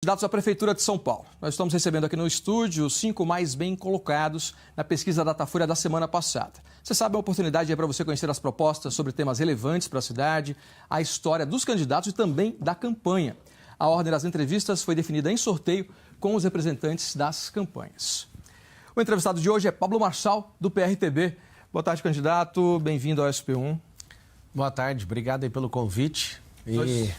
Candidatos à Prefeitura de São Paulo. Nós estamos recebendo aqui no estúdio os 5 mais bem colocados na pesquisa Datafolha da semana passada. Você sabe, é uma oportunidade para você conhecer as propostas sobre temas relevantes para a cidade, a história dos candidatos e também da campanha. A ordem das entrevistas foi definida em sorteio com os representantes das campanhas. O entrevistado de hoje é Pablo Marçal, do PRTB. Boa tarde, candidato. Bem-vindo ao SP1. Boa tarde. Obrigado aí pelo convite. E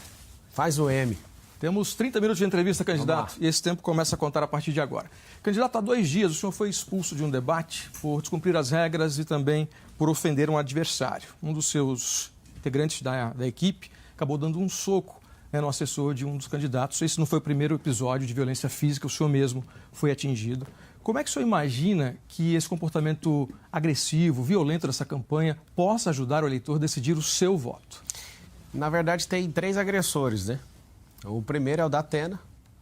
faz o M. Temos 30 minutos de entrevista, candidato, e esse tempo começa a contar a partir de agora. Candidato, há 2 dias o senhor foi expulso de um debate por descumprir as regras e também por ofender um adversário. Um dos seus integrantes da equipe acabou dando um soco no assessor de um dos candidatos. Esse não foi o primeiro episódio de violência física, o senhor mesmo foi atingido. Como é que o senhor imagina que esse comportamento agressivo, violento dessa campanha possa ajudar o eleitor a decidir o seu voto? Na verdade, tem 3 agressores, né? O primeiro é o da Atena,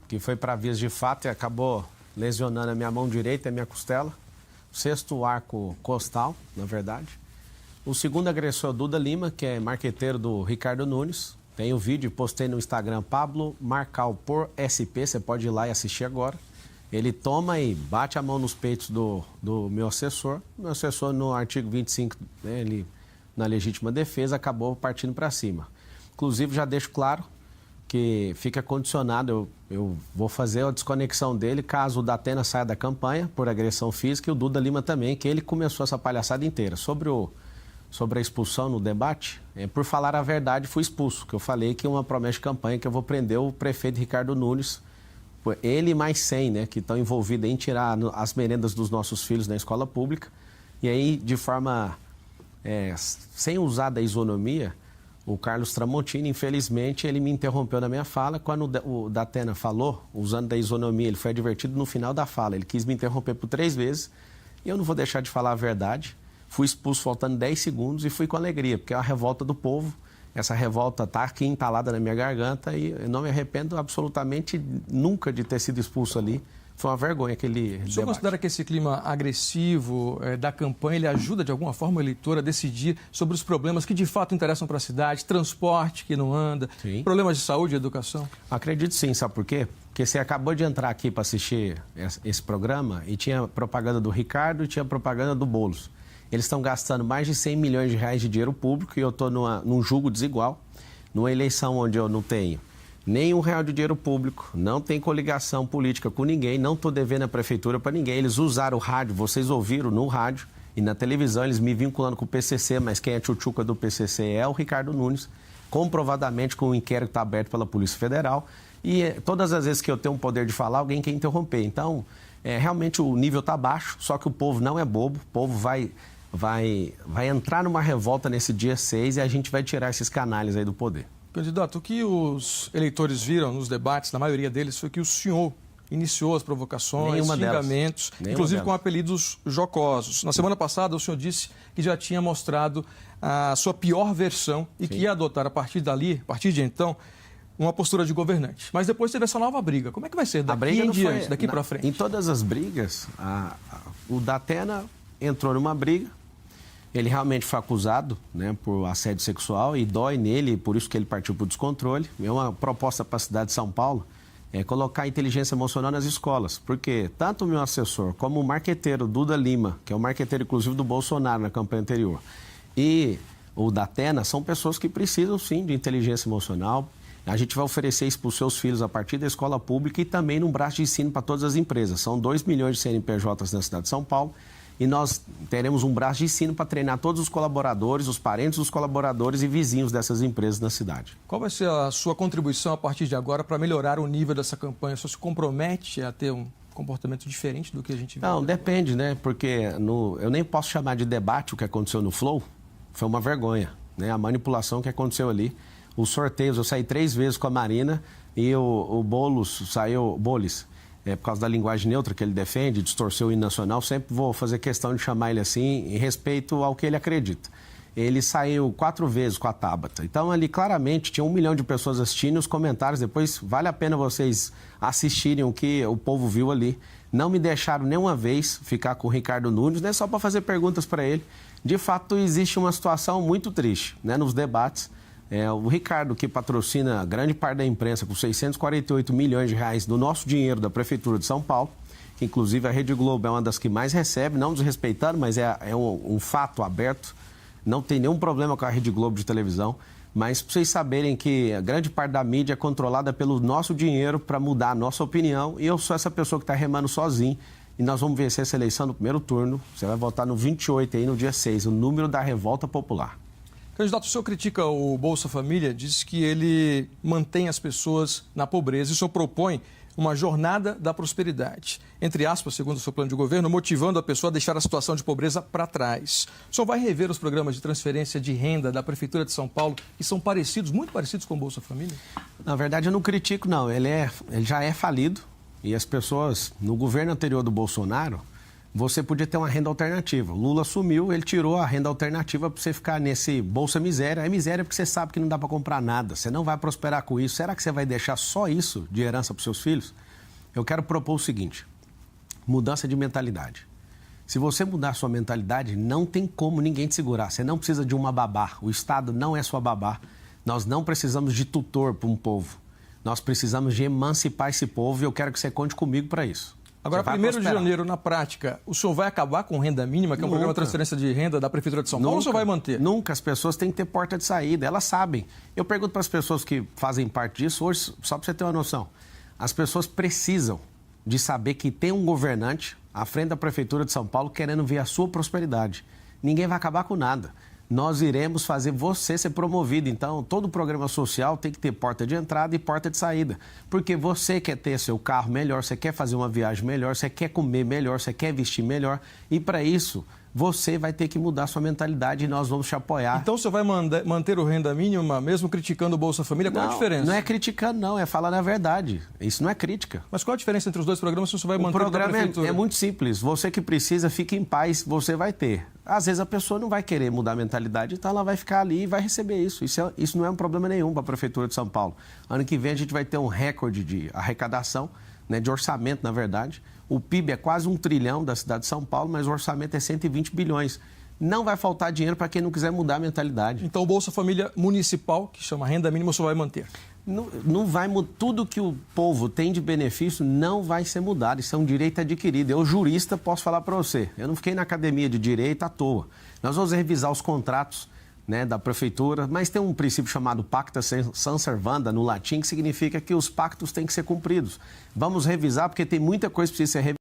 que foi para vias de fato e acabou lesionando a minha mão direita e a minha costela. O 6º arco costal, na verdade. O segundo agressor é o Duda Lima, que é marqueteiro do Ricardo Nunes. Tem o vídeo, postei no Instagram, Pablo Marçal por SP, você pode ir lá e assistir agora. Ele toma e bate a mão nos peitos do meu assessor. Meu assessor, no artigo 25, né, ele, na legítima defesa, acabou partindo para cima. Inclusive, já deixo claro que fica condicionado, eu vou fazer a desconexão dele caso o Datena saia da campanha por agressão física e o Duda Lima também, que ele começou essa palhaçada inteira. Sobre a expulsão no debate, por falar a verdade, fui expulso, que eu falei que uma promessa de campanha que eu vou prender o prefeito Ricardo Nunes, ele e mais 100, né, que estão envolvidos em tirar as merendas dos nossos filhos na escola pública, e aí, de forma, sem usar da isonomia, o Carlos Tramontini, infelizmente, ele me interrompeu na minha fala. Quando o Datena falou, usando da isonomia, ele foi advertido no final da fala. Ele quis me interromper por 3 vezes. E eu não vou deixar de falar a verdade. Fui expulso faltando 10 segundos e fui com alegria, porque é a revolta do povo. Essa revolta está aqui entalada na minha garganta e eu não me arrependo absolutamente nunca de ter sido expulso ali. Foi uma vergonha aquele debate. O senhor considera que esse clima agressivo da campanha ele ajuda de alguma forma o eleitor a decidir sobre os problemas que de fato interessam para a cidade, transporte que não anda, Sim. Problemas de saúde e educação? Acredito sim, sabe por quê? Porque você acabou de entrar aqui para assistir esse programa e tinha propaganda do Ricardo e tinha propaganda do Boulos. Eles estão gastando mais de 100 milhões de reais de dinheiro público e eu estou num julgo desigual, numa eleição onde eu não tenho nem R$1 de dinheiro público, não tem coligação política com ninguém, não estou devendo a prefeitura para ninguém. Eles usaram o rádio, vocês ouviram no rádio e na televisão, eles me vinculando com o PCC, mas quem é tchutchuca do PCC é o Ricardo Nunes, comprovadamente com o inquérito está aberto pela Polícia Federal. E todas as vezes que eu tenho um poder de falar, alguém quer interromper. Então, realmente o nível está baixo, só que o povo não é bobo, o povo vai entrar numa revolta nesse dia 6 e a gente vai tirar esses canalhas aí do poder. Candidato, o que os eleitores viram nos debates, na maioria deles, foi que o senhor iniciou as provocações, xingamentos, inclusive com apelidos jocosos. Na semana passada, o senhor disse que já tinha mostrado a sua pior versão e que ia adotar, a partir de então, uma postura de governante. Mas depois teve essa nova briga. Como é que vai ser daqui em diante, daqui para frente? Em todas as brigas, o Datena entrou numa briga. Ele realmente foi acusado, né, por assédio sexual e dói nele, por isso que ele partiu para o descontrole. É uma proposta para a cidade de São Paulo colocar a inteligência emocional nas escolas, porque tanto o meu assessor como o marqueteiro Duda Lima, que é o marqueteiro inclusive do Bolsonaro na campanha anterior, e o Datena são pessoas que precisam sim de inteligência emocional. A gente vai oferecer isso para os seus filhos a partir da escola pública e também num braço de ensino para todas as empresas. São 2 milhões de CNPJs na cidade de São Paulo. E nós teremos um braço de ensino para treinar todos os colaboradores, os parentes dos colaboradores e vizinhos dessas empresas na cidade. Qual vai ser a sua contribuição a partir de agora para melhorar o nível dessa campanha? O senhor se compromete a ter um comportamento diferente do que a gente viu? Não, depende, né? Porque eu nem posso chamar de debate o que aconteceu no Flow. Foi uma vergonha, né? A manipulação que aconteceu ali. Os sorteios, eu saí 3 vezes com a Marina e o Boulos saiu... por causa da linguagem neutra que ele defende, distorceu o hino nacional, sempre vou fazer questão de chamar ele assim em respeito ao que ele acredita. Ele saiu 4 vezes com a Tabata. Então, ali claramente tinha 1 milhão de pessoas assistindo os comentários. Depois, vale a pena vocês assistirem o que o povo viu ali. Não me deixaram nenhuma vez ficar com o Ricardo Nunes, né, só para fazer perguntas para ele. De fato, existe uma situação muito triste, né, nos debates. O Ricardo, que patrocina grande parte da imprensa com 648 milhões de reais do nosso dinheiro da Prefeitura de São Paulo, que inclusive a Rede Globo é uma das que mais recebe, não desrespeitando, mas é um fato aberto. Não tem nenhum problema com a Rede Globo de televisão, mas para vocês saberem que a grande parte da mídia é controlada pelo nosso dinheiro para mudar a nossa opinião, e eu sou essa pessoa que está remando sozinho, e nós vamos vencer essa eleição no primeiro turno. Você vai votar no 28 aí, no dia 6, o número da revolta popular. Candidato, o senhor critica o Bolsa Família, diz que ele mantém as pessoas na pobreza e o senhor propõe uma jornada da prosperidade, entre aspas, segundo o seu plano de governo, motivando a pessoa a deixar a situação de pobreza para trás. O senhor vai rever os programas de transferência de renda da Prefeitura de São Paulo, que são parecidos, muito parecidos com o Bolsa Família? Na verdade, eu não critico, não. Ele já é falido e as pessoas, no governo anterior do Bolsonaro, você podia ter uma renda alternativa. O Lula assumiu, ele tirou a renda alternativa para você ficar nesse Bolsa Miséria. É miséria porque você sabe que não dá para comprar nada, você não vai prosperar com isso. Será que você vai deixar só isso de herança para os seus filhos? Eu quero propor o seguinte, mudança de mentalidade. Se você mudar a sua mentalidade, não tem como ninguém te segurar. Você não precisa de uma babá, o Estado não é sua babá. Nós não precisamos de tutor para um povo. Nós precisamos de emancipar esse povo e eu quero que você conte comigo para isso. Agora, 1º de janeiro, na prática, o senhor vai acabar com renda mínima, que é um programa de transferência de renda da Prefeitura de São Paulo, ou o senhor vai manter? Nunca. As pessoas têm que ter porta de saída, elas sabem. Eu pergunto para as pessoas que fazem parte disso, hoje, só para você ter uma noção, as pessoas precisam de saber que tem um governante à frente da Prefeitura de São Paulo querendo ver a sua prosperidade. Ninguém vai acabar com nada. Nós iremos fazer você ser promovido. Então, todo programa social tem que ter porta de entrada e porta de saída. Porque você quer ter seu carro melhor, você quer fazer uma viagem melhor, você quer comer melhor, você quer vestir melhor. E para isso, você vai ter que mudar sua mentalidade e nós vamos te apoiar. Então, o senhor vai manter o renda mínima, mesmo criticando o Bolsa Família? Qual é a diferença? Não é criticando, não. É falar a verdade. Isso não é crítica. Mas qual a diferença entre os dois programas se o senhor vai manter o programa é muito simples. Você que precisa, fique em paz, você vai ter. Às vezes a pessoa não vai querer mudar a mentalidade, então ela vai ficar ali e vai receber isso. Isso não é um problema nenhum para a Prefeitura de São Paulo. Ano que vem a gente vai ter um recorde de arrecadação, né, de orçamento, na verdade. O PIB é quase 1 trilhão da cidade de São Paulo, mas o orçamento é 120 bilhões. Não vai faltar dinheiro para quem não quiser mudar a mentalidade. Então o Bolsa Família Municipal, que chama renda mínima, o senhor vai manter? Não vai mudar. Tudo que o povo tem de benefício não vai ser mudado. Isso é um direito adquirido. Eu, jurista, posso falar para você. Eu não fiquei na academia de direito à toa. Nós vamos revisar os contratos, né, da prefeitura, mas tem um princípio chamado pacta sunt servanda, no latim, que significa que os pactos têm que ser cumpridos. Vamos revisar, porque tem muita coisa que precisa ser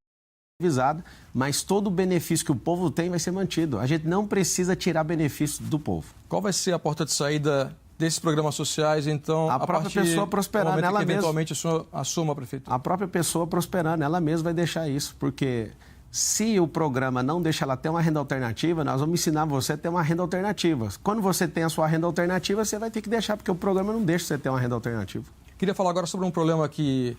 revisada, mas todo o benefício que o povo tem vai ser mantido. A gente não precisa tirar benefício do povo. Qual vai ser a porta de saída desses programas sociais, então, a própria pessoa prosperando ela mesma? Eventualmente o senhor assuma a prefeitura. A própria pessoa prosperando, ela mesma vai deixar isso, porque se o programa não deixa ela ter uma renda alternativa, nós vamos ensinar você a ter uma renda alternativa. Quando você tem a sua renda alternativa, você vai ter que deixar, porque o programa não deixa você ter uma renda alternativa. Queria falar agora sobre um problema que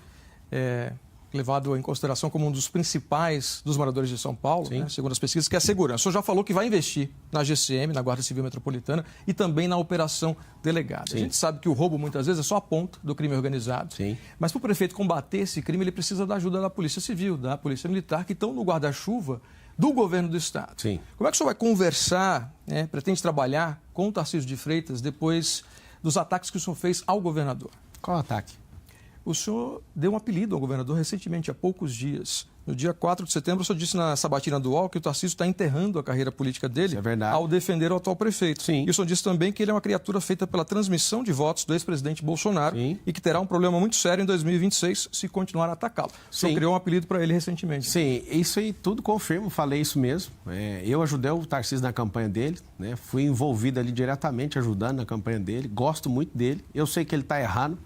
é levado em consideração como um dos principais dos moradores de São Paulo, né, segundo as pesquisas, que é a segurança. O senhor já falou que vai investir na GCM, na Guarda Civil Metropolitana, e também na Operação Delegada. A gente sabe que o roubo, muitas vezes, é só a ponta do crime organizado. Mas para o prefeito combater esse crime, ele precisa da ajuda da Polícia Civil, da Polícia Militar, que estão no guarda-chuva do governo do Estado. Como é que o senhor vai conversar, pretende trabalhar com o Tarcísio de Freitas depois dos ataques que o senhor fez ao governador? Qual ataque? O senhor deu um apelido ao governador recentemente, há poucos dias. No dia 4 de setembro, o senhor disse na sabatina do UOL que o Tarcísio está enterrando a carreira política dele ao defender o atual prefeito. E o senhor disse também que ele é uma criatura feita pela transmissão de votos do ex-presidente Bolsonaro e que terá um problema muito sério em 2026 se continuar a atacá-lo. O senhor criou um apelido para ele recentemente. Sim, isso aí tudo confirmo, falei isso mesmo. Eu ajudei o Tarcísio na campanha dele, né? Fui envolvido ali diretamente ajudando na campanha dele, gosto muito dele. Eu sei que ele está errando.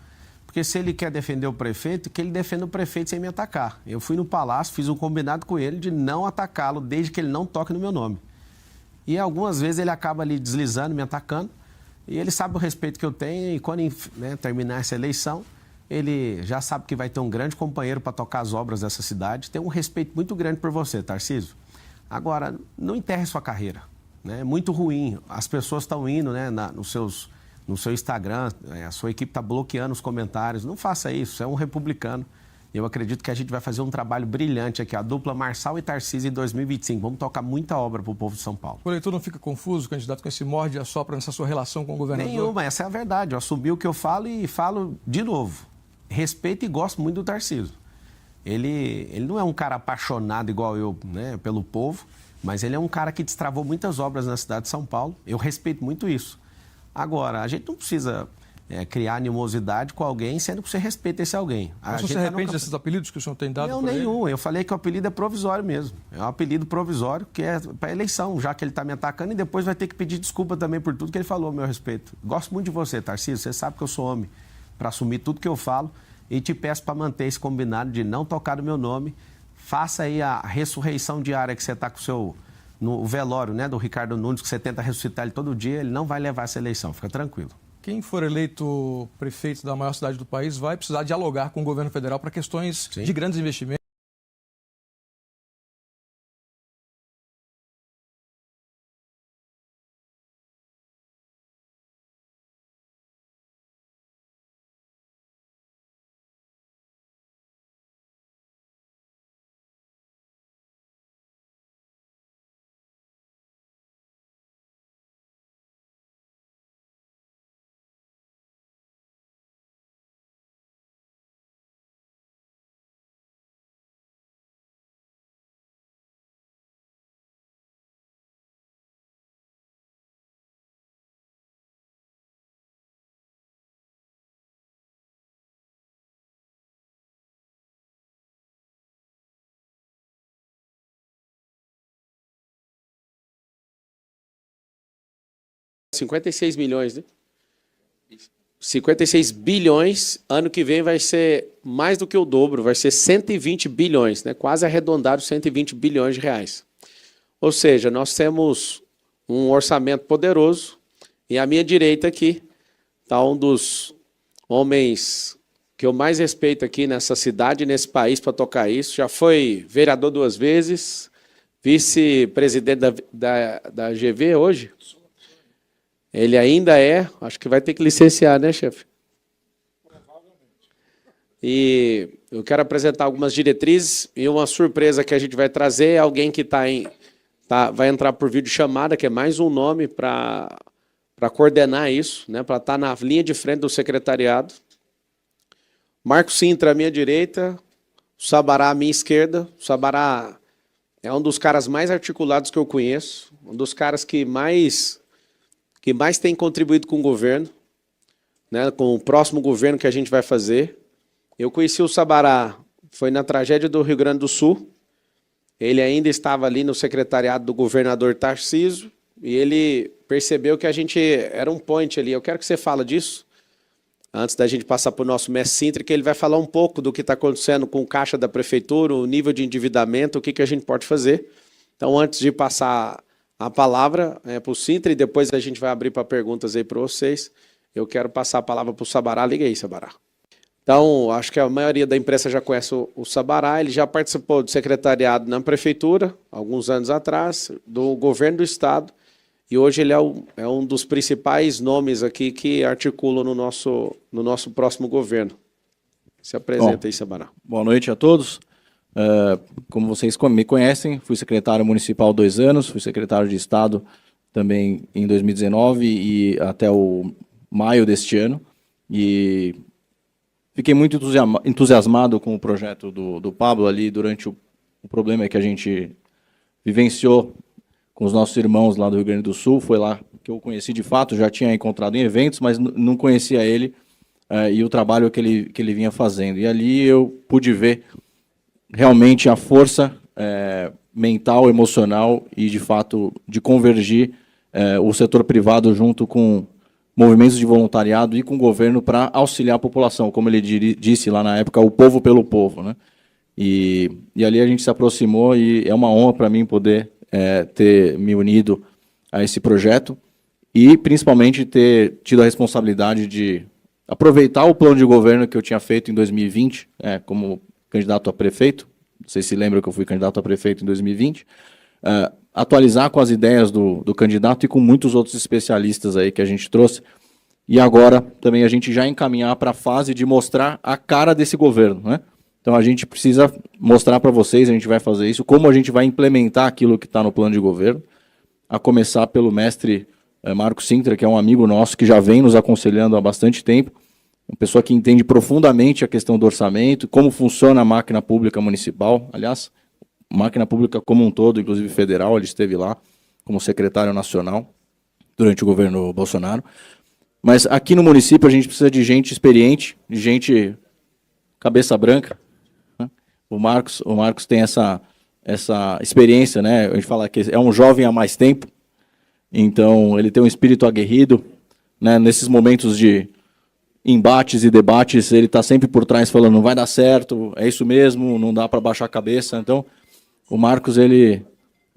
Porque se ele quer defender o prefeito, que ele defenda o prefeito sem me atacar. Eu fui no Palácio, fiz um combinado com ele de não atacá-lo, desde que ele não toque no meu nome. E algumas vezes ele acaba ali deslizando, me atacando, e ele sabe o respeito que eu tenho, e quando terminar essa eleição, ele já sabe que vai ter um grande companheiro para tocar as obras dessa cidade. Tem um respeito muito grande por você, Tarcísio. Agora, não enterre sua carreira. Né? É muito ruim. As pessoas estão indo, né, no seu Instagram, a sua equipe está bloqueando os comentários. Não faça isso, você é um republicano. Eu acredito que a gente vai fazer um trabalho brilhante aqui, a dupla Marçal e Tarcísio em 2025. Vamos tocar muita obra para o povo de São Paulo. O eleitor não fica confuso, candidato, com esse morde e assopra nessa sua relação com o governador? Nenhuma, essa é a verdade. Eu assumi o que eu falo e falo de novo. Respeito e gosto muito do Tarcísio. Ele não é um cara apaixonado igual eu, né, pelo povo, mas ele é um cara que destravou muitas obras na cidade de São Paulo. Eu respeito muito isso. Agora, a gente não precisa criar animosidade com alguém, sendo que você respeita esse alguém. Mas você se arrepende desses apelidos que o senhor tem dado? Não, nenhum. Eu falei que o apelido é provisório mesmo. É um apelido provisório que é para eleição, já que ele está me atacando, e depois vai ter que pedir desculpa também por tudo que ele falou a meu respeito. Gosto muito de você, Tarcísio. Você sabe que eu sou homem para assumir tudo que eu falo e te peço para manter esse combinado de não tocar no meu nome. Faça aí a ressurreição diária que você está com no velório, né, do Ricardo Nunes, que você tenta ressuscitar ele todo dia. Ele não vai levar essa eleição, fica tranquilo. Quem for eleito prefeito da maior cidade do país vai precisar dialogar com o governo federal para questões de grandes investimentos. R$ 56 milhões, né? 56 bilhões, ano que vem vai ser mais do que o dobro, vai ser 120 bilhões, né? Quase arredondado 120 bilhões de reais. Ou seja, nós temos um orçamento poderoso e à minha direita aqui está um dos homens que eu mais respeito aqui nessa cidade, nesse país, para tocar isso. Já foi vereador 2 vezes, vice-presidente da GV hoje. Ele ainda acho que vai ter que licenciar, né, chefe? E eu quero apresentar algumas diretrizes e uma surpresa que a gente vai trazer é alguém que vai entrar por videochamada, que é mais um nome para coordenar isso, né, para estar na linha de frente do secretariado. Marco Sintra à minha direita, o Sabará à minha esquerda. O Sabará é um dos caras mais articulados que eu conheço, um dos caras que mais tem contribuído com o governo, né, com o próximo governo que a gente vai fazer. Eu conheci o Sabará, foi na tragédia do Rio Grande do Sul. Ele ainda estava ali no secretariado do governador Tarcísio e ele percebeu que a gente era um point ali. Eu quero que você fale disso, antes da gente passar para o nosso mestre Sintra, que ele vai falar um pouco do que está acontecendo com o caixa da prefeitura, o nível de endividamento, o que a gente pode fazer. Então, antes de passar a palavra para o Sintra e depois a gente vai abrir para perguntas aí para vocês. Eu quero passar a palavra para o Sabará. Liga aí, Sabará. Então, acho que a maioria da imprensa já conhece o Sabará. Ele já participou do secretariado na prefeitura, alguns anos atrás, do governo do estado. E hoje ele é um dos principais nomes aqui que articulam no nosso próximo governo. Se apresenta aí, Sabará. Boa noite a todos. Como vocês me conhecem, fui secretário municipal 2 anos, fui secretário de Estado também em 2019 e até o maio deste ano. E fiquei muito entusiasmado com o projeto do Pablo ali durante o problema que a gente vivenciou com os nossos irmãos lá do Rio Grande do Sul. Foi lá que eu conheci de fato, já tinha encontrado em eventos, mas não conhecia ele e o trabalho que ele vinha fazendo. E ali eu pude ver realmente a força mental, emocional e, de fato, de convergir o setor privado junto com movimentos de voluntariado e com o governo para auxiliar a população, como ele disse lá na época, o povo pelo povo, né? E ali a gente se aproximou e é uma honra para mim poder ter me unido a esse projeto e, principalmente, ter tido a responsabilidade de aproveitar o plano de governo que eu tinha feito em 2020, como candidato a prefeito, vocês se lembram que eu fui candidato a prefeito em 2020, atualizar com as ideias do candidato e com muitos outros especialistas aí que a gente trouxe, e agora também a gente já encaminhar para a fase de mostrar a cara desse governo, né? Então a gente precisa mostrar para vocês, a gente vai fazer isso, como a gente vai implementar aquilo que está no plano de governo, a começar pelo mestre Marco Sintra, que é um amigo nosso que já vem nos aconselhando há bastante tempo, uma pessoa que entende profundamente a questão do orçamento, como funciona a máquina pública municipal, aliás, máquina pública como um todo, inclusive federal, ele esteve lá como secretário nacional durante o governo Bolsonaro. Mas aqui no município a gente precisa de gente experiente, de gente cabeça branca. Né? O Marcos tem essa experiência, né? A gente fala que é um jovem há mais tempo, então ele tem um espírito aguerrido, né? Nesses momentos de embates e debates, ele está sempre por trás falando, não vai dar certo, é isso mesmo, não dá para baixar a cabeça. Então, o Marcos, ele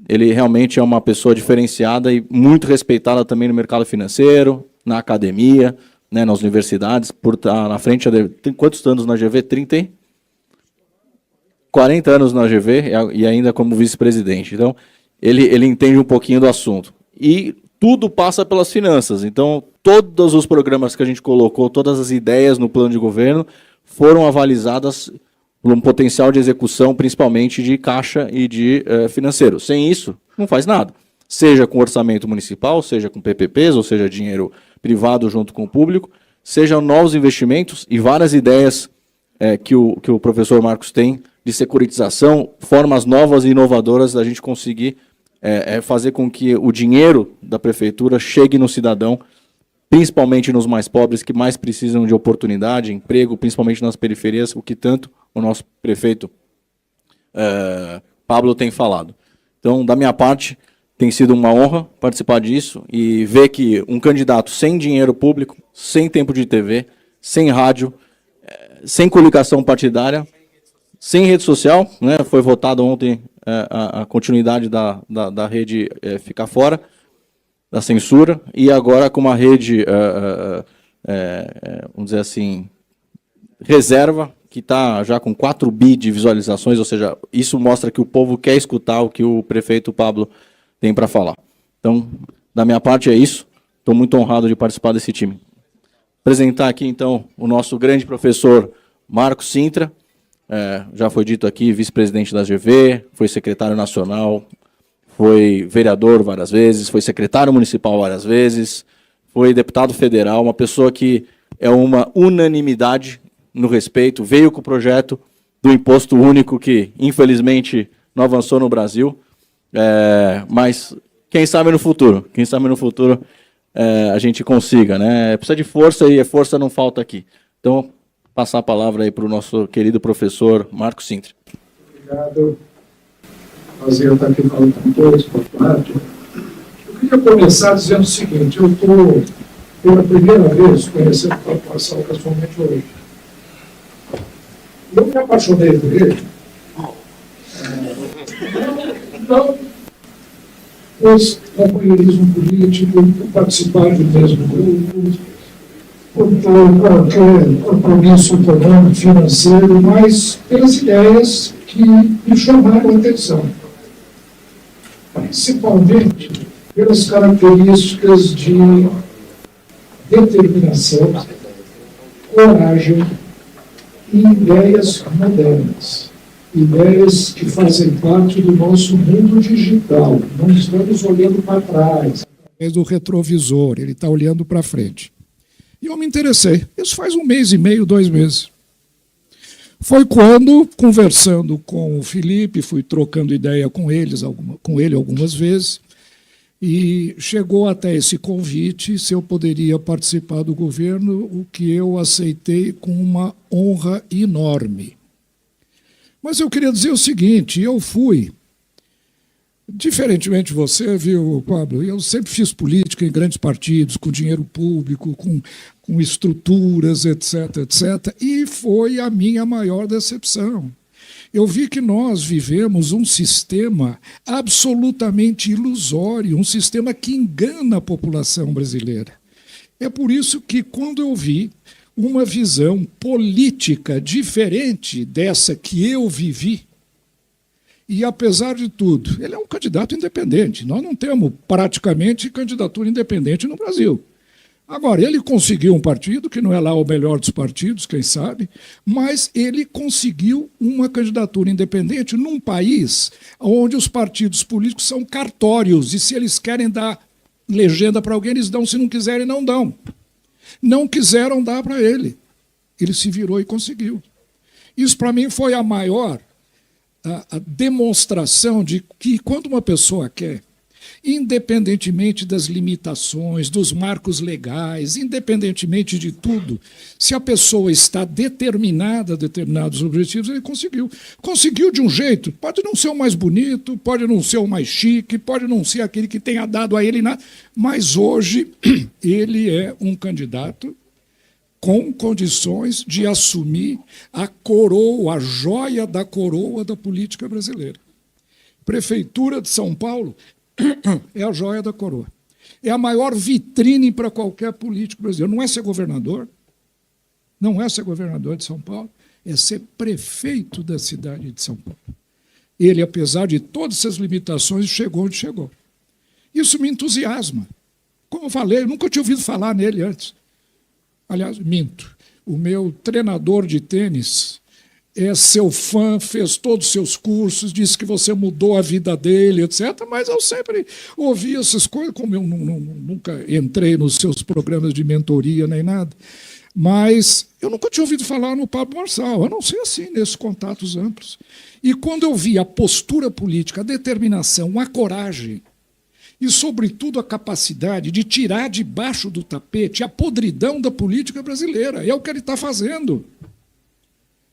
realmente é uma pessoa diferenciada e muito respeitada também no mercado financeiro, na academia, né, nas universidades, por estar na frente. Tem quantos anos na GV? 30? 40 anos na GV e ainda como vice-presidente. Então, ele entende um pouquinho do assunto. E tudo passa pelas finanças. Então, todos os programas que a gente colocou, todas as ideias no plano de governo, foram avalizadas por um potencial de execução, principalmente de caixa e de financeiro. Sem isso, não faz nada. Seja com orçamento municipal, seja com PPPs, ou seja, dinheiro privado junto com o público, sejam novos investimentos e várias ideias que o professor Marcos tem de securitização, formas novas e inovadoras da gente conseguir fazer com que o dinheiro da prefeitura chegue no cidadão, principalmente nos mais pobres, que mais precisam de oportunidade, emprego, principalmente nas periferias, o que tanto o nosso prefeito Pablo tem falado. Então, da minha parte, tem sido uma honra participar disso e ver que um candidato sem dinheiro público, sem tempo de TV, sem rádio, sem coligação partidária, sem rede social, né, foi votado ontem a continuidade da rede ficar fora da censura, e agora com uma rede, vamos dizer assim, reserva, que está já com 4 bi de visualizações, ou seja, isso mostra que o povo quer escutar o que o prefeito Pablo tem para falar. Então, da minha parte é isso, estou muito honrado de participar desse time. Apresentar aqui, então, o nosso grande professor Marco Sintra, já foi dito aqui, vice-presidente da GV, foi secretário nacional, foi vereador várias vezes, foi secretário municipal várias vezes, foi deputado federal, uma pessoa que é uma unanimidade no respeito, veio com o projeto do imposto único que, infelizmente, não avançou no Brasil, mas quem sabe no futuro a gente consiga, né? Precisa de força e a força não falta aqui. Então, passar a palavra aí para o nosso querido professor Marco Sintra. Obrigado. Prazer estar aqui falando com todos, por parte. Eu queria começar dizendo o seguinte, eu estou, pela primeira vez, conhecendo a população casualmente hoje. Eu me apaixonei por ele. Não por companheirismo político, por participar do mesmo grupo, por qualquer compromisso econômico, financeiro, mas pelas ideias que me chamaram a atenção. Principalmente pelas características de determinação, coragem e ideias modernas. Ideias que fazem parte do nosso mundo digital. Não estamos olhando para trás, através do retrovisor, ele está olhando para frente. E eu me interessei. Isso faz 1 mês e meio, 2 meses. Foi quando, conversando com o Felipe, fui trocando ideia com ele algumas vezes, e chegou até esse convite, se eu poderia participar do governo, o que eu aceitei com uma honra enorme. Mas eu queria dizer o seguinte, eu fui, diferentemente de você, viu, Pablo, eu sempre fiz política em grandes partidos, com dinheiro público, com estruturas, etc., etc., e foi a minha maior decepção. Eu vi que nós vivemos um sistema absolutamente ilusório, um sistema que engana a população brasileira. É por isso que, quando eu vi uma visão política diferente dessa que eu vivi, e, apesar de tudo, ele é um candidato independente. Nós não temos praticamente candidatura independente no Brasil. Agora, ele conseguiu um partido, que não é lá o melhor dos partidos, quem sabe, mas ele conseguiu uma candidatura independente num país onde os partidos políticos são cartórios, e se eles querem dar legenda para alguém, eles dão, se não quiserem, não dão. Não quiseram dar para ele. Ele se virou e conseguiu. Isso, para mim, foi a maior a demonstração de que, quando uma pessoa quer, independentemente das limitações, dos marcos legais, independentemente de tudo, se a pessoa está determinada a determinados objetivos, ele conseguiu. Conseguiu de um jeito, pode não ser o mais bonito, pode não ser o mais chique, pode não ser aquele que tenha dado a ele nada, mas hoje ele é um candidato com condições de assumir a coroa, a joia da coroa da política brasileira. Prefeitura de São Paulo é a joia da coroa. É a maior vitrine para qualquer político brasileiro. Não é ser governador, não é ser governador de São Paulo, é ser prefeito da cidade de São Paulo. Ele, apesar de todas essas limitações, chegou onde chegou. Isso me entusiasma. Como eu falei, eu nunca tinha ouvido falar nele antes. Aliás, minto. O meu treinador de tênis é seu fã, fez todos os seus cursos, disse que você mudou a vida dele, etc. Mas eu sempre ouvi essas coisas, como eu nunca entrei nos seus programas de mentoria nem nada. Mas eu nunca tinha ouvido falar no Pablo Marçal, a não ser assim, nesses contatos amplos. E quando eu vi a postura política, a determinação, a coragem, e, sobretudo, a capacidade de tirar debaixo do tapete a podridão da política brasileira. É o que ele está fazendo.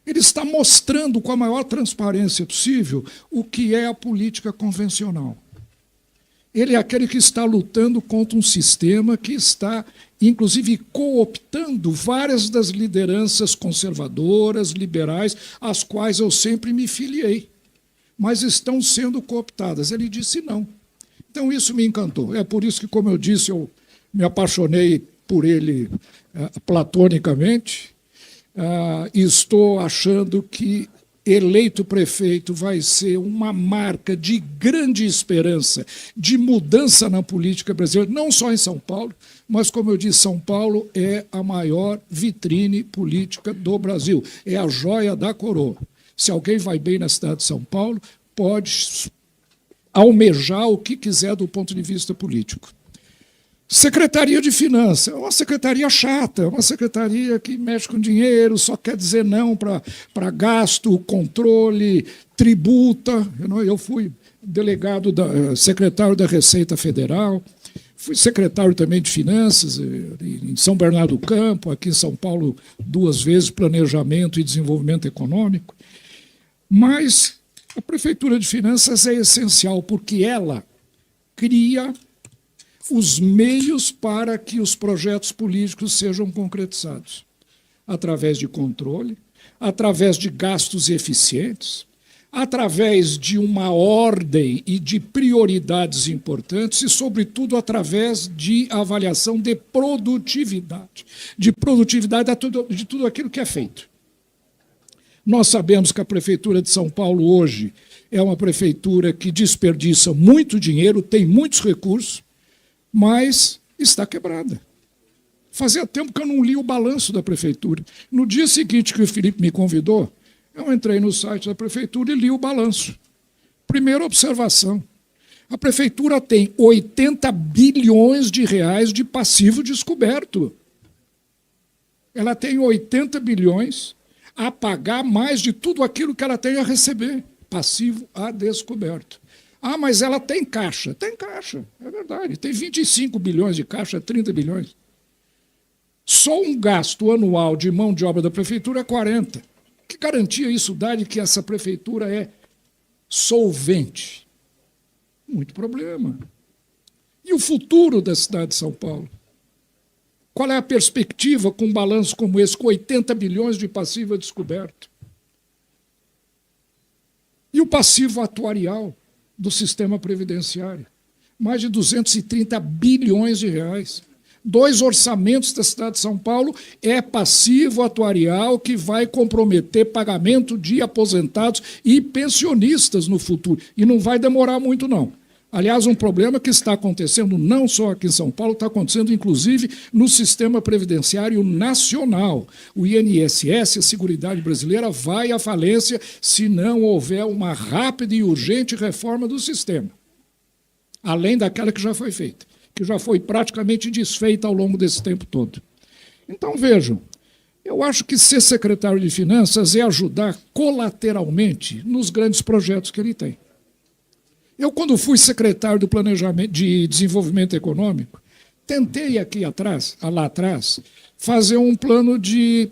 Ele está mostrando com a maior transparência possível o que é a política convencional. Ele é aquele que está lutando contra um sistema que está, inclusive, cooptando várias das lideranças conservadoras, liberais, às quais eu sempre me filiei, mas estão sendo cooptadas. Ele disse não. Então, isso me encantou. É por isso que, como eu disse, eu me apaixonei por ele platonicamente. E estou achando que eleito prefeito vai ser uma marca de grande esperança, de mudança na política brasileira, não só em São Paulo, mas, como eu disse, São Paulo é a maior vitrine política do Brasil. É a joia da coroa. Se alguém vai bem na cidade de São Paulo, pode almejar o que quiser do ponto de vista político. Secretaria de Finanças, é uma secretaria chata, é uma secretaria que mexe com dinheiro, só quer dizer não para gasto, controle, tributa. Eu fui delegado, secretário da Receita Federal, fui secretário também de Finanças em São Bernardo do Campo, aqui em São Paulo 2 vezes, Planejamento e Desenvolvimento Econômico. Mas a Prefeitura de Finanças é essencial porque ela cria os meios para que os projetos políticos sejam concretizados, através de controle, através de gastos eficientes, através de uma ordem e de prioridades importantes e, sobretudo, através de avaliação de produtividade de tudo aquilo que é feito. Nós sabemos que a Prefeitura de São Paulo hoje é uma prefeitura que desperdiça muito dinheiro, tem muitos recursos, mas está quebrada. Fazia tempo que eu não li o balanço da prefeitura. No dia seguinte que o Felipe me convidou, eu entrei no site da prefeitura e li o balanço. Primeira observação, a prefeitura tem 80 bilhões de reais de passivo descoberto. Ela tem 80 bilhões a pagar mais de tudo aquilo que ela tem a receber, passivo a descoberto. Ah, mas ela tem caixa. Tem caixa, é verdade. Tem 25 bilhões de caixa, 30 bilhões. Só um gasto anual de mão de obra da prefeitura é 40. Que garantia isso dá de que essa prefeitura é solvente? Muito problema. E o futuro da cidade de São Paulo? Qual é a perspectiva com um balanço como esse, com 80 bilhões de passivo a descoberto? E o passivo atuarial do sistema previdenciário? Mais de 230 bilhões de reais. 2 orçamentos da cidade de São Paulo é passivo atuarial que vai comprometer pagamento de aposentados e pensionistas no futuro. E não vai demorar muito, não. Aliás, um problema que está acontecendo não só aqui em São Paulo, está acontecendo inclusive no sistema previdenciário nacional. O INSS, a Seguridade Brasileira, vai à falência se não houver uma rápida e urgente reforma do sistema, além daquela que já foi feita, que já foi praticamente desfeita ao longo desse tempo todo. Então, vejam, eu acho que ser secretário de Finanças é ajudar colateralmente nos grandes projetos que ele tem. Eu, quando fui secretário do Planejamento de Desenvolvimento Econômico, tentei lá atrás, fazer um plano de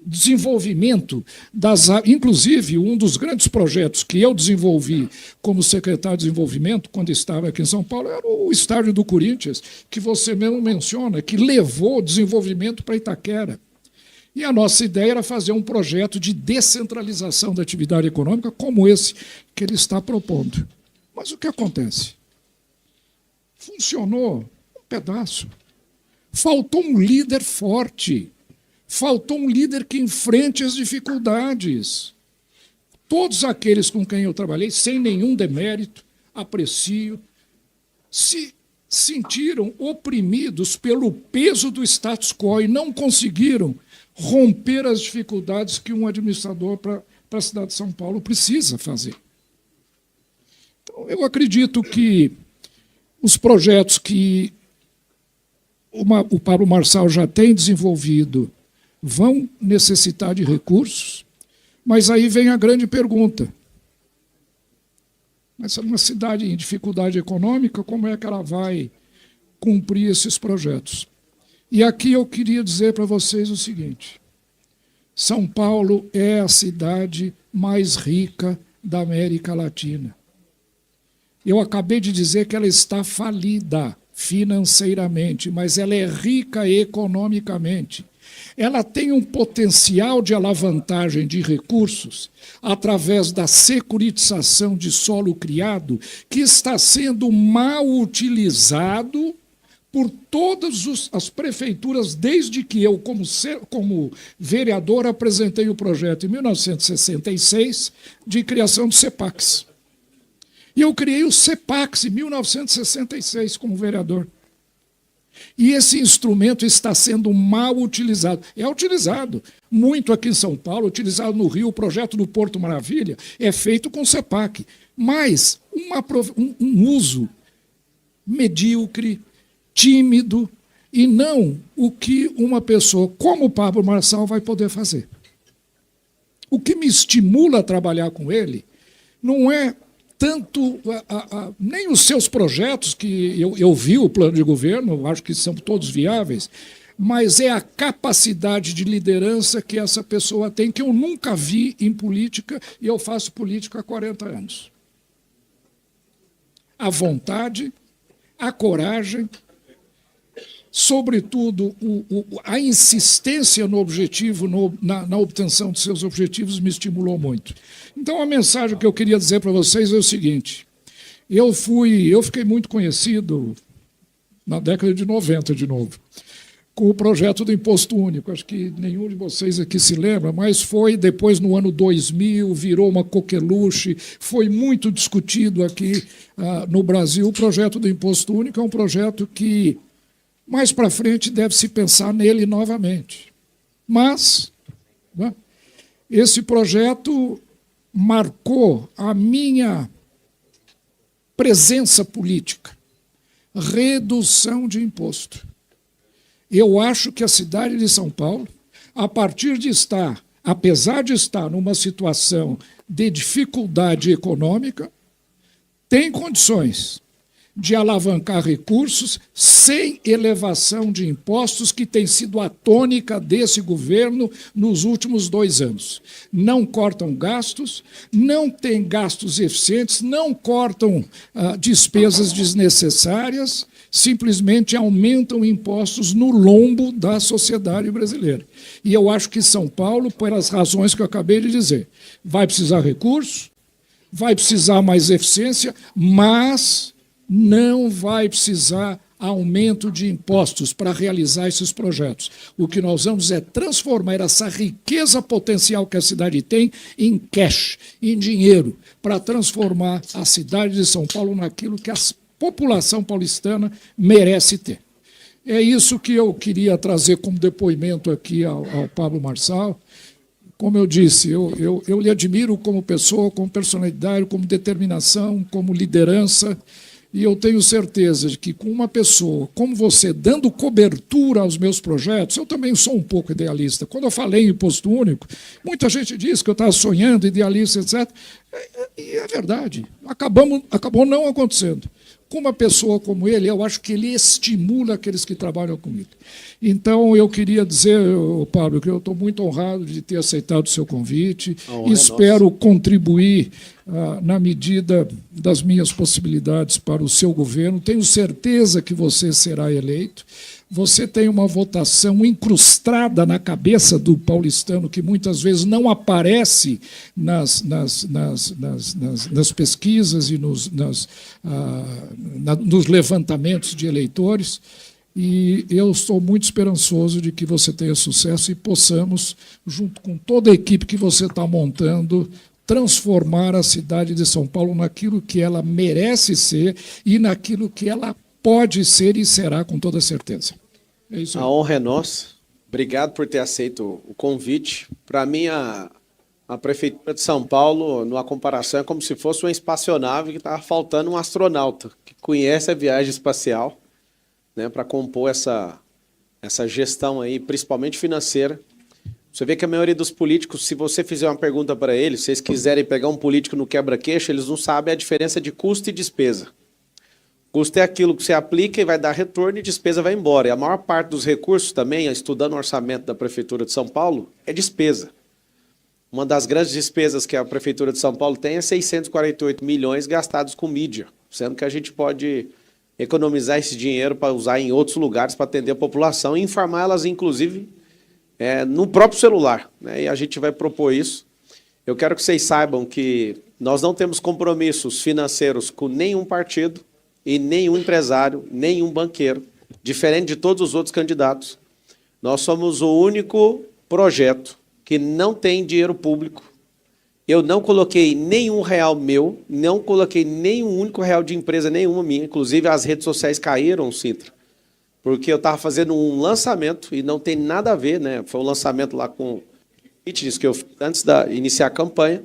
desenvolvimento inclusive, um dos grandes projetos que eu desenvolvi como secretário de Desenvolvimento, quando estava aqui em São Paulo, era o estádio do Corinthians, que você mesmo menciona, que levou o desenvolvimento para Itaquera. E a nossa ideia era fazer um projeto de descentralização da atividade econômica como esse que ele está propondo. Mas o que acontece? Funcionou um pedaço. Faltou um líder forte. Faltou um líder que enfrente as dificuldades. Todos aqueles com quem eu trabalhei, sem nenhum demérito, aprecio, se sentiram oprimidos pelo peso do status quo e não conseguiram romper as dificuldades que um administrador para a cidade de São Paulo precisa fazer. Então, eu acredito que os projetos que o Pablo Marçal já tem desenvolvido vão necessitar de recursos, mas aí vem a grande pergunta. Essa é uma cidade em dificuldade econômica, como é que ela vai cumprir esses projetos? E aqui eu queria dizer para vocês o seguinte: São Paulo é a cidade mais rica da América Latina. Eu acabei de dizer que ela está falida financeiramente, mas ela é rica economicamente. Ela tem um potencial de alavancagem de recursos através da securitização de solo criado, que está sendo mal utilizado por todas as prefeituras, desde que eu, como vereador, apresentei o projeto em 1966 de criação do CEPAX. E eu criei o CEPAX em 1966 como vereador. E esse instrumento está sendo mal utilizado. É utilizado muito aqui em São Paulo, utilizado no Rio. O projeto do Porto Maravilha é feito com CEPAC, mas um uso medíocre, tímido, e não o que uma pessoa como o Pablo Marçal vai poder fazer. O que me estimula a trabalhar com ele não é tanto nem os seus projetos, que eu vi o plano de governo, acho que são todos viáveis, mas é a capacidade de liderança que essa pessoa tem, que eu nunca vi em política, e eu faço política há 40 anos. A vontade, a coragem, sobretudo a insistência no objetivo, na obtenção de seus objetivos, me estimulou muito. Então, a mensagem que eu queria dizer para vocês é o seguinte: eu fiquei muito conhecido na década de 90, de novo, com o projeto do Imposto Único. Acho que nenhum de vocês aqui se lembra, mas foi depois, no ano 2000, virou uma coqueluche, foi muito discutido aqui no Brasil. O projeto do Imposto Único é um projeto que, mais para frente, deve-se pensar nele novamente. Mas, né, esse projeto marcou a minha presença política. Redução de imposto. Eu acho que a cidade de São Paulo, apesar de estar numa situação de dificuldade econômica, tem condições de alavancar recursos sem elevação de impostos, que tem sido a tônica desse governo nos últimos 2 anos. Não cortam gastos, não têm gastos eficientes, não cortam despesas desnecessárias, simplesmente aumentam impostos no lombo da sociedade brasileira. E eu acho que São Paulo, pelas razões que eu acabei de dizer, vai precisar recursos, vai precisar mais eficiência, mas não vai precisar aumento de impostos para realizar esses projetos. O que nós vamos é transformar essa riqueza potencial que a cidade tem em cash, em dinheiro, para transformar a cidade de São Paulo naquilo que a população paulistana merece ter. É isso que eu queria trazer como depoimento aqui ao Pablo Marçal. Como eu disse, eu lhe admiro como pessoa, como personalidade, como determinação, como liderança, e eu tenho certeza de que com uma pessoa como você dando cobertura aos meus projetos, eu também sou um pouco idealista. Quando eu falei em imposto único, muita gente disse que eu estava sonhando, idealista, etc. E é verdade, acabou não acontecendo. Com uma pessoa como ele, eu acho que ele estimula aqueles que trabalham comigo. Então, eu queria dizer, Pablo, que eu estou muito honrado de ter aceitado o seu convite. Espero contribuir na medida das minhas possibilidades para o seu governo. Tenho certeza que você será eleito. Você tem uma votação incrustada na cabeça do paulistano que muitas vezes não aparece nas pesquisas e nos levantamentos de eleitores. E eu estou muito esperançoso de que você tenha sucesso e possamos, junto com toda a equipe que você está montando, transformar a cidade de São Paulo naquilo que ela merece ser e naquilo que ela pode ser e será, com toda certeza. É isso aí. A honra é nossa. Obrigado por ter aceito o convite. Para mim, a Prefeitura de São Paulo, numa comparação, é como se fosse uma espaçonave que estava faltando um astronauta que conhece a viagem espacial, né, para compor essa gestão aí, principalmente financeira. Você vê que a maioria dos políticos, se você fizer uma pergunta para eles, se eles quiserem pegar um político no quebra-queixo, eles não sabem a diferença de custo e despesa. Custo é aquilo que você aplica e vai dar retorno e despesa vai embora. E a maior parte dos recursos também, estudando o orçamento da Prefeitura de São Paulo, é despesa. Uma das grandes despesas que a Prefeitura de São Paulo tem é 648 milhões gastados com mídia, sendo que a gente pode economizar esse dinheiro para usar em outros lugares para atender a população e informar elas, inclusive, no próprio celular, né? E a gente vai propor isso. Eu quero que vocês saibam que nós não temos compromissos financeiros com nenhum partido e nenhum empresário, nenhum banqueiro, diferente de todos os outros candidatos. Nós somos o único projeto que não tem dinheiro público. Eu não coloquei nenhum real meu, não coloquei nenhum único real de empresa nenhuma minha. Inclusive, as redes sociais caíram, Sintra, porque eu estava fazendo um lançamento e não tem nada a ver, né? Foi um lançamento lá com fitness que eu fiz antes de iniciar a campanha,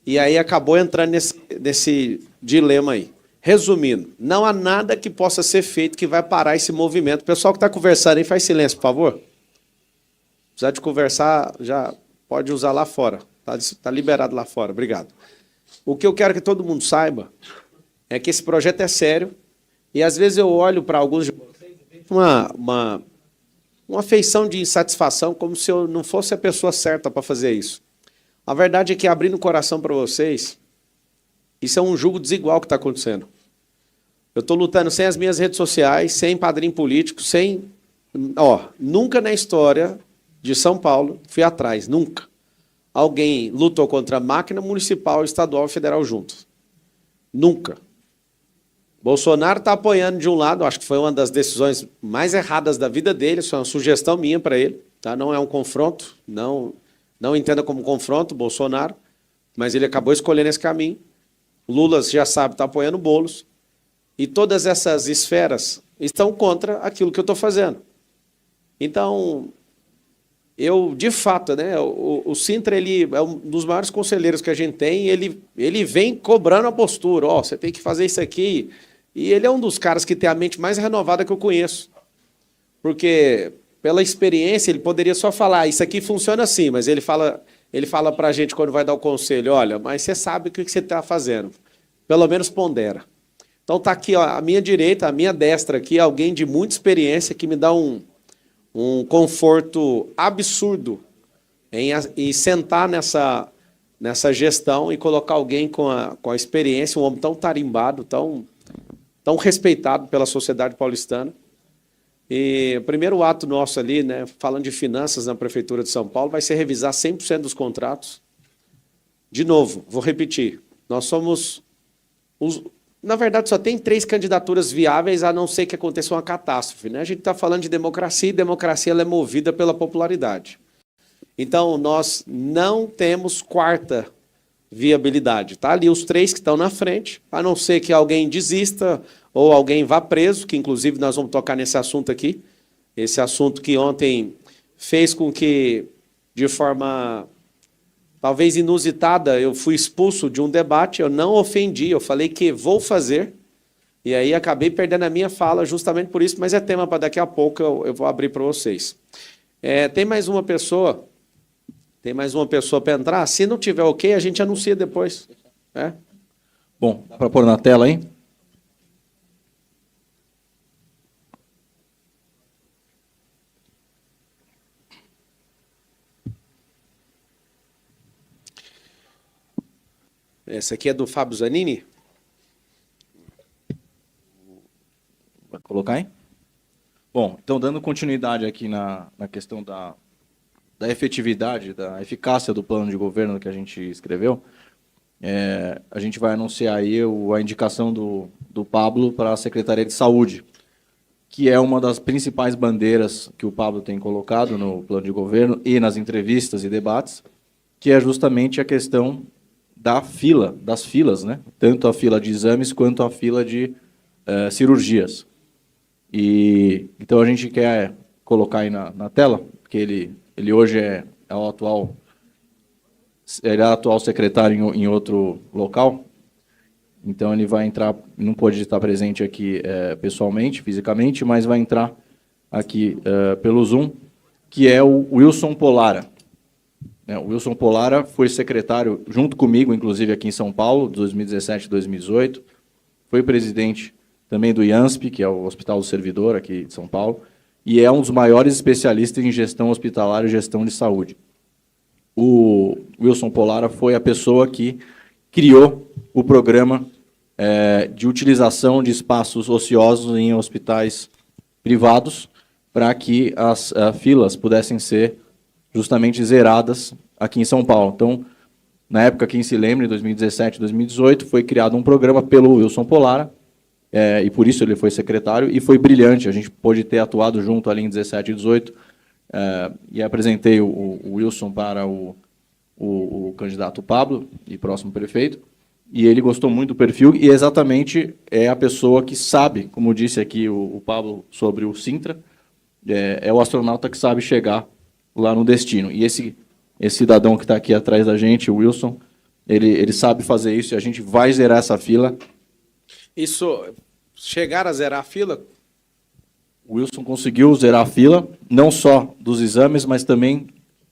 e aí acabou entrando nesse dilema aí. Resumindo, não há nada que possa ser feito que vai parar esse movimento. O pessoal que está conversando aí, faz silêncio, por favor. Se precisar de conversar, já pode usar lá fora. Está liberado lá fora. Obrigado. O que eu quero que todo mundo saiba é que esse projeto é sério e, às vezes, eu olho para alguns de vocês e vejo uma feição de insatisfação, como se eu não fosse a pessoa certa para fazer isso. A verdade é que, abrindo o coração para vocês, isso é um julgo desigual que está acontecendo. Eu estou lutando sem as minhas redes sociais, sem padrinho político, sem... nunca na história de São Paulo fui atrás, nunca. Alguém lutou contra a máquina municipal, estadual e federal juntos. Nunca. Bolsonaro está apoiando de um lado, acho que foi uma das decisões mais erradas da vida dele, isso é uma sugestão minha para ele, tá? Não é um confronto, não entenda como confronto, Bolsonaro, mas ele acabou escolhendo esse caminho. Lula, já sabe, está apoiando Boulos. E todas essas esferas estão contra aquilo que eu estou fazendo. Então, eu, de fato, né, o Sintra, ele é um dos maiores conselheiros que a gente tem, ele vem cobrando a postura, você tem que fazer isso aqui. E ele é um dos caras que tem a mente mais renovada que eu conheço. Porque, pela experiência, ele poderia só falar, isso aqui funciona assim, mas ele fala para a gente quando vai dar o conselho, olha, mas você sabe o que você está fazendo. Pelo menos pondera. Então está aqui, à minha direita, à minha destra aqui, alguém de muita experiência que me dá um conforto absurdo em sentar nessa gestão e colocar alguém com a experiência, um homem tão tarimbado, tão respeitado pela sociedade paulistana. E o primeiro ato nosso ali, né, falando de finanças na Prefeitura de São Paulo, vai ser revisar 100% dos contratos. De novo, vou repetir, nós somos na verdade, só tem 3 candidaturas viáveis, a não ser que aconteça uma catástrofe, né? A gente está falando de democracia, e democracia ela é movida pela popularidade. Então, nós não temos quarta viabilidade. Tá ali os 3 que estão na frente, a não ser que alguém desista ou alguém vá preso, que inclusive nós vamos tocar nesse assunto aqui. Esse assunto que ontem fez com que, de forma talvez inusitada, eu fui expulso de um debate, eu não ofendi, eu falei que vou fazer, e aí acabei perdendo a minha fala justamente por isso, mas é tema para daqui a pouco, eu vou abrir para vocês. Tem mais uma pessoa para entrar? Se não tiver ok, a gente anuncia depois. Bom, dá para pôr na tela aí? Essa aqui é do Fábio Zanini? Vai colocar aí? Bom, então dando continuidade aqui na questão da efetividade, da eficácia do plano de governo que a gente escreveu, a gente vai anunciar aí a indicação do Pablo para a Secretaria de Saúde, que é uma das principais bandeiras que o Pablo tem colocado no plano de governo e nas entrevistas e debates, que é justamente a questão das filas, né? Tanto a fila de exames quanto a fila de cirurgias. Então a gente quer colocar aí na tela, porque ele hoje é o atual secretário em outro local, então ele vai entrar, não pode estar presente aqui pessoalmente, fisicamente, mas vai entrar aqui pelo Zoom, que é o Wilson Polara. O Wilson Polara foi secretário, junto comigo, inclusive aqui em São Paulo, de 2017 a 2018, foi presidente também do IANSP, que é o Hospital do Servidor, aqui de São Paulo, e é um dos maiores especialistas em gestão hospitalar e gestão de saúde. O Wilson Polara foi a pessoa que criou o programa de utilização de espaços ociosos em hospitais privados para que as filas pudessem ser justamente zeradas aqui em São Paulo. Então, na época, quem se lembra, em 2017 e 2018, foi criado um programa pelo Wilson Polara, e por isso ele foi secretário, e foi brilhante. A gente pôde ter atuado junto ali em 17 e 18, e apresentei o Wilson para o candidato Pablo, e próximo prefeito, e ele gostou muito do perfil, e exatamente é a pessoa que sabe, como disse aqui o Pablo sobre o Sintra, é o astronauta que sabe chegar lá no destino. E esse cidadão que está aqui atrás da gente, o Wilson, ele sabe fazer isso, e a gente vai zerar essa fila. Isso, chegar a zerar a fila? O Wilson conseguiu zerar a fila, não só dos exames, mas também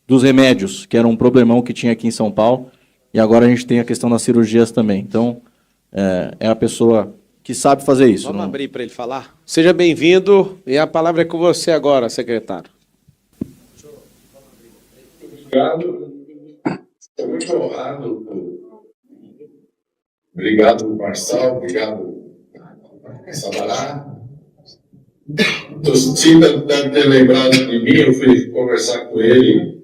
dos remédios, que era um problemão que tinha aqui em São Paulo, e agora a gente tem a questão das cirurgias também. Então, é a pessoa que sabe fazer isso. Vamos abrir para ele falar? Seja bem-vindo, e a palavra é com você agora, secretário. Obrigado. Estou muito honrado. Obrigado, Marçal. Obrigado, Sabará. Sim, deve ter lembrado de mim. Eu fui conversar com ele,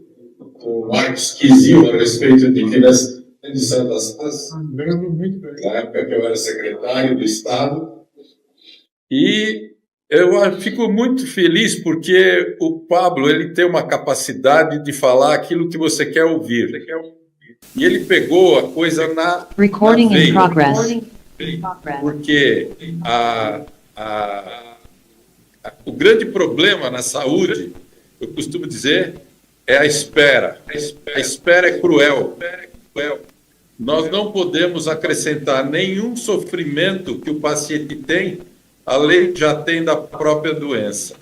com o Marcos Quizil, a respeito de finanças de Santas Casas, na época que eu era secretário do Estado. E eu fico muito feliz porque o Pablo ele tem uma capacidade de falar aquilo que você quer ouvir. E ele pegou a coisa na veia. Porque o grande problema na saúde, eu costumo dizer, é a espera. A espera é cruel. Nós não podemos acrescentar nenhum sofrimento que o paciente tem, além que já tem da própria doença.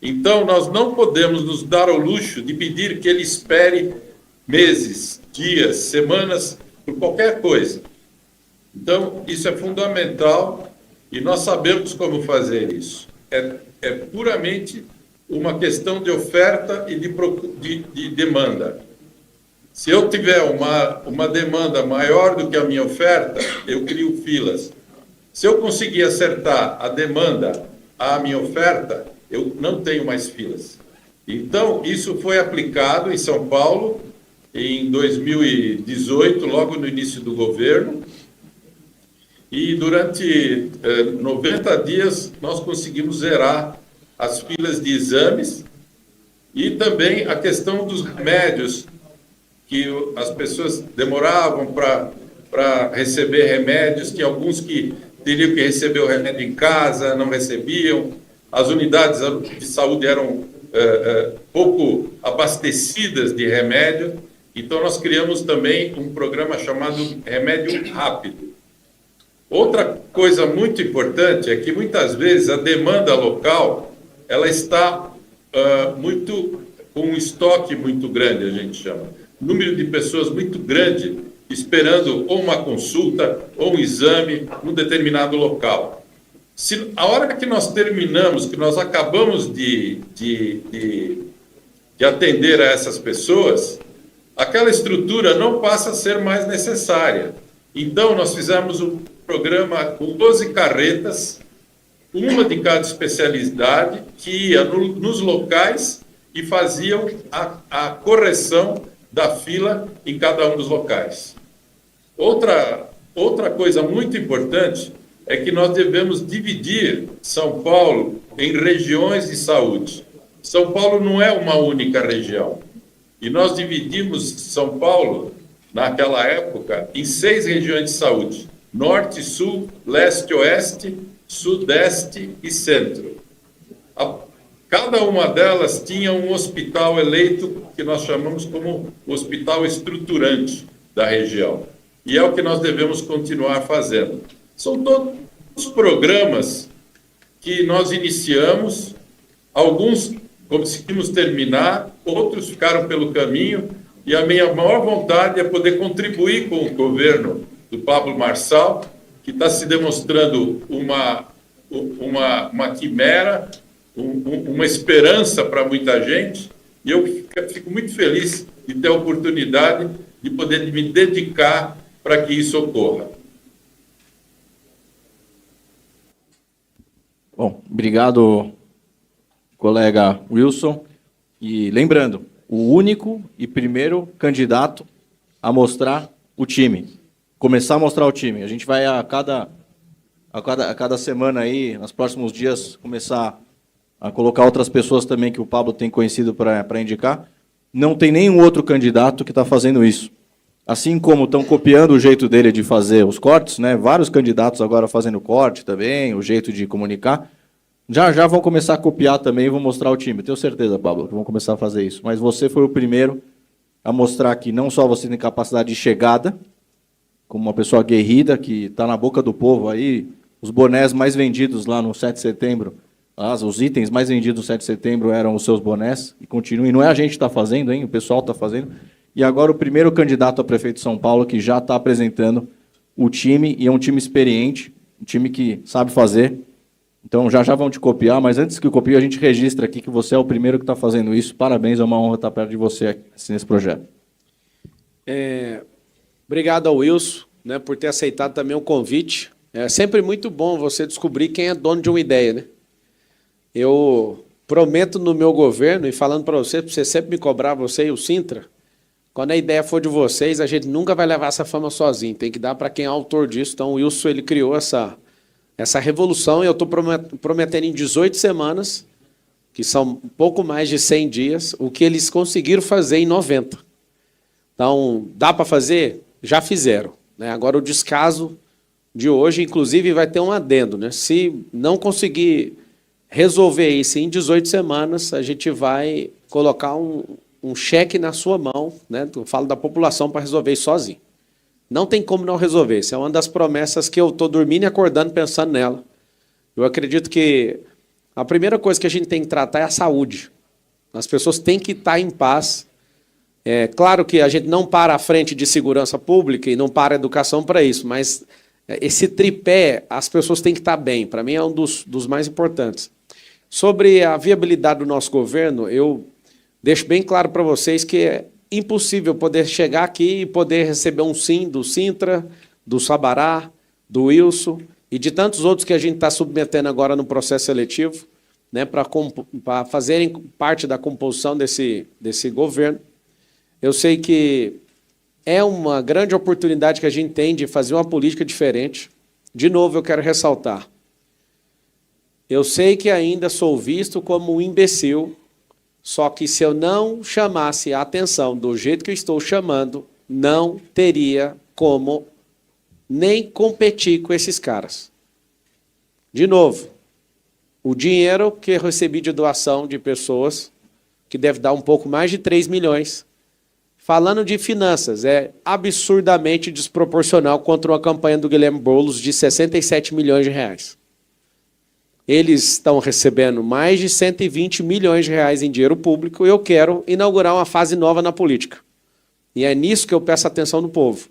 Então, nós não podemos nos dar ao luxo de pedir que ele espere meses, dias, semanas, por qualquer coisa. Então, isso é fundamental e nós sabemos como fazer isso. É puramente uma questão de oferta e de demanda. Se eu tiver uma demanda maior do que a minha oferta, eu crio filas. Se eu conseguir acertar a demanda à minha oferta, eu não tenho mais filas. Então, isso foi aplicado em São Paulo em 2018, logo no início do governo. e durante 90 dias nós conseguimos zerar as filas de exames e também a questão dos remédios, que as pessoas demoravam para receber remédios, tinha alguns que teriam que receber o remédio em casa, não recebiam, as unidades de saúde eram pouco abastecidas de remédio, então nós criamos também um programa chamado Remédio Rápido. Outra coisa muito importante é que muitas vezes a demanda local ela está com um estoque muito grande, a gente chama. Número de pessoas muito grande esperando ou uma consulta ou um exame num determinado local. Se a hora que nós terminamos, que nós acabamos de atender a essas pessoas, aquela estrutura não passa a ser mais necessária. Então, nós fizemos um programa com 12 carretas, uma de cada especialidade, que ia nos locais e faziam a correção da fila em cada um dos locais. Outra coisa muito importante é que nós devemos dividir São Paulo em regiões de saúde. São Paulo não é uma única região. E nós dividimos São Paulo, naquela época, em 6 regiões de saúde: Norte, Sul, Leste, Oeste, Sudeste e Centro. Cada uma delas tinha um hospital eleito, que nós chamamos como hospital estruturante da região. E é o que nós devemos continuar fazendo. São todos os programas que nós iniciamos, alguns conseguimos terminar, outros ficaram pelo caminho, e a minha maior vontade é poder contribuir com o governo do Pablo Marçal, que está se demonstrando uma quimera, uma esperança para muita gente, e eu fico muito feliz de ter a oportunidade de poder me dedicar para que isso ocorra. Bom, obrigado, colega Wilson. E lembrando, o único e primeiro candidato a mostrar o time. Começar a mostrar o time. A gente vai a cada semana aí, nos próximos dias, começar a colocar outras pessoas também que o Pablo tem conhecido para indicar. Não tem nenhum outro candidato que está fazendo isso. Assim como estão copiando o jeito dele de fazer os cortes, né? Vários candidatos agora fazendo corte também, o jeito de comunicar. Já vão começar a copiar também e vão mostrar o time. Tenho certeza, Pablo, que vão começar a fazer isso. Mas você foi o primeiro a mostrar que não só você tem capacidade de chegada, como uma pessoa aguerrida, que está na boca do povo aí, os bonés mais vendidos lá no 7 de setembro, os itens mais vendidos no 7 de setembro eram os seus bonés, e continuam. E não é a gente que está fazendo, hein? O pessoal está fazendo. E agora o primeiro candidato a prefeito de São Paulo que já está apresentando o time, e é um time experiente, um time que sabe fazer. Então já vão te copiar, mas antes que copie, a gente registra aqui que você é o primeiro que está fazendo isso. Parabéns, é uma honra estar perto de você aqui nesse projeto. Obrigado ao Wilson, né, por ter aceitado também o convite. É sempre muito bom você descobrir quem é dono de uma ideia, né? Eu prometo no meu governo, e falando para você sempre me cobrar, você e o Sintra, quando a ideia for de vocês, a gente nunca vai levar essa fama sozinho, tem que dar para quem é autor disso. Então o Wilson ele criou essa revolução, e eu estou prometendo em 18 semanas, que são um pouco mais de 100 dias, o que eles conseguiram fazer em 90. Então, dá para fazer? Já fizeram, né? Agora o descaso de hoje, inclusive, vai ter um adendo, né? Se não conseguir resolver isso em 18 semanas, a gente vai colocar um cheque na sua mão, né? Eu falo da população para resolver isso sozinho. Não tem como não resolver. Isso é uma das promessas que eu estou dormindo e acordando pensando nela. Eu acredito que a primeira coisa que a gente tem que tratar é a saúde. As pessoas têm que estar em paz. É claro que a gente não para à frente de segurança pública e não para a educação para isso, mas esse tripé, as pessoas têm que estar bem. Para mim é um dos mais importantes. Sobre a viabilidade do nosso governo, eu deixo bem claro para vocês que é impossível poder chegar aqui e poder receber um sim do Sintra, do Sabará, do Wilson e de tantos outros que a gente está submetendo agora no processo seletivo, né, para fazerem parte da composição desse governo. Eu sei que é uma grande oportunidade que a gente tem de fazer uma política diferente. de novo eu quero ressaltar. Eu sei que ainda sou visto como um imbecil, só que se eu não chamasse a atenção do jeito que eu estou chamando, não teria como nem competir com esses caras. De novo, o dinheiro que eu recebi de doação de pessoas, que deve dar um pouco mais de 3 milhões, falando de finanças, é absurdamente desproporcional contra uma campanha do Guilherme Boulos de 67 milhões de reais. Eles estão recebendo mais de 120 milhões de reais em dinheiro público e eu quero inaugurar uma fase nova na política. E é nisso que eu peço atenção do povo.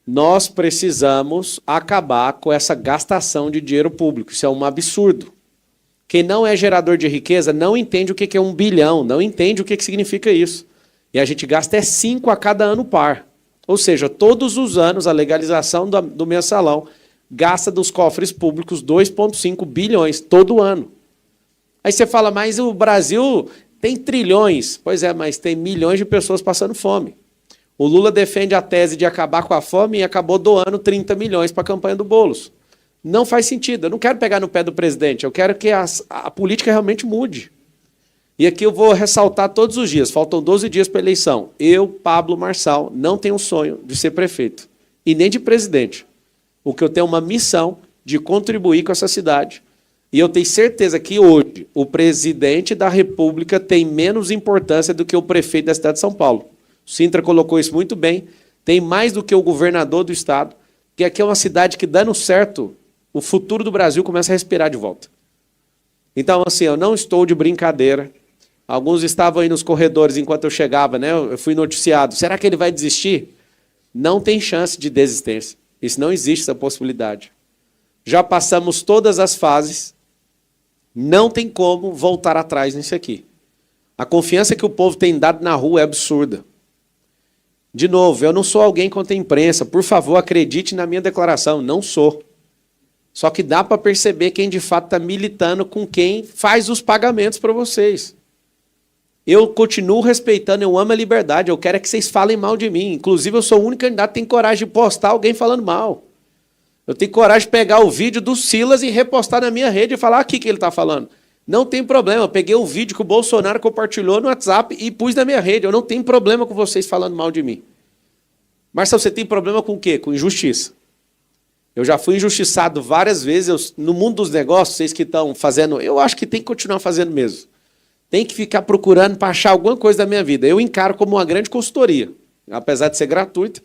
Nós precisamos acabar com essa gastação de dinheiro público. Isso é um absurdo. Quem não é gerador de riqueza não entende o que é 1 bilhão, não entende o que significa isso. E a gente gasta 5 a cada ano par. Ou seja, todos os anos a legalização do mensalão gasta dos cofres públicos 2,5 bilhões todo ano. Aí você fala, mas o Brasil tem trilhões. Pois é, mas tem milhões de pessoas passando fome. O Lula defende a tese de acabar com a fome e acabou doando 30 milhões para a campanha do Boulos. Não faz sentido. Eu não quero pegar no pé do presidente. Eu quero que a política realmente mude. E aqui eu vou ressaltar todos os dias. Faltam 12 dias para a eleição. Eu, Pablo Marçal, não tenho o sonho de ser prefeito. E nem de presidente. O que eu tenho uma missão de contribuir com essa cidade. E eu tenho certeza que hoje o presidente da República tem menos importância do que o prefeito da cidade de São Paulo. O Sintra colocou isso muito bem. Tem mais do que o governador do estado. Que aqui é uma cidade que, dando certo, o futuro do Brasil começa a respirar de volta. Então, assim, eu não estou de brincadeira. Alguns estavam aí nos corredores enquanto eu chegava, né? Eu fui noticiado. Será que ele vai desistir? Não tem chance de desistência. Isso não existe, essa possibilidade. Já passamos todas as fases. Não tem como voltar atrás nisso aqui. A confiança que o povo tem dado na rua é absurda. De novo, eu não sou alguém contra a imprensa. Por favor, acredite na minha declaração. Não sou. Só que dá para perceber quem de fato está militando com quem faz os pagamentos para vocês. Eu continuo respeitando, eu amo a liberdade. Eu quero é que vocês falem mal de mim. Inclusive, eu sou o único candidato que tem coragem de postar alguém falando mal. Eu tenho coragem de pegar o vídeo do Silas e repostar na minha rede e falar aqui que ele está falando. Não tem problema, eu peguei o vídeo que o Bolsonaro compartilhou no WhatsApp e pus na minha rede. Eu não tenho problema com vocês falando mal de mim. Marcelo, você tem problema com o quê? Com injustiça. Eu já fui injustiçado várias vezes. No mundo dos negócios, vocês que estão fazendo... Eu acho que tem que continuar fazendo mesmo. Tem que ficar procurando para achar alguma coisa da minha vida. Eu encaro como uma grande consultoria. Apesar de ser gratuita.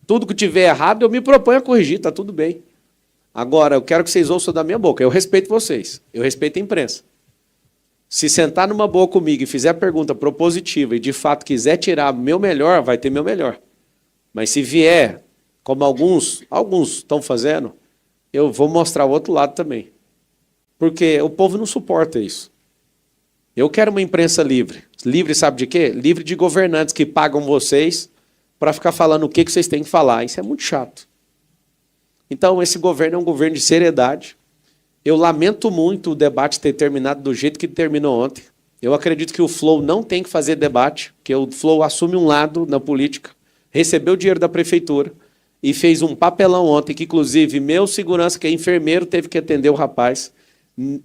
Tudo que tiver errado, eu me proponho a corrigir, está tudo bem. Agora, eu quero que vocês ouçam da minha boca. Eu respeito vocês. Eu respeito a imprensa. Se sentar numa boa comigo e fizer pergunta propositiva e de fato quiser tirar meu melhor, vai ter meu melhor. Mas se vier, como alguns estão fazendo, eu vou mostrar o outro lado também. Porque o povo não suporta isso. Eu quero uma imprensa livre. Livre sabe de quê? Livre de governantes que pagam vocês para ficar falando o que vocês têm que falar. Isso é muito chato. Então, esse governo é um governo de seriedade. Eu lamento muito o debate ter terminado do jeito que terminou ontem. Eu acredito que o Flow não tem que fazer debate, porque o Flow assume um lado na política, recebeu o dinheiro da prefeitura e fez um papelão ontem, que inclusive meu segurança, que é enfermeiro, teve que atender o rapaz.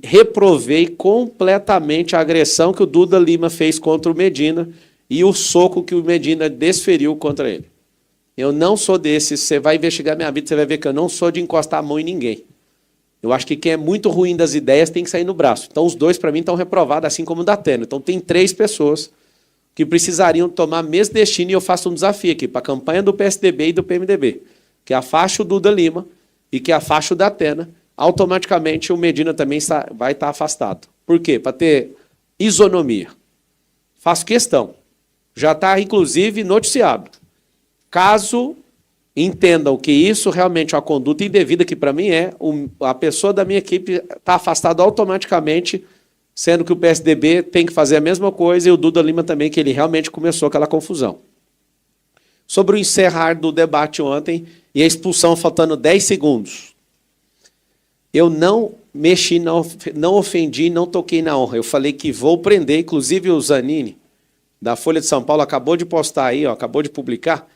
Reprovei completamente a agressão que o Duda Lima fez contra o Medina e o soco que o Medina desferiu contra ele. Eu não sou desses, você vai investigar minha vida, você vai ver que eu não sou de encostar a mão em ninguém. Eu acho que quem é muito ruim das ideias tem que sair no braço. Então, os dois, para mim, estão reprovados, assim como o da Atena. Então, tem 3 pessoas que precisariam tomar mesmo destino, e eu faço um desafio aqui para a campanha do PSDB e do PMDB, que afaste o Duda Lima e que afaste o da Atena, automaticamente o Medina também vai estar afastado. Por quê? Para ter isonomia. Faço questão. Já está, inclusive, noticiado. Caso entendam que isso realmente é uma conduta indevida, que para mim a pessoa da minha equipe está afastada automaticamente, sendo que o PSDB tem que fazer a mesma coisa e o Duda Lima também, que ele realmente começou aquela confusão. Sobre o encerrar do debate ontem e a expulsão faltando 10 segundos. Eu não mexi, não ofendi, não toquei na honra. Eu falei que vou prender, inclusive o Zanini, da Folha de São Paulo, acabou de postar aí, acabou de publicar,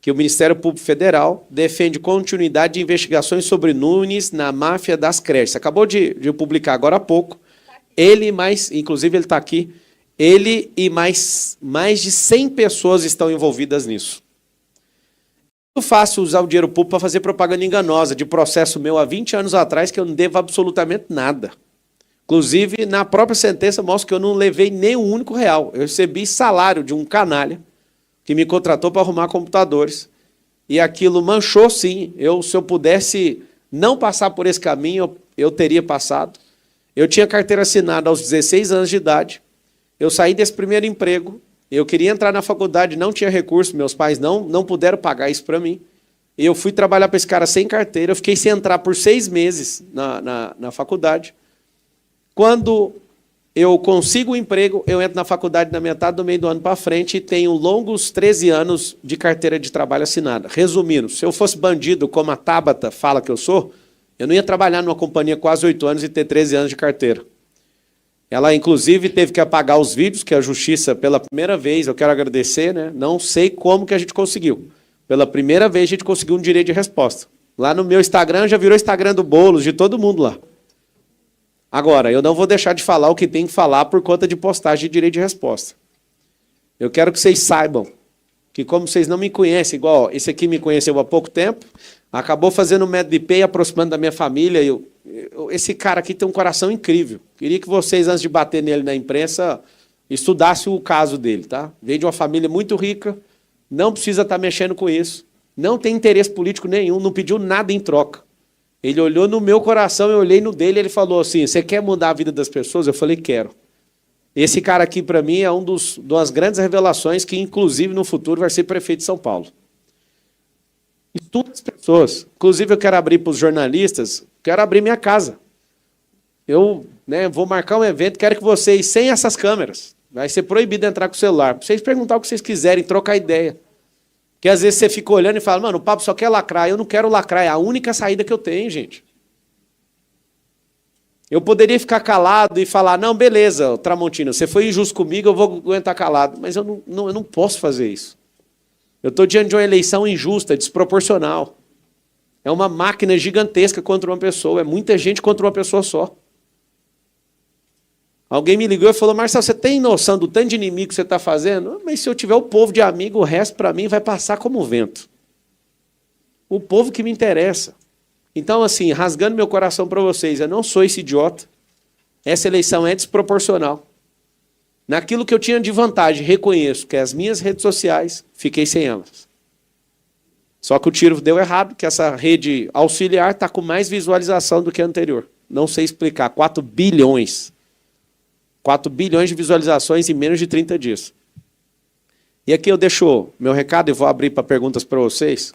que o Ministério Público Federal defende continuidade de investigações sobre Nunes na máfia das creches. Acabou de publicar agora há pouco. Ele mais, inclusive ele está aqui, ele e mais de 100 pessoas estão envolvidas nisso. É muito fácil usar o dinheiro público para fazer propaganda enganosa de processo meu há 20 anos atrás que eu não devo absolutamente nada. Inclusive, na própria sentença mostra que eu não levei nem um único real. Eu recebi salário de um canalha que me contratou para arrumar computadores. E aquilo manchou, sim. Se eu pudesse não passar por esse caminho, eu teria passado. Eu tinha carteira assinada aos 16 anos de idade. Eu saí desse primeiro emprego. Eu queria entrar na faculdade, não tinha recurso. Meus pais não puderam pagar isso para mim. Eu fui trabalhar para esse cara sem carteira. Eu fiquei sem entrar por 6 meses na faculdade. Quando eu consigo um emprego, eu entro na faculdade na metade do meio do ano para frente e tenho longos 13 anos de carteira de trabalho assinada. Resumindo, se eu fosse bandido, como a Tabata fala que eu sou, eu não ia trabalhar numa companhia quase 8 anos e ter 13 anos de carteira. Ela, inclusive, teve que apagar os vídeos, que a Justiça, pela primeira vez, eu quero agradecer, né? Não sei como que a gente conseguiu. Pela primeira vez, a gente conseguiu um direito de resposta. Lá no meu Instagram, já virou Instagram do Boulos, de todo mundo lá. Agora, eu não vou deixar de falar o que tem que falar por conta de postagem de direito de resposta. Eu quero que vocês saibam que, como vocês não me conhecem, igual esse aqui me conheceu há pouco tempo, acabou fazendo um método de IP e aproximando da minha família. Esse cara aqui tem um coração incrível. Queria que vocês, antes de bater nele na imprensa, estudassem o caso dele, tá? Veio de uma família muito rica, não precisa estar mexendo com isso, não tem interesse político nenhum, não pediu nada em troca. Ele olhou no meu coração, eu olhei no dele, ele falou assim, você quer mudar a vida das pessoas? Eu falei, quero. Esse cara aqui, para mim, é das grandes revelações que, inclusive, no futuro vai ser prefeito de São Paulo. Estuda as pessoas. Inclusive, eu quero abrir para os jornalistas, quero abrir minha casa. Eu vou marcar um evento, quero que vocês, sem essas câmeras, vai ser proibido entrar com o celular, para vocês perguntar o que vocês quiserem, trocar ideia. Que às vezes você fica olhando e fala, mano, o Pablo só quer lacrar. Eu não quero lacrar, é a única saída que eu tenho, gente. Eu poderia ficar calado e falar, não, beleza, Tramontina, você foi injusto comigo, eu vou aguentar calado. Mas eu não posso fazer isso. Eu estou diante de uma eleição injusta, desproporcional. É uma máquina gigantesca contra uma pessoa, é muita gente contra uma pessoa só. Alguém me ligou e falou, Marcelo, você tem noção do tanto de inimigo que você está fazendo? Mas se eu tiver o povo de amigo, o resto para mim vai passar como vento. O povo que me interessa. Então, assim, rasgando meu coração para vocês, eu não sou esse idiota. Essa eleição é desproporcional. Naquilo que eu tinha de vantagem, reconheço que as minhas redes sociais, fiquei sem elas. Só que o tiro deu errado, que essa rede auxiliar está com mais visualização do que a anterior. Não sei explicar, 4 bilhões. 4 bilhões de visualizações em menos de 30 dias. E aqui eu deixo meu recado e vou abrir para perguntas para vocês.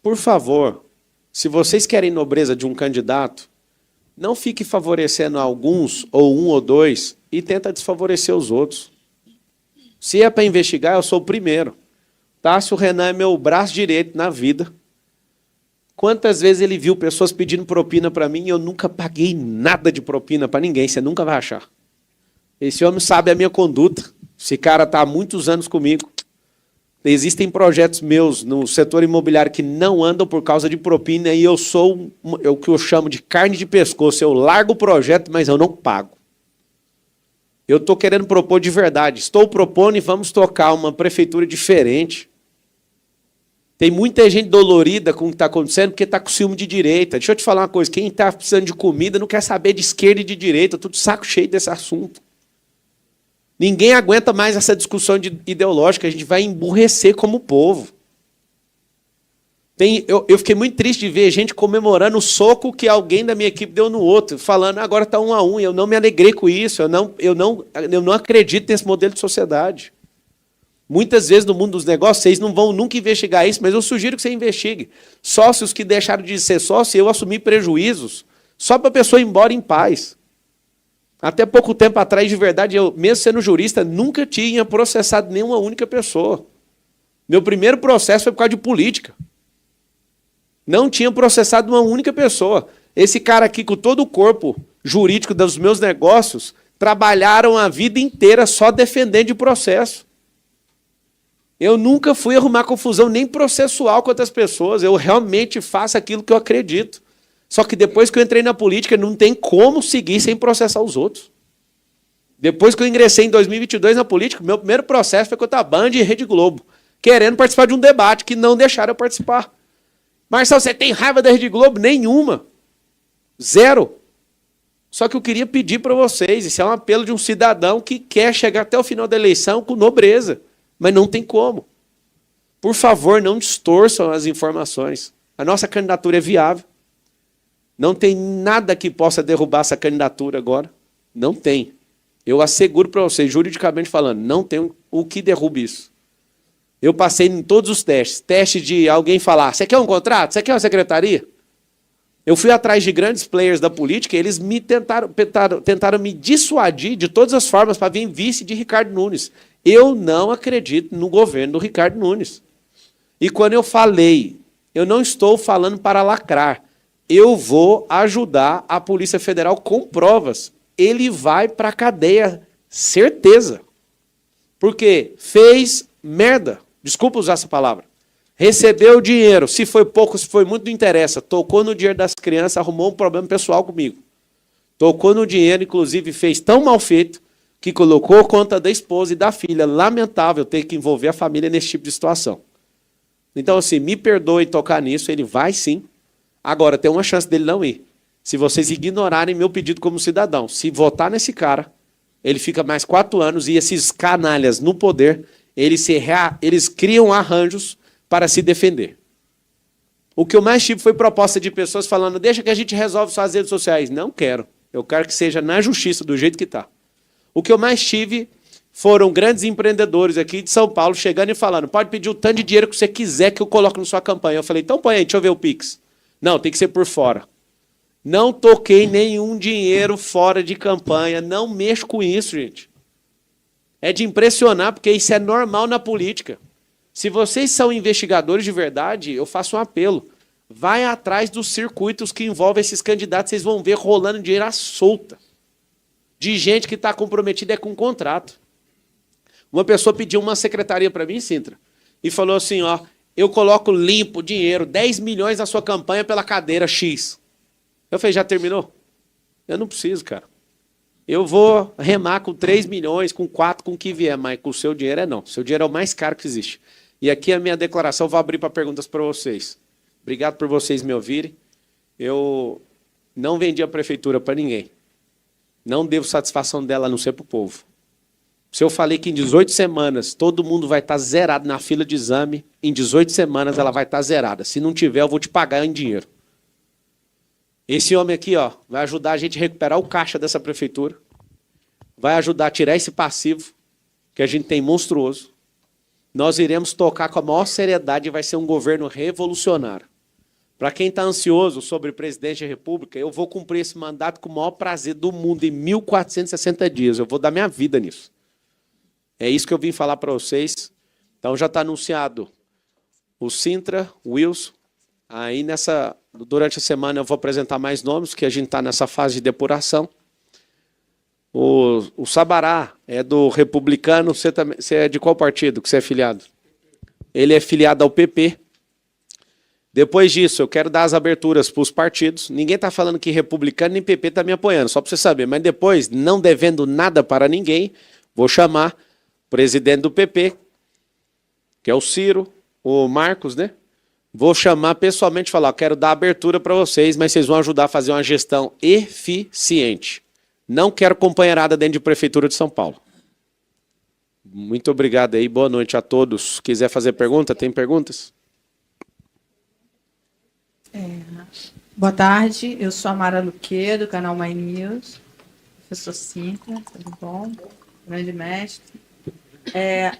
Por favor, se vocês querem nobreza de um candidato, não fique favorecendo alguns, ou um ou dois, e tenta desfavorecer os outros. Se é para investigar, eu sou o primeiro. Tássio Renan é meu braço direito na vida. Quantas vezes ele viu pessoas pedindo propina para mim e eu nunca paguei nada de propina para ninguém, você nunca vai achar. Esse homem sabe a minha conduta. Esse cara está há muitos anos comigo. Existem projetos meus no setor imobiliário que não andam por causa de propina e eu sou o que eu chamo de carne de pescoço. Eu largo o projeto, mas eu não pago. Eu estou querendo propor de verdade. Estou propondo e vamos tocar uma prefeitura diferente. Tem muita gente dolorida com o que está acontecendo porque está com ciúme de direita. Deixa eu te falar uma coisa. Quem está precisando de comida não quer saber de esquerda e de direita. Tudo saco cheio desse assunto. Ninguém aguenta mais essa discussão ideológica, a gente vai emburrecer como povo. Eu fiquei muito triste de ver gente comemorando o soco que alguém da minha equipe deu no outro, falando agora está 1-1, eu não me alegrei com isso, eu não acredito nesse modelo de sociedade. Muitas vezes no mundo dos negócios, vocês não vão nunca investigar isso, mas eu sugiro que você investigue. Sócios que deixaram de ser sócios, eu assumi prejuízos, só para a pessoa ir embora em paz. Até pouco tempo atrás, de verdade, eu, mesmo sendo jurista, nunca tinha processado nenhuma única pessoa. Meu primeiro processo foi por causa de política. Não tinha processado uma única pessoa. Esse cara aqui, com todo o corpo jurídico dos meus negócios, trabalharam a vida inteira só defendendo de processo. Eu nunca fui arrumar confusão nem processual com outras pessoas. Eu realmente faço aquilo que eu acredito. Só que depois que eu entrei na política, não tem como seguir sem processar os outros. Depois que eu ingressei em 2022 na política, meu primeiro processo foi contra a Band e Rede Globo, querendo participar de um debate que não deixaram eu participar. Marcelo, você tem raiva da Rede Globo? Nenhuma. Zero. Só que eu queria pedir para vocês, isso é um apelo de um cidadão que quer chegar até o final da eleição com nobreza, mas não tem como. Por favor, não distorçam as informações. A nossa candidatura é viável. Não tem nada que possa derrubar essa candidatura agora. Não tem. Eu asseguro para vocês, juridicamente falando, não tem o que derrube isso. Eu passei em todos os testes. Teste de alguém falar, você quer um contrato? Você quer uma secretaria? Eu fui atrás de grandes players da política e eles me tentaram me dissuadir de todas as formas para vir vice de Ricardo Nunes. Eu não acredito no governo do Ricardo Nunes. E quando eu falei, eu não estou falando para lacrar. Eu vou ajudar a Polícia Federal com provas. Ele vai para a cadeia, certeza. Porque fez merda. Desculpa usar essa palavra. Recebeu dinheiro. Se foi pouco, se foi muito, não interessa. Tocou no dinheiro das crianças, arrumou um problema pessoal comigo. Tocou no dinheiro, inclusive fez tão mal feito que colocou a conta da esposa e da filha. Lamentável ter que envolver a família nesse tipo de situação. Então, assim, me perdoe tocar nisso, ele vai sim. Agora, tem uma chance dele não ir. Se vocês ignorarem meu pedido como cidadão, se votar nesse cara, ele fica mais 4 anos e esses canalhas no poder, eles criam arranjos para se defender. O que eu mais tive foi proposta de pessoas falando, deixa que a gente resolve suas redes sociais. Não quero. Eu quero que seja na justiça, do jeito que está. O que eu mais tive foram grandes empreendedores aqui de São Paulo chegando e falando, pode pedir o tanto de dinheiro que você quiser que eu coloque na sua campanha. Eu falei, então põe aí, deixa eu ver o Pix. Não, tem que ser por fora. Não toquei nenhum dinheiro fora de campanha. Não mexo com isso, gente. É de impressionar, porque isso é normal na política. Se vocês são investigadores de verdade, eu faço um apelo. Vai atrás dos circuitos que envolvem esses candidatos, vocês vão ver rolando dinheiro à solta. De gente que está comprometida com contrato. Uma pessoa pediu uma secretaria para mim, Sintra, e falou assim, ó, eu coloco limpo dinheiro, 10 milhões na sua campanha pela cadeira X. Eu falei, já terminou? Eu não preciso, cara. Eu vou remar com 3 milhões, com 4, com o que vier, mas com o seu dinheiro é não. O seu dinheiro é o mais caro que existe. E aqui a minha declaração, eu vou abrir para perguntas para vocês. Obrigado por vocês me ouvirem. Eu não vendi a prefeitura para ninguém. Não devo satisfação dela a não ser para o povo. Se eu falei que em 18 semanas todo mundo vai estar zerado na fila de exame, em 18 semanas ela vai estar zerada. Se não tiver, eu vou te pagar em dinheiro. Esse homem aqui, ó, vai ajudar a gente a recuperar o caixa dessa prefeitura, vai ajudar a tirar esse passivo que a gente tem monstruoso. Nós iremos tocar com a maior seriedade e vai ser um governo revolucionário. Para quem está ansioso sobre o presidente da República, eu vou cumprir esse mandato com o maior prazer do mundo em 1460 dias. Eu vou dar minha vida nisso. É isso que eu vim falar para vocês. Então já está anunciado o Sintra, o Wilson. Aí durante a semana eu vou apresentar mais nomes, que a gente está nessa fase de depuração. O Sabará é do Republicano. Você é de qual partido que você é filiado? Ele é filiado ao PP. Depois disso, eu quero dar as aberturas para os partidos. Ninguém está falando que Republicano nem PP está me apoiando, só para você saber. Mas depois, não devendo nada para ninguém, vou chamar o presidente do PP, que é o Ciro, o Marcos, né? Vou chamar pessoalmente e falar, quero dar abertura para vocês, mas vocês vão ajudar a fazer uma gestão eficiente. Não quero companheirada dentro de Prefeitura de São Paulo. Muito obrigado aí, boa noite a todos. Se quiser fazer pergunta, tem perguntas? Boa tarde, eu sou a Mara Luque, do canal My News. Professor Sintra, tudo bom? Grande mestre.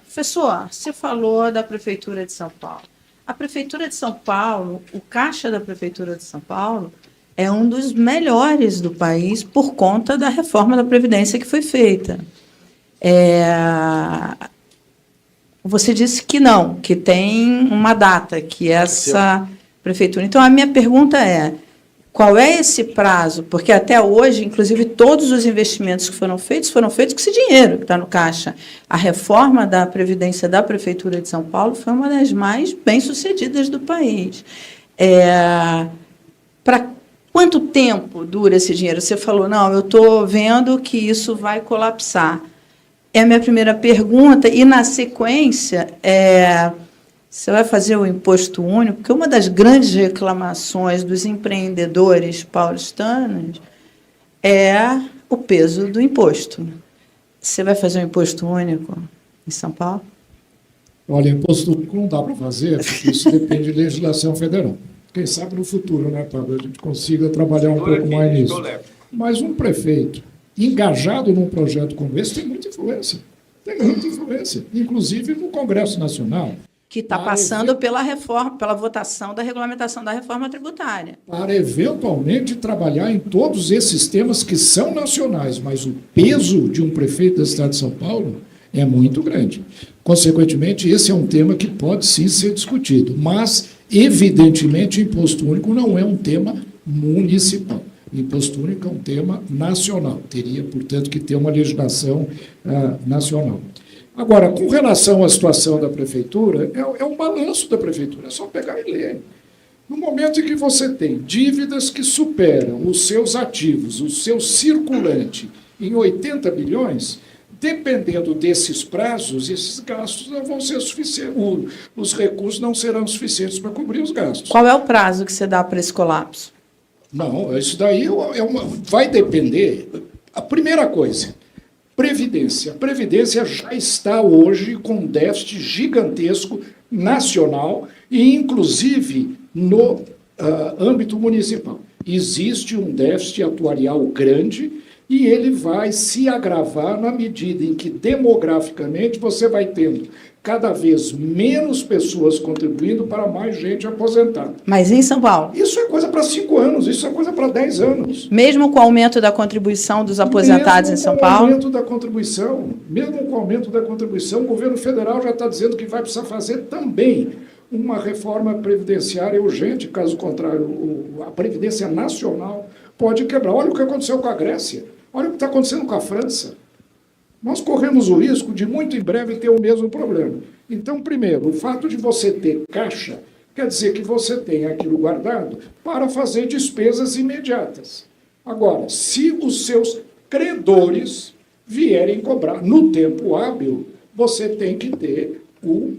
Professor, você falou da Prefeitura de São Paulo. A Prefeitura de São Paulo, o caixa da Prefeitura de São Paulo, é um dos melhores do país por conta da reforma da Previdência que foi feita. Você disse que não, que tem uma data, que essa prefeitura... Então, a minha pergunta é, Qual é esse prazo? Porque até hoje, inclusive, todos os investimentos que foram feitos com esse dinheiro que está no caixa. A reforma da Previdência da Prefeitura de São Paulo foi uma das mais bem-sucedidas do país. Para quanto tempo dura esse dinheiro? Você falou, não, eu estou vendo que isso vai colapsar. É a minha primeira pergunta. E, na sequência, você vai fazer o imposto único, porque uma das grandes reclamações dos empreendedores paulistanos é o peso do imposto. Você vai fazer um imposto único em São Paulo? Olha, imposto único não dá para fazer, porque isso depende de legislação federal. Quem sabe no futuro, né, Pablo, a gente consiga trabalhar um pouco mais nisso. Mas um prefeito engajado num projeto como esse tem muita influência. Tem muita influência, inclusive no Congresso Nacional. Que está passando pela reforma, pela votação da regulamentação da reforma tributária. Para eventualmente trabalhar em todos esses temas que são nacionais, mas o peso de um prefeito da cidade de São Paulo é muito grande. Consequentemente, esse é um tema que pode sim ser discutido, mas, evidentemente, o imposto único não é um tema municipal. O imposto único é um tema nacional. Teria, portanto, que ter uma legislação nacional. Agora, com relação à situação da prefeitura, é um balanço da prefeitura, é só pegar e ler. No momento em que você tem dívidas que superam os seus ativos, o seu circulante, em 80 bilhões, dependendo desses prazos, esses gastos não vão ser suficientes, os recursos não serão suficientes para cobrir os gastos. Qual é o prazo que você dá para esse colapso? Não, isso daí vai depender. A primeira coisa, Previdência. A Previdência já está hoje com um déficit gigantesco nacional e, inclusive, no âmbito municipal. Existe um déficit atuarial grande e ele vai se agravar na medida em que, demograficamente, você vai tendo cada vez menos pessoas contribuindo para mais gente aposentada. Mas em São Paulo? Isso é coisa para 5 anos, isso é coisa para 10 anos. Mesmo com o aumento da contribuição dos aposentados em São Paulo? Mesmo com o aumento da contribuição, o governo federal já está dizendo que vai precisar fazer também uma reforma previdenciária urgente, caso contrário, a Previdência Nacional pode quebrar. Olha o que aconteceu com a Grécia, olha o que está acontecendo com a França. Nós corremos o risco de, muito em breve, ter o mesmo problema. Então, primeiro, o fato de você ter caixa quer dizer que você tem aquilo guardado para fazer despesas imediatas. Agora, se os seus credores vierem cobrar no tempo hábil, você tem que ter o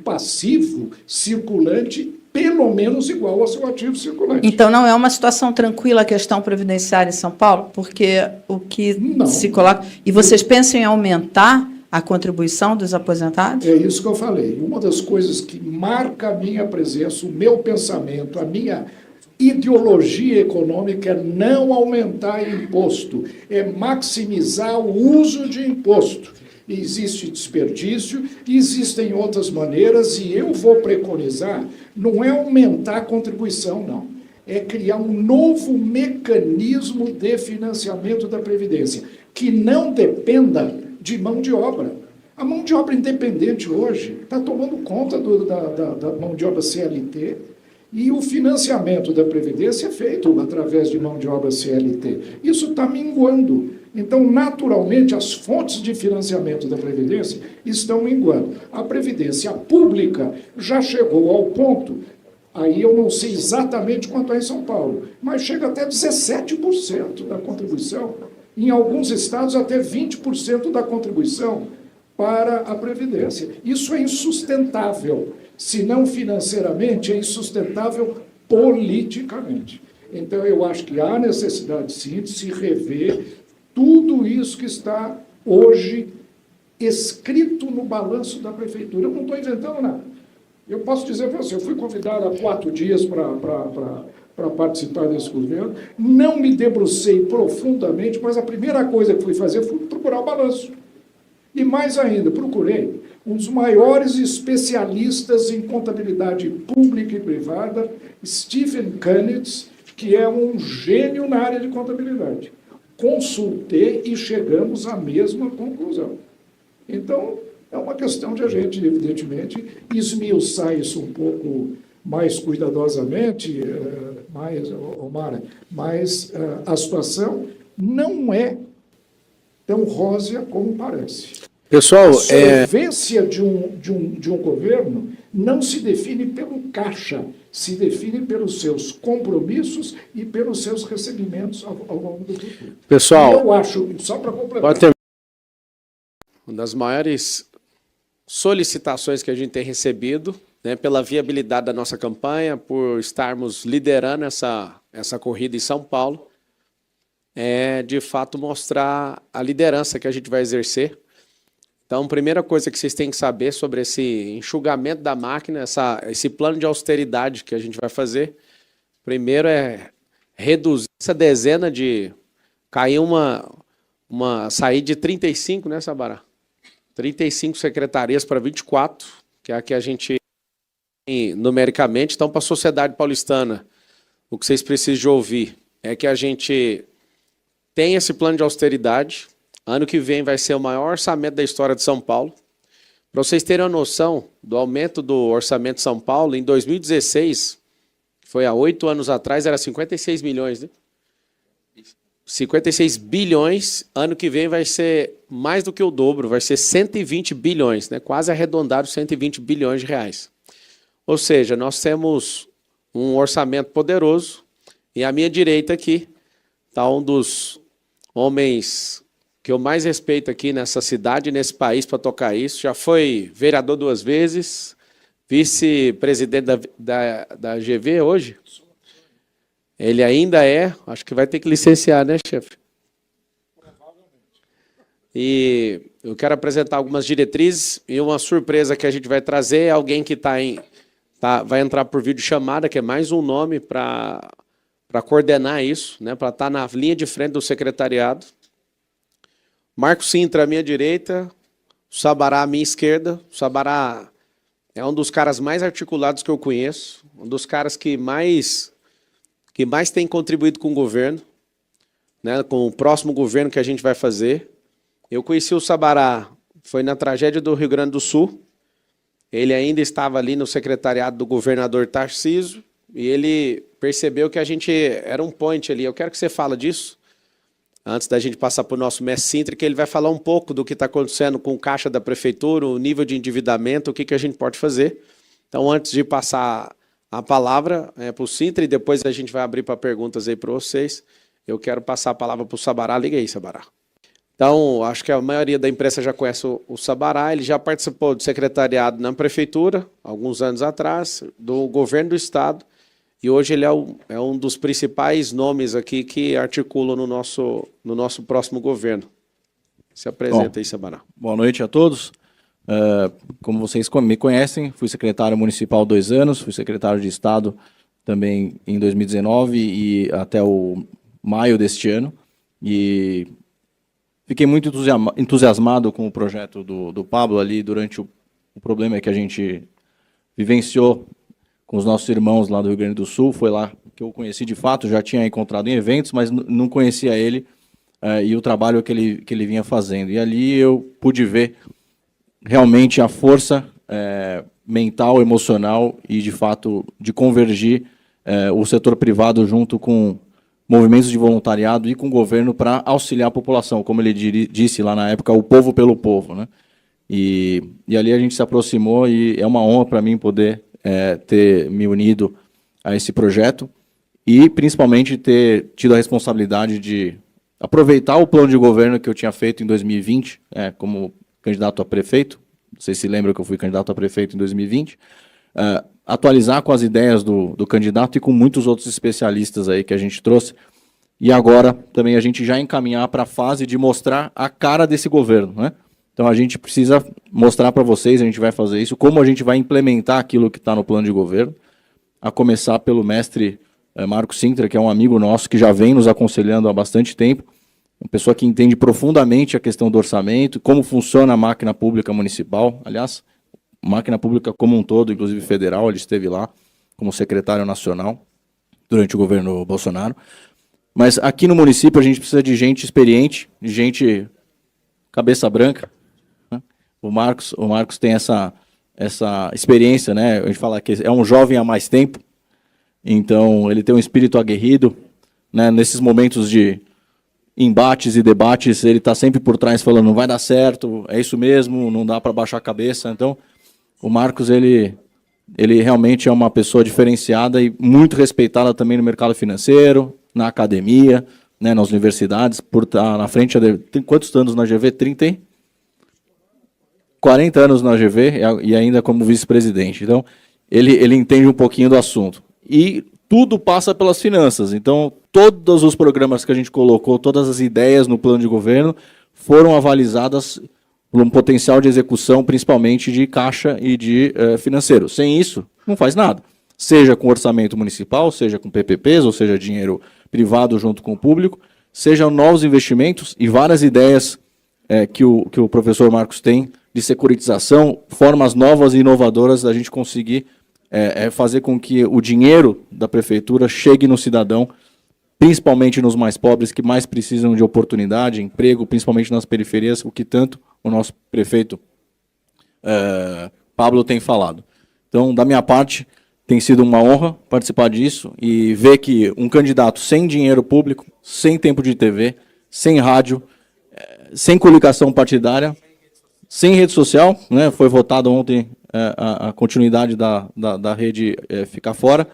passivo circulante pelo menos igual ao seu ativo circulante. Então, não é uma situação tranquila a questão previdenciária em São Paulo? Porque o que se coloca... E vocês pensam em aumentar a contribuição dos aposentados? É isso que eu falei. Uma das coisas que marca a minha presença, o meu pensamento, a minha ideologia econômica é não aumentar imposto, é maximizar o uso de imposto. Existe desperdício, existem outras maneiras, e eu vou preconizar, não é aumentar a contribuição, não. É criar um novo mecanismo de financiamento da Previdência, que não dependa de mão de obra. A mão de obra independente hoje está tomando conta da mão de obra CLT, e o financiamento da Previdência é feito através de mão de obra CLT. Isso está minguando. Então, naturalmente, as fontes de financiamento da Previdência estão minguando. A Previdência pública já chegou ao ponto, aí eu não sei exatamente quanto é em São Paulo, mas chega até 17% da contribuição, em alguns estados até 20% da contribuição para a Previdência. Isso é insustentável. Se não financeiramente, é insustentável politicamente. Então, eu acho que há necessidade, sim, de se rever tudo isso que está hoje escrito no balanço da prefeitura. Eu não estou inventando nada. Eu posso dizer para você, eu fui convidado há 4 dias para participar desse governo, não me debrucei profundamente, mas a primeira coisa que fui fazer foi procurar o balanço. E mais ainda, procurei um dos maiores especialistas em contabilidade pública e privada, Stephen Kunitz, que é um gênio na área de contabilidade. Consultei e chegamos à mesma conclusão. Então, é uma questão de a gente, evidentemente, esmiuçar isso um pouco mais cuidadosamente, Omar, mas a situação não é tão rósea como parece. Pessoal, A solvência de um governo não se define pelo caixa, se define pelos seus compromissos e pelos seus recebimentos ao longo do futuro. pessoal, E eu acho, só para completar, pode ter... Uma das maiores solicitações que a gente tem recebido, né, pela viabilidade da nossa campanha, por estarmos liderando essa corrida em São Paulo, é, de fato, mostrar a liderança que a gente vai exercer. Então, primeira coisa que vocês têm que saber sobre esse enxugamento da máquina, esse plano de austeridade que a gente vai fazer, primeiro é reduzir essa dezena de... cair sair de 35, né, Sabará? 35 secretarias para 24, que é a que a gente tem numericamente. Então, para a sociedade paulistana, o que vocês precisam de ouvir é que a gente tem esse plano de austeridade. Ano que vem vai ser o maior orçamento da história de São Paulo. Para vocês terem uma noção do aumento do orçamento de São Paulo, em 2016, que foi há 8 anos atrás, era 56 milhões, né? 56 bilhões, ano que vem vai ser mais do que o dobro, vai ser 120 bilhões, né? Quase arredondado 120 bilhões de reais. Ou seja, nós temos um orçamento poderoso e à minha direita aqui está um dos homens que eu mais respeito aqui nessa cidade, nesse país, para tocar isso. Já foi vereador 2 vezes, vice-presidente da GV hoje. Ele ainda acho que vai ter que licenciar, né, chefe? E eu quero apresentar algumas diretrizes e uma surpresa que a gente vai trazer é alguém que vai entrar por videochamada, que é mais um nome para coordenar isso, né, para estar na linha de frente do secretariado. Marco Sintra à minha direita, o Sabará à minha esquerda. O Sabará é um dos caras mais articulados que eu conheço, um dos caras que mais tem contribuído com o governo, né, com o próximo governo que a gente vai fazer. Eu conheci o Sabará, foi na tragédia do Rio Grande do Sul. Ele ainda estava ali no secretariado do governador Tarcísio e ele percebeu que a gente era um point ali. Eu quero que você fale disso, antes da gente passar para o nosso mestre Sintra, que ele vai falar um pouco do que está acontecendo com o caixa da prefeitura, o nível de endividamento, o que a gente pode fazer. Então, antes de passar a palavra para o Sintra e depois a gente vai abrir para perguntas aí para vocês, eu quero passar a palavra para o Sabará. Liga aí, Sabará. Então, acho que a maioria da imprensa já conhece o Sabará. Ele já participou do secretariado na prefeitura, alguns anos atrás, do governo do estado, e hoje ele é um dos principais nomes aqui que articulam no nosso próximo governo. Se apresenta aí, Sabará. Boa noite a todos. Como vocês me conhecem, fui secretário municipal 2 anos, fui secretário de Estado também em 2019 e até o maio deste ano. E fiquei muito entusiasmado com o projeto do Pablo ali durante o problema que a gente vivenciou com os nossos irmãos lá do Rio Grande do Sul. Foi lá que eu conheci de fato, já tinha encontrado em eventos, mas não conhecia ele e o trabalho que ele vinha fazendo. E ali eu pude ver realmente a força mental, emocional e, de fato, de convergir o setor privado junto com movimentos de voluntariado e com o governo para auxiliar a população, como ele disse lá na época, o povo pelo povo, né? E ali a gente se aproximou e é uma honra para mim poder ter me unido a esse projeto e, principalmente, ter tido a responsabilidade de aproveitar o plano de governo que eu tinha feito em 2020, como candidato a prefeito, vocês se lembram que eu fui candidato a prefeito em 2020, atualizar com as ideias do candidato e com muitos outros especialistas aí que a gente trouxe, e agora também a gente já encaminhar para a fase de mostrar a cara desse governo, né? Então a gente precisa mostrar para vocês, a gente vai fazer isso, como a gente vai implementar aquilo que está no plano de governo, a começar pelo mestre Marco Sintra, que é um amigo nosso que já vem nos aconselhando há bastante tempo, uma pessoa que entende profundamente a questão do orçamento, como funciona a máquina pública municipal. Aliás, máquina pública como um todo, inclusive federal, ele esteve lá como secretário nacional durante o governo Bolsonaro. Mas aqui no município a gente precisa de gente experiente, de gente cabeça branca, né? O Marcos tem essa essa experiência, né? A gente fala que é um jovem há mais tempo, então ele tem um espírito aguerrido, né? Nesses momentos de embates e debates, ele está sempre por trás falando, não vai dar certo, é isso mesmo, não dá para baixar a cabeça. Então, o Marcos, ele realmente é uma pessoa diferenciada e muito respeitada também no mercado financeiro, na academia, né, nas universidades, por estar na frente. Tem quantos anos na GV? 40 anos na GV e ainda como vice-presidente. Então, ele entende um pouquinho do assunto. E tudo passa pelas finanças. Então, todos os programas que a gente colocou, todas as ideias no plano de governo, foram avalizadas por um potencial de execução, principalmente de caixa e de financeiro. Sem isso, não faz nada. Seja com orçamento municipal, seja com PPPs, ou seja, dinheiro privado junto com o público, sejam novos investimentos e várias ideias que o professor Marcos tem de securitização, formas novas e inovadoras da gente conseguir fazer com que o dinheiro da prefeitura chegue no cidadão, principalmente nos mais pobres, que mais precisam de oportunidade, emprego, principalmente nas periferias, o que tanto o nosso prefeito Pablo tem falado. Então, da minha parte, tem sido uma honra participar disso e ver que um candidato sem dinheiro público, sem tempo de TV, sem rádio, sem coligação partidária, sem rede social, né, foi votado ontem a continuidade da rede ficar fora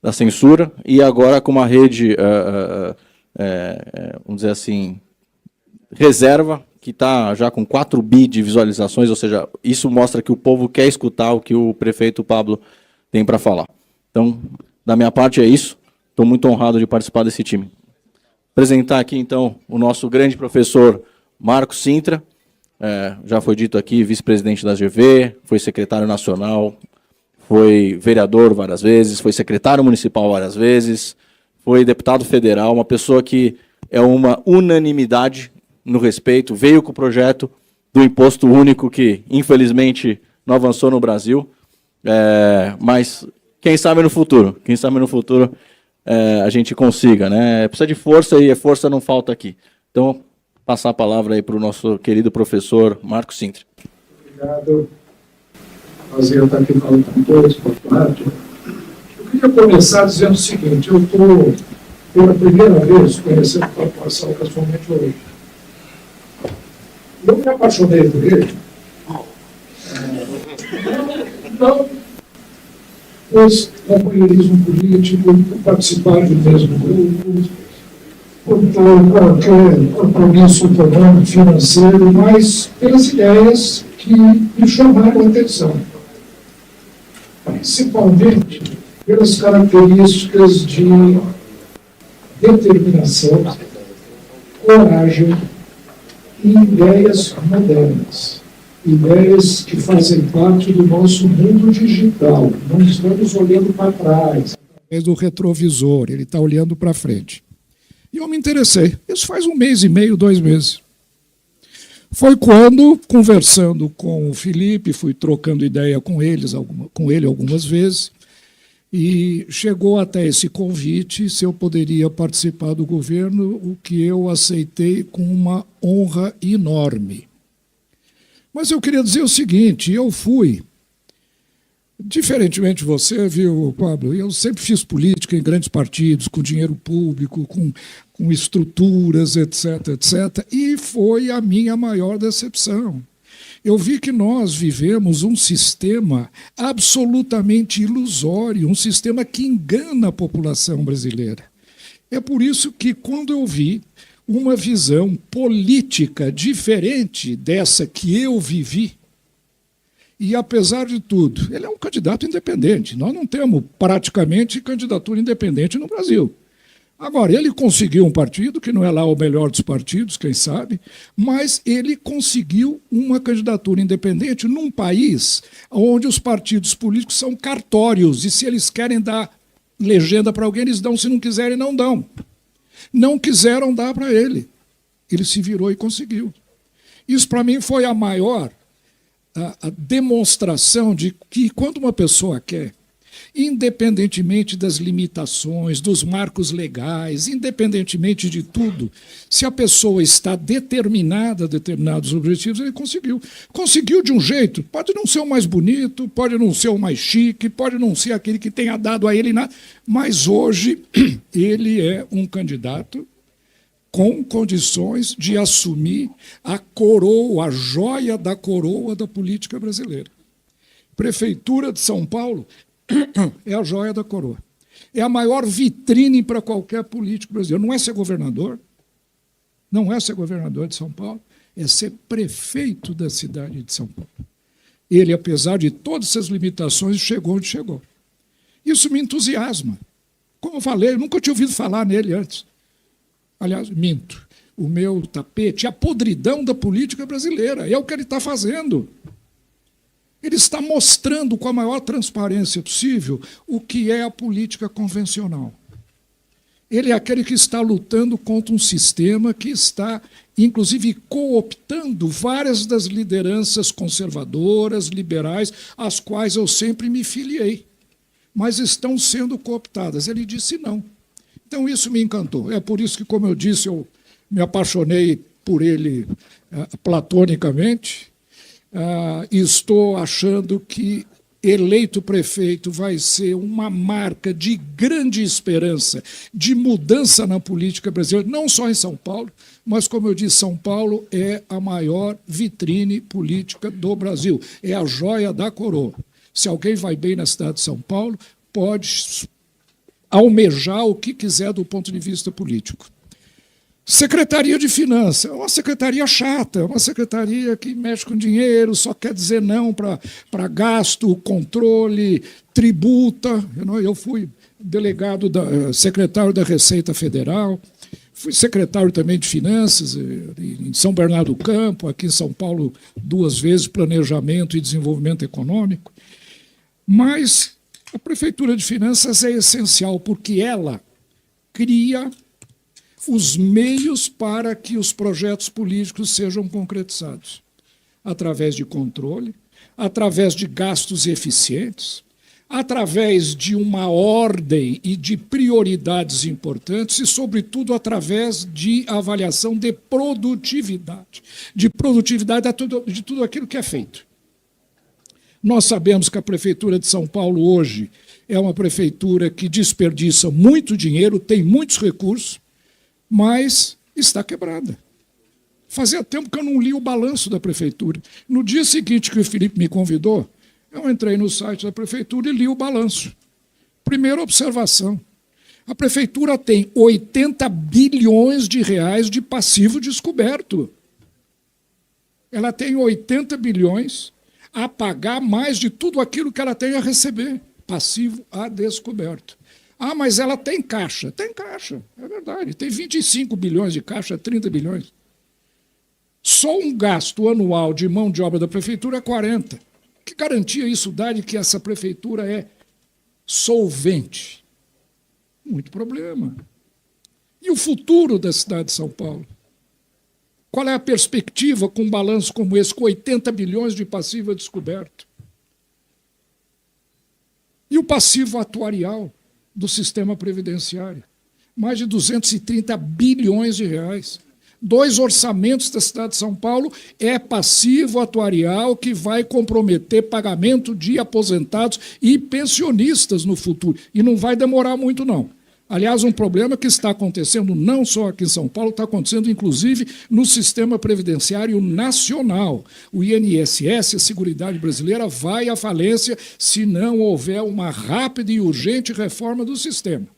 da censura, e agora com uma rede, vamos dizer assim, reserva, que está já com 4 bi de visualizações, ou seja, isso mostra que o povo quer escutar o que o prefeito Pablo tem para falar. Então, da minha parte é isso, estou muito honrado de participar desse time. Apresentar aqui, então, o nosso grande professor Marcos Cintra, já foi dito aqui, vice-presidente da GV, foi secretário nacional, foi vereador várias vezes, foi secretário municipal várias vezes, foi deputado federal, uma pessoa que é uma unanimidade no respeito, veio com o projeto do imposto único que, infelizmente, não avançou no Brasil, mas quem sabe no futuro, a gente consiga, né? Precisa de força e a força não falta aqui. Então, passar a palavra aí para o nosso querido professor Marcos Cintra. Obrigado. Prazer estar aqui falando com todos, boa tarde. Eu queria começar dizendo o seguinte, eu estou, pela primeira vez, conhecendo o Paulo Marçal casualmente hoje. Eu me apaixonei por ele. Não, pois companheirismo político, por participar do mesmo grupo, por qualquer compromisso econômico, financeiro, mas pelas ideias que me chamaram a atenção. Principalmente pelas características de determinação, coragem e ideias modernas. Ideias que fazem parte do nosso mundo digital. Não estamos olhando para trás. Através do retrovisor, ele está olhando para frente. E eu me interessei. Isso faz 1 mês e meio, 2 meses. Foi quando, conversando com o Felipe, fui trocando ideia com ele algumas vezes, e chegou até esse convite se eu poderia participar do governo, o que eu aceitei com uma honra enorme. Mas eu queria dizer o seguinte, eu fui, diferentemente de você, viu, Pablo, eu sempre fiz política em grandes partidos, com dinheiro público, com estruturas, etc., etc., e foi a minha maior decepção. Eu vi que nós vivemos um sistema absolutamente ilusório, um sistema que engana a população brasileira. É por isso que, quando eu vi uma visão política diferente dessa que eu vivi, e, apesar de tudo, ele é um candidato independente. Nós não temos, praticamente, candidatura independente no Brasil. Agora, ele conseguiu um partido, que não é lá o melhor dos partidos, quem sabe, mas ele conseguiu uma candidatura independente num país onde os partidos políticos são cartórios, e se eles querem dar legenda para alguém, eles dão, se não quiserem, não dão. Não quiseram dar para ele. Ele se virou e conseguiu. Isso, para mim, foi a maior a demonstração de que, quando uma pessoa quer, Independentemente das limitações, dos marcos legais, independentemente de tudo, se a pessoa está determinada a determinados objetivos, ele conseguiu. Conseguiu de um jeito, pode não ser o mais bonito, pode não ser o mais chique, pode não ser aquele que tenha dado a ele nada, mas hoje ele é um candidato com condições de assumir a coroa, a joia da coroa da política brasileira. Prefeitura de São Paulo é a joia da coroa. É a maior vitrine para qualquer político brasileiro. Não é ser governador, não é ser governador de São Paulo, é ser prefeito da cidade de São Paulo. Ele, apesar de todas essas limitações, chegou onde chegou. Isso me entusiasma. Como eu falei, eu nunca tinha ouvido falar nele antes. Aliás, minto. O meu tapete é a podridão da política brasileira. É o que ele está fazendo. Ele está mostrando com a maior transparência possível o que é a política convencional. Ele é aquele que está lutando contra um sistema que está, inclusive, cooptando várias das lideranças conservadoras, liberais, às quais eu sempre me filiei, mas estão sendo cooptadas. Ele disse não. Então isso me encantou. É por isso que, como eu disse, eu me apaixonei por ele platonicamente. Estou achando que eleito prefeito vai ser uma marca de grande esperança, de mudança na política brasileira, não só em São Paulo, mas, como eu disse, São Paulo é a maior vitrine política do Brasil, é a joia da coroa. Se alguém vai bem na cidade de São Paulo, pode almejar o que quiser do ponto de vista político. Secretaria de Finanças, é uma secretaria chata, é uma secretaria que mexe com dinheiro, só quer dizer não para gasto, controle, tributa. Eu fui delegado, secretário da Receita Federal, fui secretário também de Finanças em São Bernardo do Campo, aqui em São Paulo 2 vezes, Planejamento e Desenvolvimento Econômico. Mas a Prefeitura de Finanças é essencial, porque ela cria os meios para que os projetos políticos sejam concretizados, através de controle, através de gastos eficientes, através de uma ordem e de prioridades importantes e, sobretudo, através de avaliação de produtividade de tudo aquilo que é feito. Nós sabemos que a Prefeitura de São Paulo hoje é uma prefeitura que desperdiça muito dinheiro, tem muitos recursos, mas está quebrada. Fazia tempo que eu não li o balanço da prefeitura. No dia seguinte que o Felipe me convidou, eu entrei no site da prefeitura e li o balanço. Primeira observação, a prefeitura tem 80 bilhões de reais de passivo descoberto. Ela tem 80 bilhões a pagar mais de tudo aquilo que ela tem a receber, passivo a descoberto. Mas ela tem caixa. Tem caixa, é verdade. Tem 25 bilhões de caixa, 30 bilhões. Só um gasto anual de mão de obra da prefeitura é 40. Que garantia isso dá de que essa prefeitura é solvente? Muito problema. E o futuro da cidade de São Paulo? Qual é a perspectiva com um balanço como esse, com 80 bilhões de passivo a descoberto? E o passivo atuarial do sistema previdenciário? Mais de 230 bilhões de reais. 2 orçamentos da cidade de São Paulo é passivo atuarial que vai comprometer pagamento de aposentados e pensionistas no futuro. E não vai demorar muito, não. Aliás, um problema que está acontecendo não só aqui em São Paulo, está acontecendo inclusive no sistema previdenciário nacional. O INSS, a Seguridade Brasileira, vai à falência se não houver uma rápida e urgente reforma do sistema,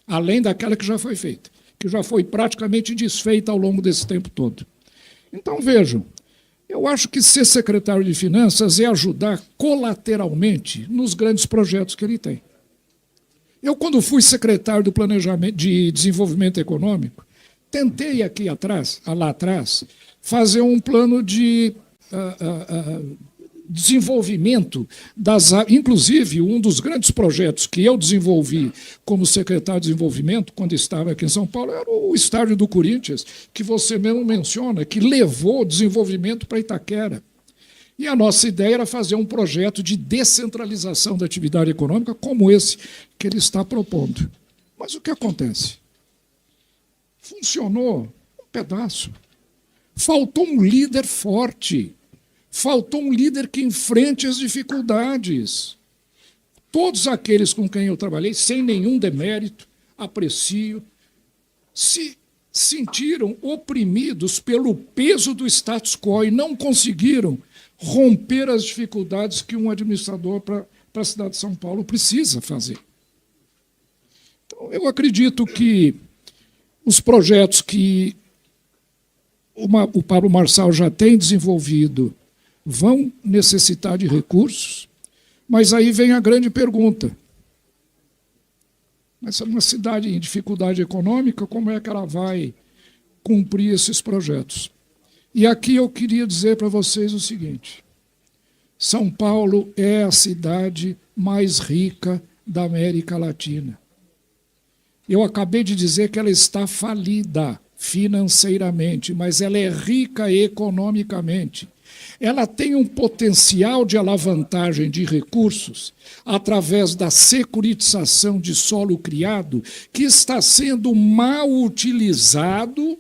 além daquela que já foi feita, que já foi praticamente desfeita ao longo desse tempo todo. Então, vejam, eu acho que ser secretário de Finanças é ajudar colateralmente nos grandes projetos que ele tem. Eu, quando fui secretário do Planejamento de Desenvolvimento Econômico, tentei lá atrás, fazer um plano de desenvolvimento inclusive, um dos grandes projetos que eu desenvolvi como secretário de Desenvolvimento, quando estava aqui em São Paulo, era o estádio do Corinthians, que você mesmo menciona, que levou o desenvolvimento para Itaquera. E a nossa ideia era fazer um projeto de descentralização da atividade econômica como esse que ele está propondo. Mas o que acontece? Funcionou um pedaço. Faltou um líder forte. Faltou um líder que enfrente as dificuldades. Todos aqueles com quem eu trabalhei, sem nenhum demérito, aprecio, se sentiram oprimidos pelo peso do status quo e não conseguiram romper as dificuldades que um administrador para a cidade de São Paulo precisa fazer. Então, eu acredito que os projetos que o Pablo Marçal já tem desenvolvido vão necessitar de recursos, mas aí vem a grande pergunta. Essa é uma cidade em dificuldade econômica, como é que ela vai cumprir esses projetos? E aqui eu queria dizer para vocês o seguinte: São Paulo é a cidade mais rica da América Latina. Eu acabei de dizer que ela está falida financeiramente, mas ela é rica economicamente. Ela tem um potencial de alavancagem de recursos através da securitização de solo criado que está sendo mal utilizado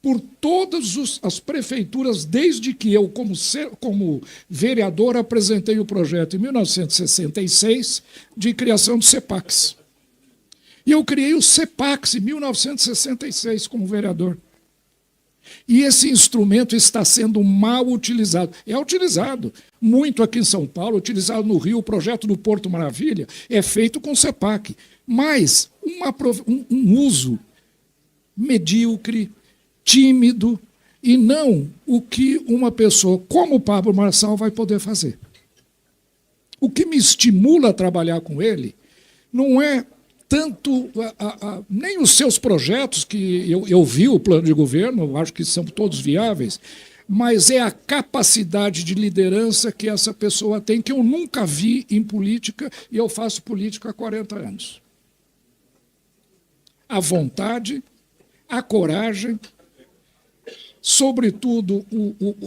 por todas as prefeituras, desde que eu, como vereador, apresentei o projeto em 1966 de criação do CEPAX. E eu criei o CEPAX em 1966 como vereador. E esse instrumento está sendo mal utilizado. É utilizado muito aqui em São Paulo, utilizado no Rio. O projeto do Porto Maravilha é feito com CEPAC, mas um uso medíocre, tímido, e não o que uma pessoa como o Pablo Marçal vai poder fazer. O que me estimula a trabalhar com ele não é tanto nem os seus projetos, que eu vi o plano de governo, eu acho que são todos viáveis, mas é a capacidade de liderança que essa pessoa tem, que eu nunca vi em política, e eu faço política há 40 anos. A vontade, a coragem, sobretudo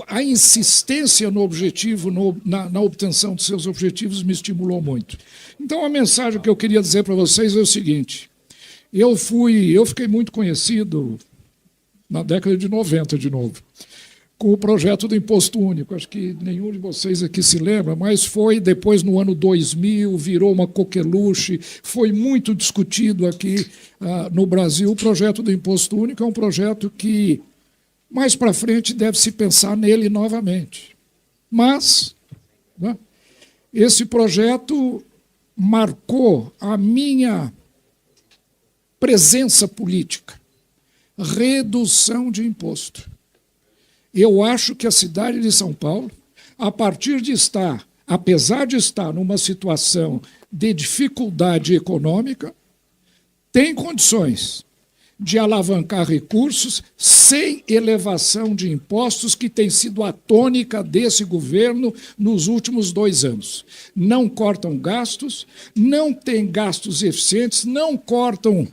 a insistência no objetivo, na obtenção de seus objetivos, me estimulou muito. Então, a mensagem que eu queria dizer para vocês é o seguinte: eu fiquei muito conhecido na década de 90, de novo, com o projeto do Imposto Único. Acho que nenhum de vocês aqui se lembra, mas foi depois, no ano 2000, virou uma coqueluche, foi muito discutido aqui no Brasil. O projeto do Imposto Único é um projeto que, mais para frente, deve-se pensar nele novamente. Mas, né, esse projeto marcou a minha presença política. Redução de imposto. Eu acho que a cidade de São Paulo, apesar de estar numa situação de dificuldade econômica, tem condições de alavancar recursos sem elevação de impostos, que tem sido a tônica desse governo nos últimos 2 anos. Não cortam gastos, não têm gastos eficientes, não cortam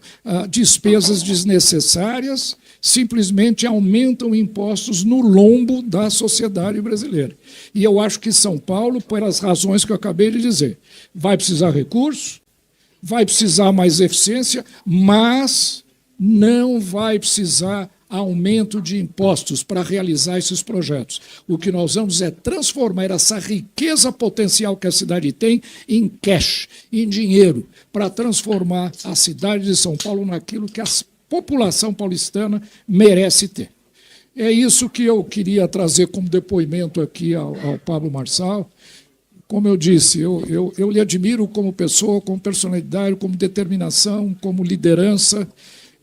despesas desnecessárias, simplesmente aumentam impostos no lombo da sociedade brasileira. E eu acho que São Paulo, pelas razões que eu acabei de dizer, vai precisar recursos, vai precisar mais eficiência, mas não vai precisar aumento de impostos para realizar esses projetos. O que nós vamos é transformar essa riqueza potencial que a cidade tem em cash, em dinheiro, para transformar a cidade de São Paulo naquilo que a população paulistana merece ter. É isso que eu queria trazer como depoimento aqui ao Pablo Marçal. Como eu disse, eu lhe admiro como pessoa, como personalidade, como determinação, como liderança.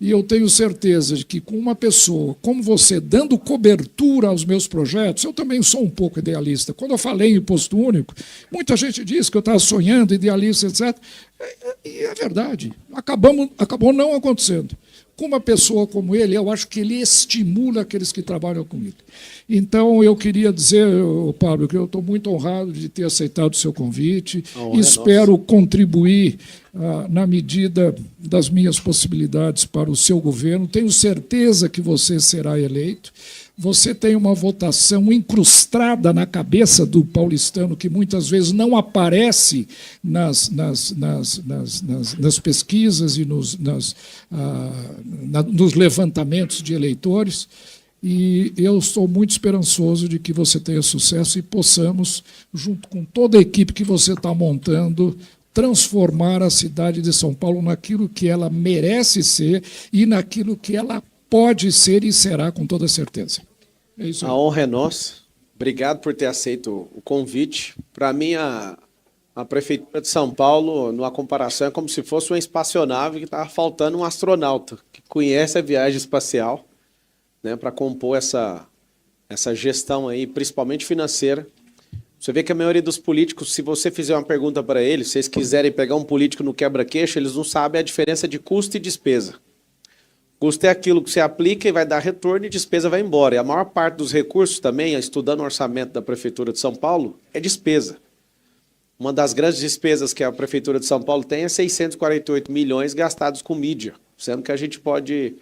E eu tenho certeza de que com uma pessoa como você dando cobertura aos meus projetos, eu também sou um pouco idealista. Quando eu falei em imposto único, muita gente disse que eu estava sonhando, idealista, etc. E é verdade, acabou não acontecendo. Com uma pessoa como ele, eu acho que ele estimula aqueles que trabalham com ele. Então, eu queria dizer, Pablo, que eu estou muito honrado de ter aceitado o seu convite. Espero contribuir na medida das minhas possibilidades para o seu governo. Tenho certeza que você será eleito, você tem uma votação incrustada na cabeça do paulistano, que muitas vezes não aparece nas pesquisas e nos levantamentos de eleitores. E eu estou muito esperançoso de que você tenha sucesso e possamos, junto com toda a equipe que você está montando, transformar a cidade de São Paulo naquilo que ela merece ser e naquilo que ela pode ser e será, com toda certeza. É isso aí. A honra é nossa. Obrigado por ter aceito o convite. Para mim, a Prefeitura de São Paulo, numa comparação, é como se fosse uma espaçonave que estava faltando um astronauta que conhece a viagem espacial, né, para compor essa gestão aí, principalmente financeira. Você vê que a maioria dos políticos, se você fizer uma pergunta para eles, se eles quiserem pegar um político no quebra-queixo, eles não sabem a diferença de custo e despesa. Custo é aquilo que você aplica e vai dar retorno e despesa vai embora. E a maior parte dos recursos também, estudando o orçamento da Prefeitura de São Paulo, é despesa. Uma das grandes despesas que a Prefeitura de São Paulo tem é 648 milhões gastados com mídia, sendo que a gente pode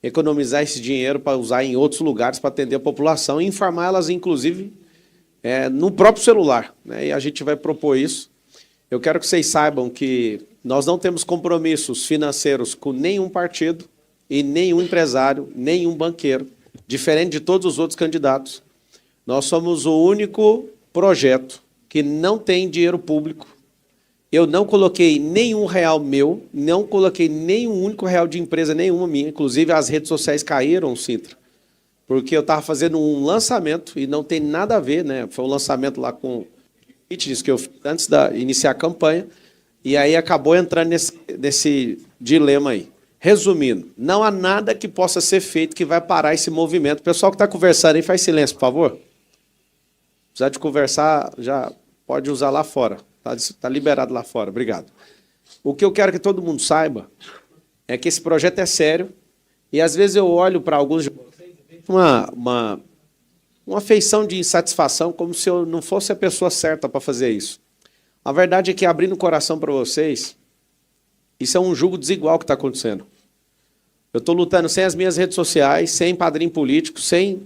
economizar esse dinheiro para usar em outros lugares para atender a população e informar elas, inclusive, no próprio celular, né? E a gente vai propor isso. Eu quero que vocês saibam que nós não temos compromissos financeiros com nenhum partido e nenhum empresário, nenhum banqueiro, diferente de todos os outros candidatos. Nós somos o único projeto que não tem dinheiro público. Eu não coloquei nenhum real meu, não coloquei nenhum único real de empresa nenhuma minha. Inclusive, as redes sociais caíram, Sintra, porque eu estava fazendo um lançamento e não tem nada a ver, né? Foi um lançamento lá com pitches que eu fiz antes de iniciar a campanha, e aí acabou entrando nesse dilema aí. Resumindo, não há nada que possa ser feito que vai parar esse movimento. O pessoal que está conversando aí, faz silêncio, por favor. Precisar de conversar, já pode usar lá fora. Está liberado lá fora. Obrigado. O que eu quero que todo mundo saiba é que esse projeto é sério e, às vezes, eu olho para alguns de vocês uma feição de insatisfação, como se eu não fosse a pessoa certa para fazer isso. A verdade é que, abrindo o coração para vocês, isso é um julgo desigual que está acontecendo. Eu estou lutando sem as minhas redes sociais, sem padrinho político, sem...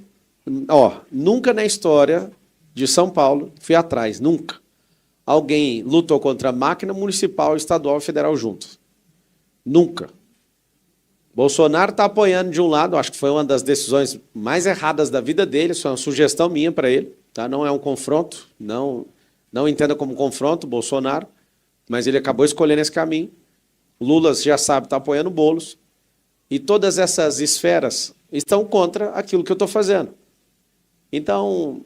nunca na história de São Paulo fui atrás, nunca. Alguém lutou contra a máquina municipal, estadual e federal juntos. Nunca. Bolsonaro está apoiando de um lado, acho que foi uma das decisões mais erradas da vida dele, isso é uma sugestão minha para ele, tá? Não é um confronto, não entenda como confronto, Bolsonaro, mas ele acabou escolhendo esse caminho. Lula, já sabe, está apoiando Boulos, e todas essas esferas estão contra aquilo que eu estou fazendo. Então,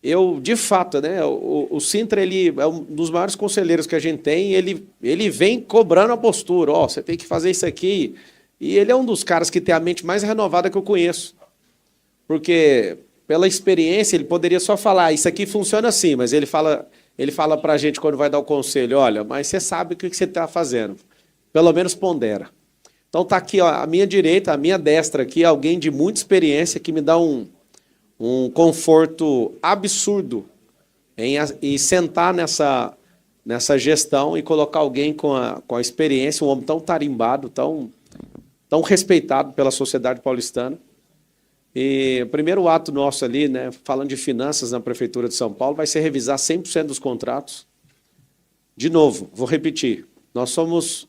eu, de fato, né, o Sintra, ele é um dos maiores conselheiros que a gente tem, ele vem cobrando a postura, você tem que fazer isso aqui, e ele é um dos caras que tem a mente mais renovada que eu conheço, porque, pela experiência, ele poderia só falar, isso aqui funciona assim, mas ele fala para a gente quando vai dar o conselho, olha, mas você sabe o que você está fazendo, pelo menos pondera. Então está aqui, à minha direita, à minha destra aqui, alguém de muita experiência que me dá um conforto absurdo em sentar nessa gestão e colocar alguém com a experiência, um homem tão tarimbado, tão respeitado pela sociedade paulistana. E o primeiro ato nosso ali, né, falando de finanças na Prefeitura de São Paulo, vai ser revisar 100% dos contratos. De novo, vou repetir, nós somos...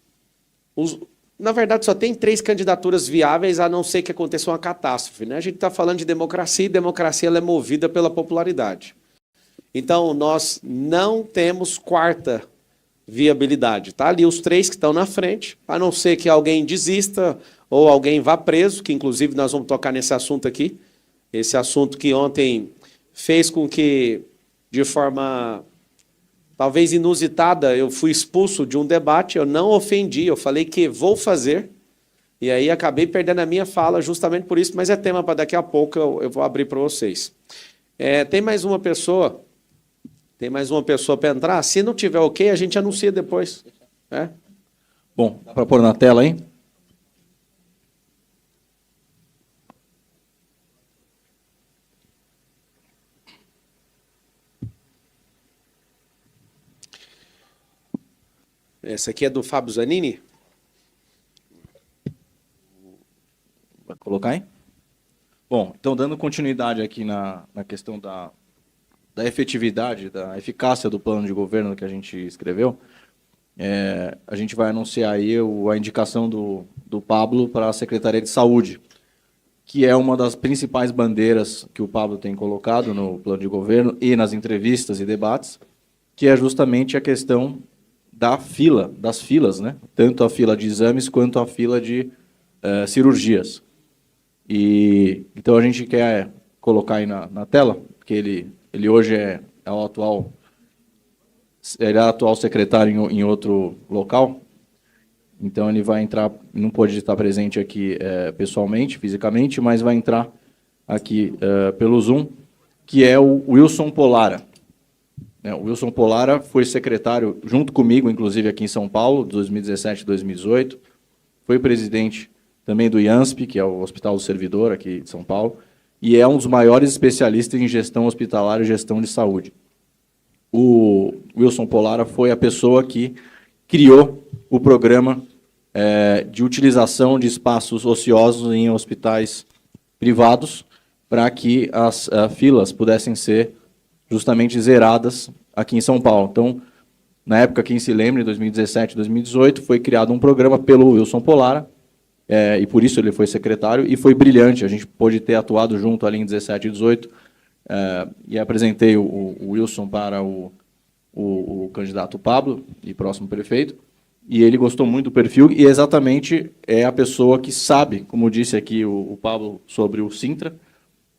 Na verdade, só tem 3 candidaturas viáveis, a não ser que aconteça uma catástrofe, né? A gente está falando de democracia, e democracia ela é movida pela popularidade. Então, nós não temos quarta viabilidade. Tá ali os 3 que estão na frente, a não ser que alguém desista ou alguém vá preso, que inclusive nós vamos tocar nesse assunto aqui, esse assunto que ontem fez com que, de forma talvez inusitada, eu fui expulso de um debate, eu não ofendi, eu falei que vou fazer, e aí acabei perdendo a minha fala justamente por isso, mas é tema para daqui a pouco eu vou abrir para vocês. Tem mais uma pessoa para entrar? Se não tiver ok, a gente anuncia depois. Bom, dá para pôr na tela aí? Essa aqui é do Fábio Zanini? Vai colocar aí? Bom, então dando continuidade aqui na questão da efetividade, da eficácia do plano de governo que a gente escreveu, a gente vai anunciar aí a indicação do Pablo para a Secretaria de Saúde, que é uma das principais bandeiras que o Pablo tem colocado no plano de governo e nas entrevistas e debates, que é justamente a questão das filas, né? Tanto a fila de exames quanto a fila de cirurgias. E então a gente quer colocar aí na tela, porque ele hoje é o atual secretário em outro local, então ele vai entrar, não pode estar presente aqui pessoalmente, fisicamente, mas vai entrar aqui pelo Zoom, que é o Wilson Polara. O Wilson Polara foi secretário, junto comigo, inclusive aqui em São Paulo, de 2017 a 2018, foi presidente também do IANSP, que é o Hospital do Servidor, aqui de São Paulo, e é um dos maiores especialistas em gestão hospitalar e gestão de saúde. O Wilson Polara foi a pessoa que criou o programa de utilização de espaços ociosos em hospitais privados para que as filas pudessem ser justamente zeradas aqui em São Paulo. Então, na época, quem se lembra, em 2017, 2018, foi criado um programa pelo Wilson Polara, e por isso ele foi secretário, e foi brilhante. A gente pôde ter atuado junto ali em 17 e 18, e apresentei o Wilson para o candidato Pablo, e próximo prefeito, e ele gostou muito do perfil, e exatamente é a pessoa que sabe, como disse aqui o Pablo sobre o Sintra,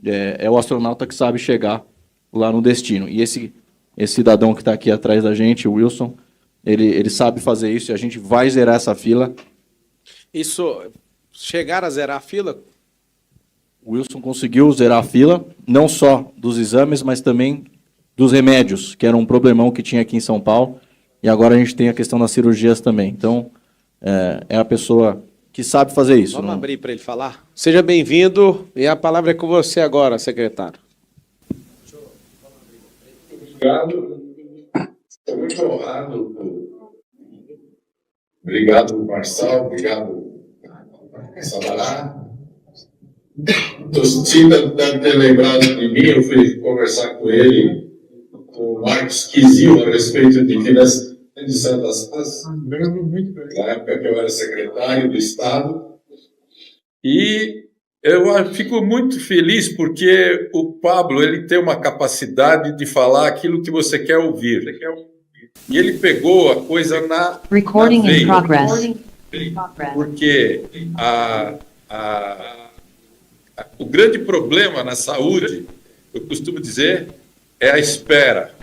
é o astronauta que sabe chegar lá no destino. E esse cidadão que está aqui atrás da gente, o Wilson, ele sabe fazer isso, e a gente vai zerar essa fila. Isso, chegar a zerar a fila? O Wilson conseguiu zerar a fila, não só dos exames, mas também dos remédios, que era um problemão que tinha aqui em São Paulo, e agora a gente tem a questão das cirurgias também. Então, é a pessoa que sabe fazer isso. Vamos abrir para ele falar? Seja bem-vindo, e a palavra é com você agora, secretário. Obrigado. Estou muito honrado. Obrigado, Marçal. Obrigado, Sabará. O Tita deve ter lembrado de mim. Eu fui conversar com ele, com o Marcos Quizil, a respeito de finanças de Santas Paz. Na época que eu era secretário do Estado. E eu fico muito feliz porque o Pablo ele tem uma capacidade de falar aquilo que você quer ouvir. E ele pegou a coisa na veia. Porque o grande problema na saúde, eu costumo dizer, é a espera.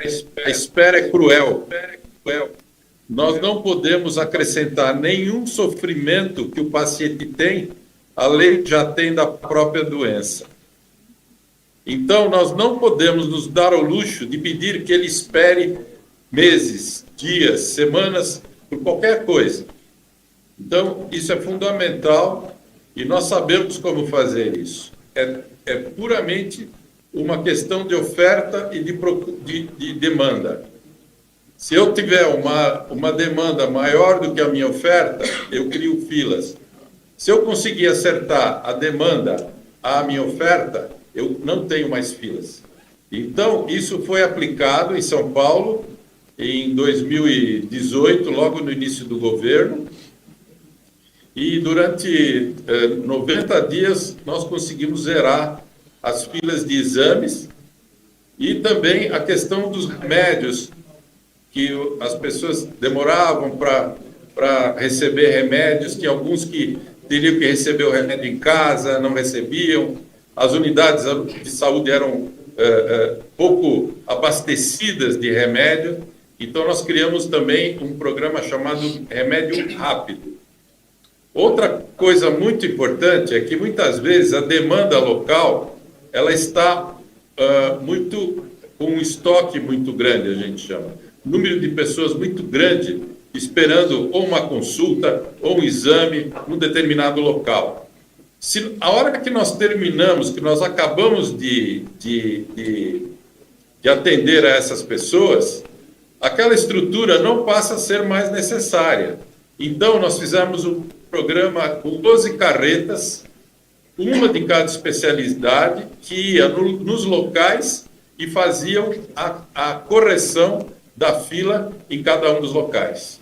A espera é cruel. Nós não podemos acrescentar nenhum sofrimento que o paciente tem, além já tem da própria doença. Então, nós não podemos nos dar ao luxo de pedir que ele espere meses, dias, semanas, por qualquer coisa. Então, isso é fundamental e nós sabemos como fazer isso. É puramente uma questão de oferta e de demanda. Se eu tiver uma demanda maior do que a minha oferta, eu crio filas. Se eu conseguir acertar a demanda à minha oferta, eu não tenho mais filas. Então, isso foi aplicado em São Paulo em 2018, logo no início do governo, e durante 90 dias nós conseguimos zerar as filas de exames e também a questão dos remédios, que as pessoas demoravam para receber remédios, que alguns que teriam que receber o remédio em casa não recebiam, as unidades de saúde eram pouco abastecidas de remédio, então nós criamos também um programa chamado Remédio Rápido. Outra coisa muito importante é que muitas vezes a demanda local ela está com um estoque muito grande, a gente chama. Número de pessoas muito grande esperando ou uma consulta ou um exame num determinado local. Se a hora que nós terminamos, que nós acabamos de atender a essas pessoas, aquela estrutura não passa a ser mais necessária. Então, nós fizemos um programa com 12 carretas uma de cada especialidade, que ia nos locais e faziam a correção da fila em cada um dos locais.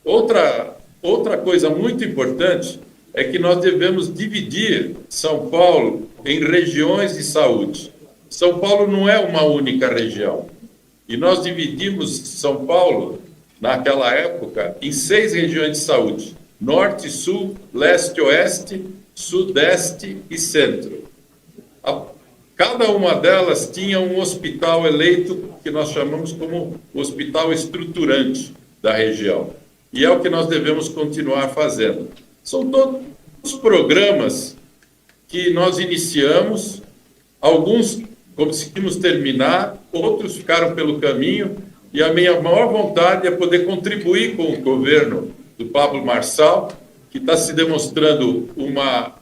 Outra coisa muito importante é que nós devemos dividir São Paulo em regiões de saúde. São Paulo não é uma única região. E nós dividimos São Paulo, naquela época, em 6 regiões de saúde: Norte, Sul, Leste, Oeste, Sudeste e Centro. Cada uma delas tinha um hospital eleito, que nós chamamos como hospital estruturante da região. E é o que nós devemos continuar fazendo. São todos os programas que nós iniciamos, alguns conseguimos terminar, outros ficaram pelo caminho, e a minha maior vontade é poder contribuir com o governo do Pablo Marçal, que está se demonstrando uma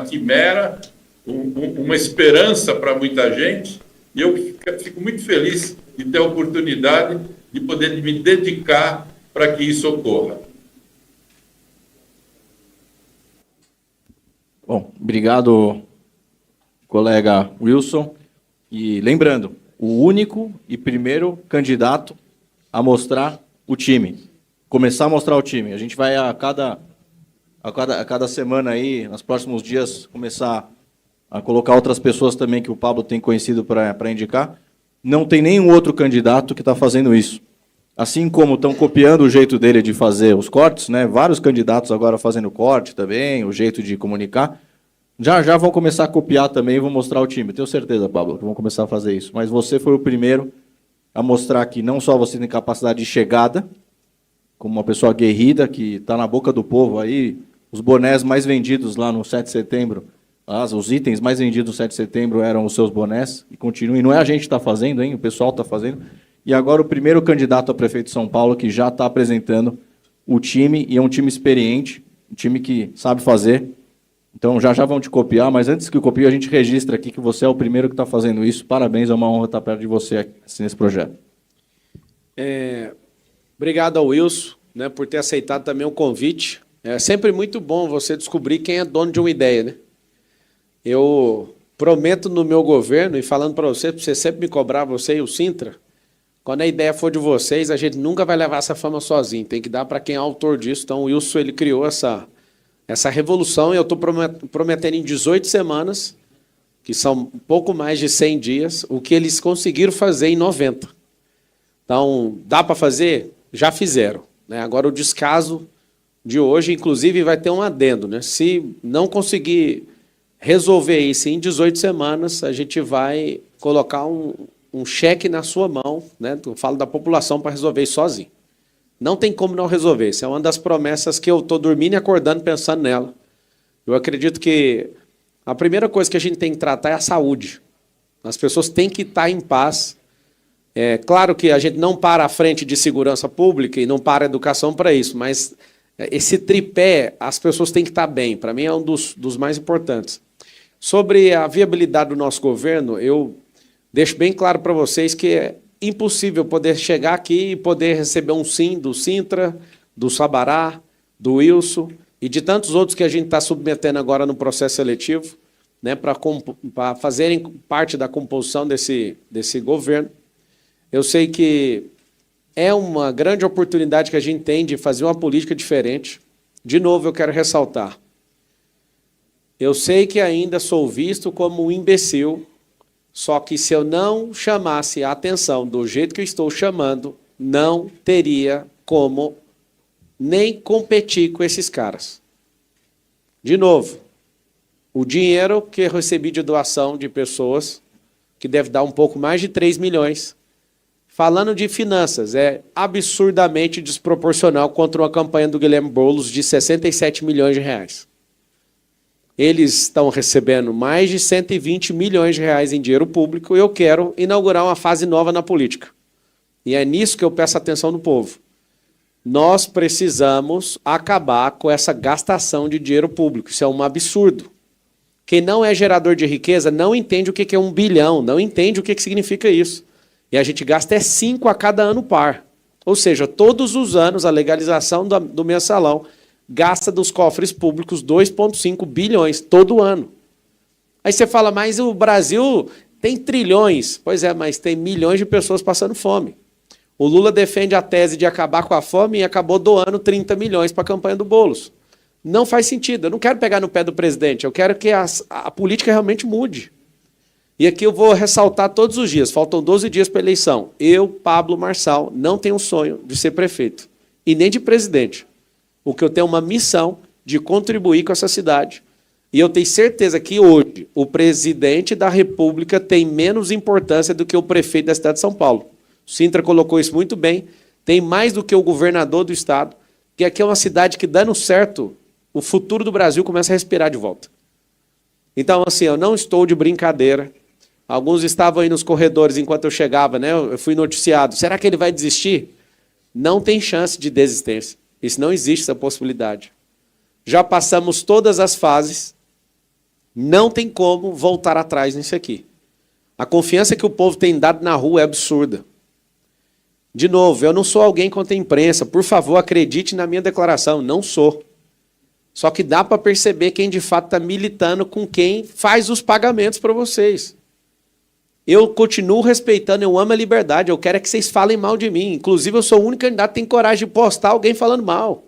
quimera, uma esperança para muita gente, e eu fico muito feliz de ter a oportunidade de poder me dedicar para que isso ocorra. Bom, obrigado, colega Wilson. E lembrando, o único e primeiro candidato a mostrar o time. Começar a mostrar o time. A gente vai a cada semana aí, nos próximos dias, começar a colocar outras pessoas também que o Pablo tem conhecido para indicar. Não tem nenhum outro candidato que está fazendo isso. Assim como estão copiando o jeito dele de fazer os cortes, né? Vários candidatos agora fazendo corte também, o jeito de comunicar. Já vão começar a copiar também e vão mostrar o time. Tenho certeza, Pablo, que vão começar a fazer isso. Mas você foi o primeiro a mostrar que não só você tem capacidade de chegada, como uma pessoa aguerrida, que está na boca do povo aí, os bonés mais vendidos lá no 7 de setembro, os itens mais vendidos no 7 de setembro eram os seus bonés, e continuem. Não é a gente que está fazendo, hein? O pessoal está fazendo. E agora o primeiro candidato a prefeito de São Paulo que já está apresentando o time, e é um time experiente, um time que sabe fazer. Então já vão te copiar, mas antes que copie, a gente registra aqui que você é o primeiro que está fazendo isso. Parabéns, é uma honra estar perto de você aqui nesse projeto. Obrigado ao Wilson, né, por ter aceitado também o convite. É sempre muito bom você descobrir quem é dono de uma ideia, né? Eu prometo no meu governo, e falando para você sempre me cobrar, você e o Sintra, quando a ideia for de vocês, a gente nunca vai levar essa fama sozinho, tem que dar para quem é autor disso. Então o Wilson, ele criou essa revolução, e eu estou prometendo em 18 semanas, que são um pouco mais de 100 dias, o que eles conseguiram fazer em 90. Então, dá para fazer? Já fizeram, né? Agora o descaso de hoje, inclusive, vai ter um adendo, né? Se não conseguir resolver isso em 18 semanas, a gente vai colocar um cheque na sua mão, né? Eu falo da população para resolver isso sozinho. Não tem como não resolver. Isso é uma das promessas que eu estou dormindo e acordando pensando nela. Eu acredito que a primeira coisa que a gente tem que tratar é a saúde. As pessoas têm que estar em paz. É claro que a gente não para à frente de segurança pública e não para a educação para isso, mas esse tripé, as pessoas têm que estar bem. Para mim é um dos mais importantes. Sobre a viabilidade do nosso governo, eu deixo bem claro para vocês que é impossível poder chegar aqui e poder receber um sim do Sintra, do Sabará, do Wilson e de tantos outros que a gente está submetendo agora no processo seletivo, né, para fazerem parte da composição desse governo. Eu sei que é uma grande oportunidade que a gente tem de fazer uma política diferente. De novo, eu quero ressaltar. Eu sei que ainda sou visto como um imbecil, só que se eu não chamasse a atenção do jeito que eu estou chamando, não teria como nem competir com esses caras. De novo, o dinheiro que eu recebi de doação de pessoas, que deve dar um pouco mais de 3 milhões, falando de finanças, é absurdamente desproporcional contra uma campanha do Guilherme Boulos de 67 milhões de reais. Eles estão recebendo mais de 120 milhões de reais em dinheiro público e eu quero inaugurar uma fase nova na política. E é nisso que eu peço atenção do povo. Nós precisamos acabar com essa gastação de dinheiro público. Isso é um absurdo. Quem não é gerador de riqueza não entende o que é 1 bilhão, não entende o que significa isso. E a gente gasta 5 a cada ano par. Ou seja, todos os anos a legalização do mensalão gasta dos cofres públicos 2,5 bilhões todo ano. Aí você fala, mas o Brasil tem trilhões. Pois é, mas tem milhões de pessoas passando fome. O Lula defende a tese de acabar com a fome e acabou doando 30 milhões para a campanha do Boulos. Não faz sentido. Eu não quero pegar no pé do presidente, eu quero que a política realmente mude. E aqui eu vou ressaltar todos os dias, faltam 12 dias para a eleição. Eu, Pablo Marçal, não tenho um sonho de ser prefeito e nem de presidente. O que eu tenho é uma missão de contribuir com essa cidade. E eu tenho certeza que hoje o presidente da República tem menos importância do que o prefeito da cidade de São Paulo. O Sintra colocou isso muito bem, tem mais do que o governador do estado, que aqui é uma cidade que, dando certo, o futuro do Brasil começa a respirar de volta. Então, assim, eu não estou de brincadeira. Alguns estavam aí nos corredores enquanto eu chegava, né? Eu fui noticiado. Será que ele vai desistir? Não tem chance de desistência. Isso não existe, essa possibilidade. Já passamos todas as fases. Não tem como voltar atrás nisso aqui. A confiança que o povo tem dado na rua é absurda. De novo, eu não sou alguém contra a imprensa. Por favor, acredite na minha declaração. Não sou. Só que dá para perceber quem de fato está militando com quem faz os pagamentos para vocês. Eu continuo respeitando, eu amo a liberdade, eu quero é que vocês falem mal de mim. Inclusive, eu sou o único candidato que tem coragem de postar alguém falando mal.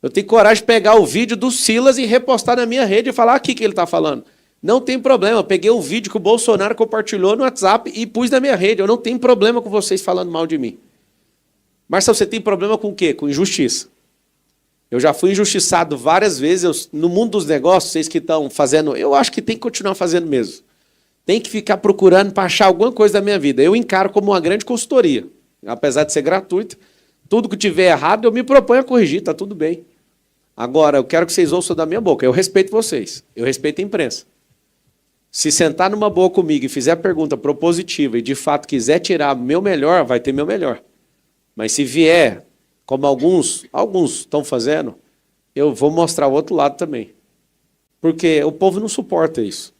Eu tenho coragem de pegar o vídeo do Silas e repostar na minha rede e falar aqui que ele está falando. Não tem problema, eu peguei o vídeo que o Bolsonaro compartilhou no WhatsApp e pus na minha rede. Eu não tenho problema com vocês falando mal de mim. Marcelo, você tem problema com o quê? Com injustiça. Eu já fui injustiçado várias vezes. No mundo dos negócios, vocês que estão fazendo, eu acho que tem que continuar fazendo mesmo. Tem que ficar procurando para achar alguma coisa da minha vida. Eu encaro como uma grande consultoria. Apesar de ser gratuita, tudo que tiver errado, eu me proponho a corrigir, está tudo bem. Agora, eu quero que vocês ouçam da minha boca. Eu respeito vocês, eu respeito a imprensa. Se sentar numa boa comigo e fizer pergunta propositiva e de fato quiser tirar meu melhor, vai ter meu melhor. Mas se vier, como alguns estão fazendo, eu vou mostrar o outro lado também. Porque o povo não suporta isso.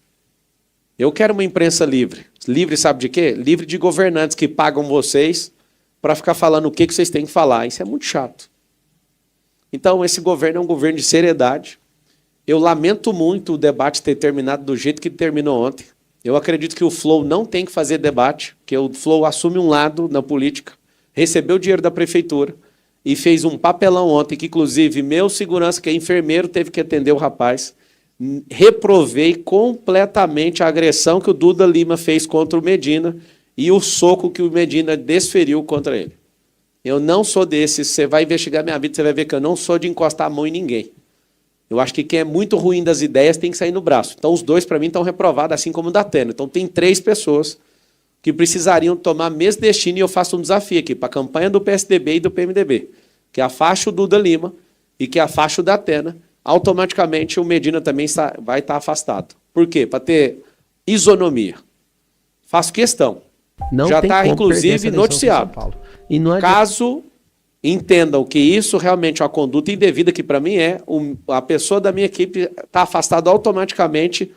Eu quero uma imprensa livre. Livre sabe de quê? Livre de governantes que pagam vocês para ficar falando o que vocês têm que falar. Isso é muito chato. Então, esse governo é um governo de seriedade. Eu lamento muito o debate ter terminado do jeito que terminou ontem. Eu acredito que o Flow não tem que fazer debate, que o Flow assume um lado na política, recebeu o dinheiro da prefeitura e fez um papelão ontem, que inclusive meu segurança, que é enfermeiro, teve que atender o rapaz. Reprovei completamente a agressão que o Duda Lima fez contra o Medina e o soco que o Medina desferiu contra ele. Eu não sou desses, você vai investigar minha vida, você vai ver que eu não sou de encostar a mão em ninguém. Eu acho que quem é muito ruim das ideias tem que sair no braço. Então os dois, para mim, estão reprovados, assim como o da Tena. Então tem 3 pessoas que precisariam tomar mesmo destino e eu faço um desafio aqui para a campanha do PSDB e do PMDB, que afaste o Duda Lima e que afaste o da Tena. Automaticamente o Medina também vai estar afastado. Por quê? Para ter isonomia. Faço questão. Não já está, tem como inclusive, perder essa eleição noticiado. em São Paulo. E não Caso entendam que isso realmente é uma conduta indevida, que para mim a pessoa da minha equipe está afastada automaticamente,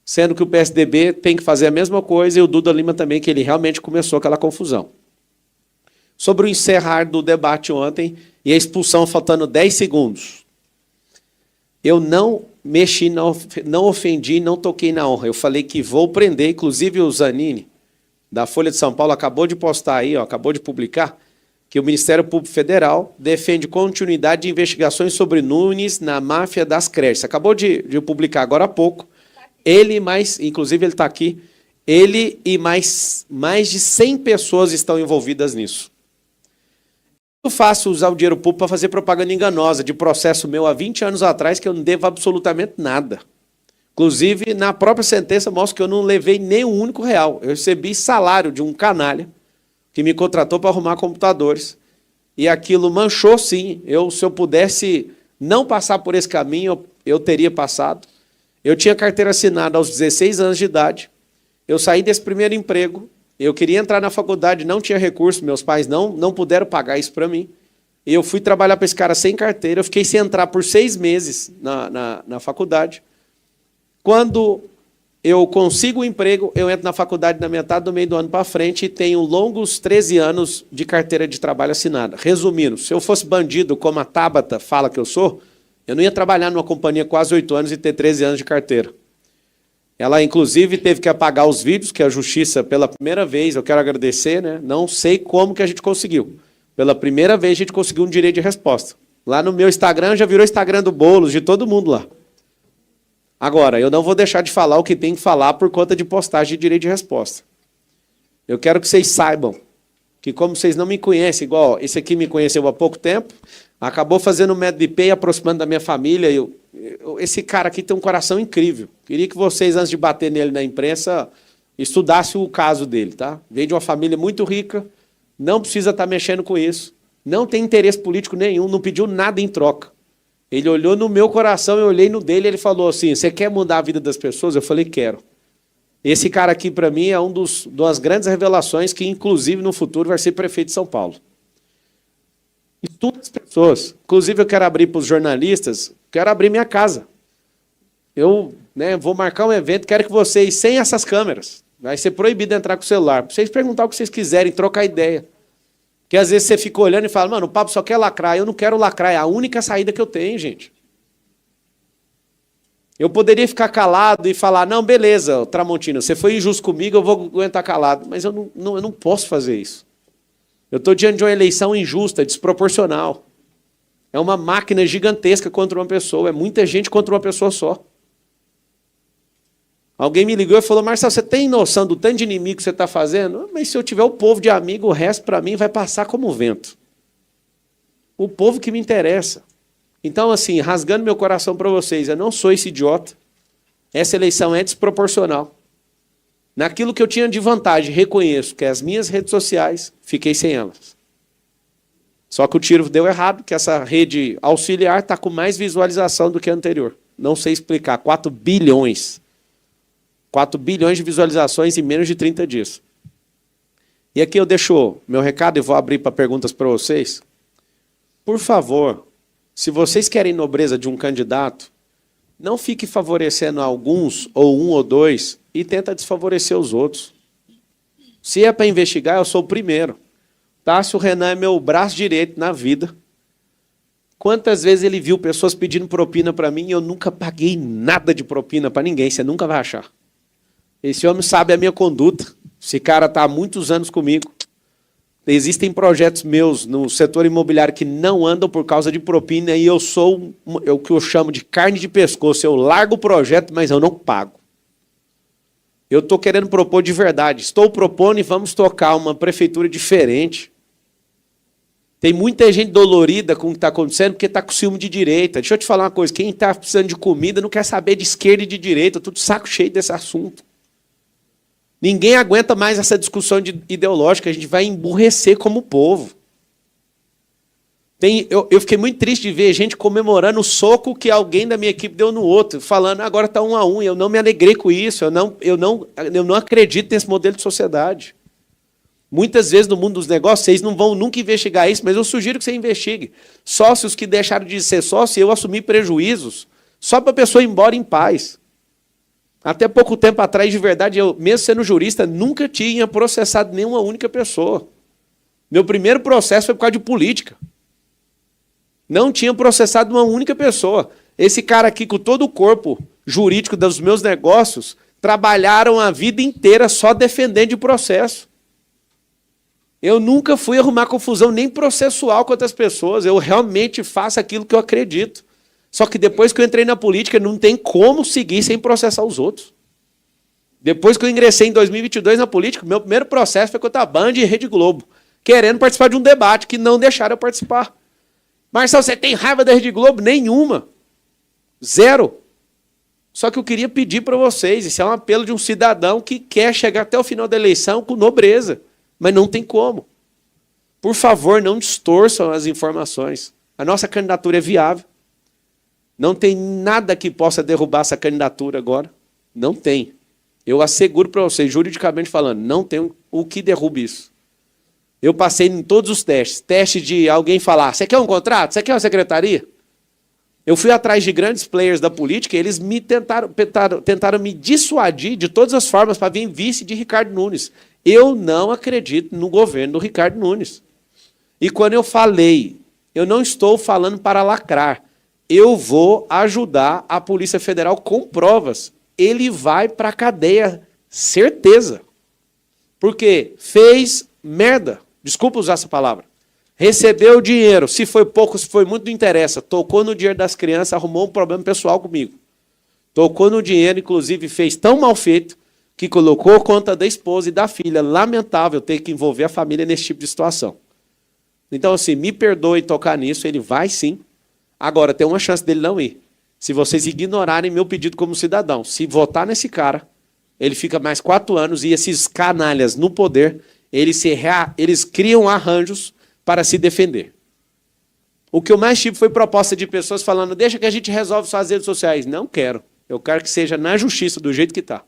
sendo que o PSDB tem que fazer a mesma coisa e o Duda Lima também, que ele realmente começou aquela confusão. Sobre o encerrar do debate ontem e a expulsão faltando 10 segundos. Eu não mexi, não ofendi, não toquei na honra. Eu falei que vou prender, inclusive o Zanini, da Folha de São Paulo, acabou de postar aí, acabou de publicar, que o Ministério Público Federal defende continuidade de investigações sobre Nunes na máfia das creches. Acabou de publicar agora há pouco. Ele mais, inclusive ele está aqui, ele e mais de 100 pessoas estão envolvidas nisso. É muito fácil usar o dinheiro público para fazer propaganda enganosa de processo meu há 20 anos atrás que eu não devo absolutamente nada. Inclusive, na própria sentença mostra que eu não levei nem um único real. Eu recebi salário de um canalha que me contratou para arrumar computadores. E aquilo manchou, sim. Se eu pudesse não passar por esse caminho, eu teria passado. Eu tinha carteira assinada aos 16 anos de idade. Eu saí desse primeiro emprego. Eu queria entrar na faculdade, não tinha recurso. Meus pais não puderam pagar isso para mim. E eu fui trabalhar para esse cara sem carteira. Eu fiquei sem entrar por 6 meses na faculdade. Quando eu consigo um emprego, eu entro na faculdade na metade do meio do ano para frente e tenho longos 13 anos de carteira de trabalho assinada. Resumindo, se eu fosse bandido, como a Tabata fala que eu sou, Eu não ia trabalhar numa companhia quase 8 anos e ter 13 anos de carteira. Ela, inclusive, teve que apagar os vídeos, que a Justiça, pela primeira vez, eu quero agradecer, né? Não sei como que a gente conseguiu. Pela primeira vez, a gente conseguiu um direito de resposta. Lá no meu Instagram, já virou Instagram do Boulos, de todo mundo lá. Agora, eu não vou deixar de falar o que tem que falar por conta de postagem de direito de resposta. Eu quero que vocês saibam que, como vocês não me conhecem, igual esse aqui me conheceu há pouco tempo, acabou fazendo um método de IP, aproximando da minha família. Esse cara aqui tem um coração incrível. Queria que vocês, antes de bater nele na imprensa, estudassem o caso dele, tá? Veio de uma família muito rica, não precisa estar mexendo com isso, não tem interesse político nenhum, não pediu nada em troca. Ele olhou no meu coração, eu olhei no dele, ele falou assim, você quer mudar a vida das pessoas? Eu falei, quero. Esse cara aqui, para mim, é das grandes revelações que, inclusive, no futuro vai ser prefeito de São Paulo. Estuda as pessoas. Inclusive, eu quero abrir para os jornalistas, quero abrir minha casa. Eu vou marcar um evento, quero que vocês, sem essas câmeras, vai ser proibido entrar com o celular, para vocês perguntar o que vocês quiserem, trocar ideia. Porque às vezes você fica olhando e fala, mano, o Pablo só quer lacrar. Eu não quero lacrar, é a única saída que eu tenho, gente. Eu poderia ficar calado e falar, não, beleza, Tramontina, você foi injusto comigo, eu vou aguentar calado. Mas eu não posso fazer isso. Eu estou diante de uma eleição injusta, desproporcional. É uma máquina gigantesca contra uma pessoa, é muita gente contra uma pessoa só. Alguém me ligou e falou, Marcelo, você tem noção do tanto de inimigo que você está fazendo? Mas se eu tiver o povo de amigo, o resto para mim vai passar como vento. O povo que me interessa. Então, assim, rasgando meu coração para vocês, eu não sou esse idiota. Essa eleição é desproporcional. Naquilo que eu tinha de vantagem, reconheço que as minhas redes sociais, fiquei sem elas. Só que o tiro deu errado, que essa rede auxiliar está com mais visualização do que a anterior. Não sei explicar, 4 bilhões. 4 bilhões de visualizações em menos de 30 dias. E aqui eu deixo meu recado e vou abrir para perguntas para vocês. Por favor, se vocês querem nobreza de um candidato, não fique favorecendo alguns, ou um ou dois, e tenta desfavorecer os outros. Se é para investigar, eu sou o primeiro. Tássio Renan é meu braço direito na vida. Quantas vezes ele viu pessoas pedindo propina para mim e eu nunca paguei nada de propina para ninguém, você nunca vai achar. Esse homem sabe a minha conduta. Esse cara está há muitos anos comigo. Existem projetos meus no setor imobiliário que não andam por causa de propina e eu sou o que eu chamo de carne de pescoço. Eu largo o projeto, mas eu não pago. Eu estou querendo propor de verdade. Estou propondo e vamos tocar uma prefeitura diferente. Tem muita gente dolorida com o que está acontecendo porque está com ciúme de direita. Deixa eu te falar uma coisa. Quem está precisando de comida não quer saber de esquerda e de direita. Estou de saco cheio desse assunto. Ninguém aguenta mais essa discussão ideológica. A gente vai emburrecer como povo. Eu fiquei muito triste de ver gente comemorando o soco que alguém da minha equipe deu no outro, falando agora está 1-1. Eu não me alegrei com isso. Eu não acredito nesse modelo de sociedade. Muitas vezes no mundo dos negócios, vocês não vão nunca investigar isso, mas eu sugiro que você investigue. Sócios que deixaram de ser sócios, eu assumi prejuízos, só para a pessoa ir embora em paz. Até pouco tempo atrás, de verdade, eu, mesmo sendo jurista, nunca tinha processado nenhuma única pessoa. Meu primeiro processo foi por causa de política. Não tinha processado uma única pessoa. Esse cara aqui, com todo o corpo jurídico dos meus negócios, trabalharam a vida inteira só defendendo de processo. Eu nunca fui arrumar confusão nem processual com outras pessoas. Eu realmente faço aquilo que eu acredito. Só que depois que eu entrei na política, não tem como seguir sem processar os outros. Depois que eu ingressei em 2022 na política, meu primeiro processo foi contra a Band e Rede Globo, querendo participar de um debate que não deixaram eu participar. Marcelo, você tem raiva da Rede Globo? Nenhuma. Zero. Só que eu queria pedir para vocês, isso é um apelo de um cidadão que quer chegar até o final da eleição com nobreza. Mas não tem como. Por favor, não distorçam as informações. A nossa candidatura é viável. Não tem nada que possa derrubar essa candidatura agora. Não tem. Eu asseguro para vocês, juridicamente falando, não tem o que derrube isso. Eu passei em todos os testes. Teste de alguém falar, você quer um contrato? Você quer uma secretaria? Eu fui atrás de grandes players da política e eles me tentaram me dissuadir de todas as formas para vir vice de Ricardo Nunes. Eu não acredito no governo do Ricardo Nunes. E quando eu falei, eu não estou falando para lacrar. eu vou ajudar a Polícia Federal com provas. Ele vai para a cadeia, certeza. Porque fez merda. Desculpa usar essa palavra. Recebeu dinheiro. Se foi pouco, se foi muito, não interessa. Tocou no dinheiro das crianças, arrumou um problema pessoal comigo. Tocou no dinheiro, inclusive fez tão mal feito que colocou a conta da esposa e da filha. Lamentável ter que envolver a família nesse tipo de situação. Então, assim, me perdoe tocar nisso, ele vai sim. Agora, tem uma chance dele não ir. Se vocês ignorarem meu pedido como cidadão, se votar nesse cara, ele fica mais 4 anos e esses canalhas no poder, eles criam arranjos para se defender. O que eu mais tive foi proposta de pessoas falando, deixa que a gente resolve suas redes sociais. Não quero. Eu quero que seja na justiça, do jeito que está.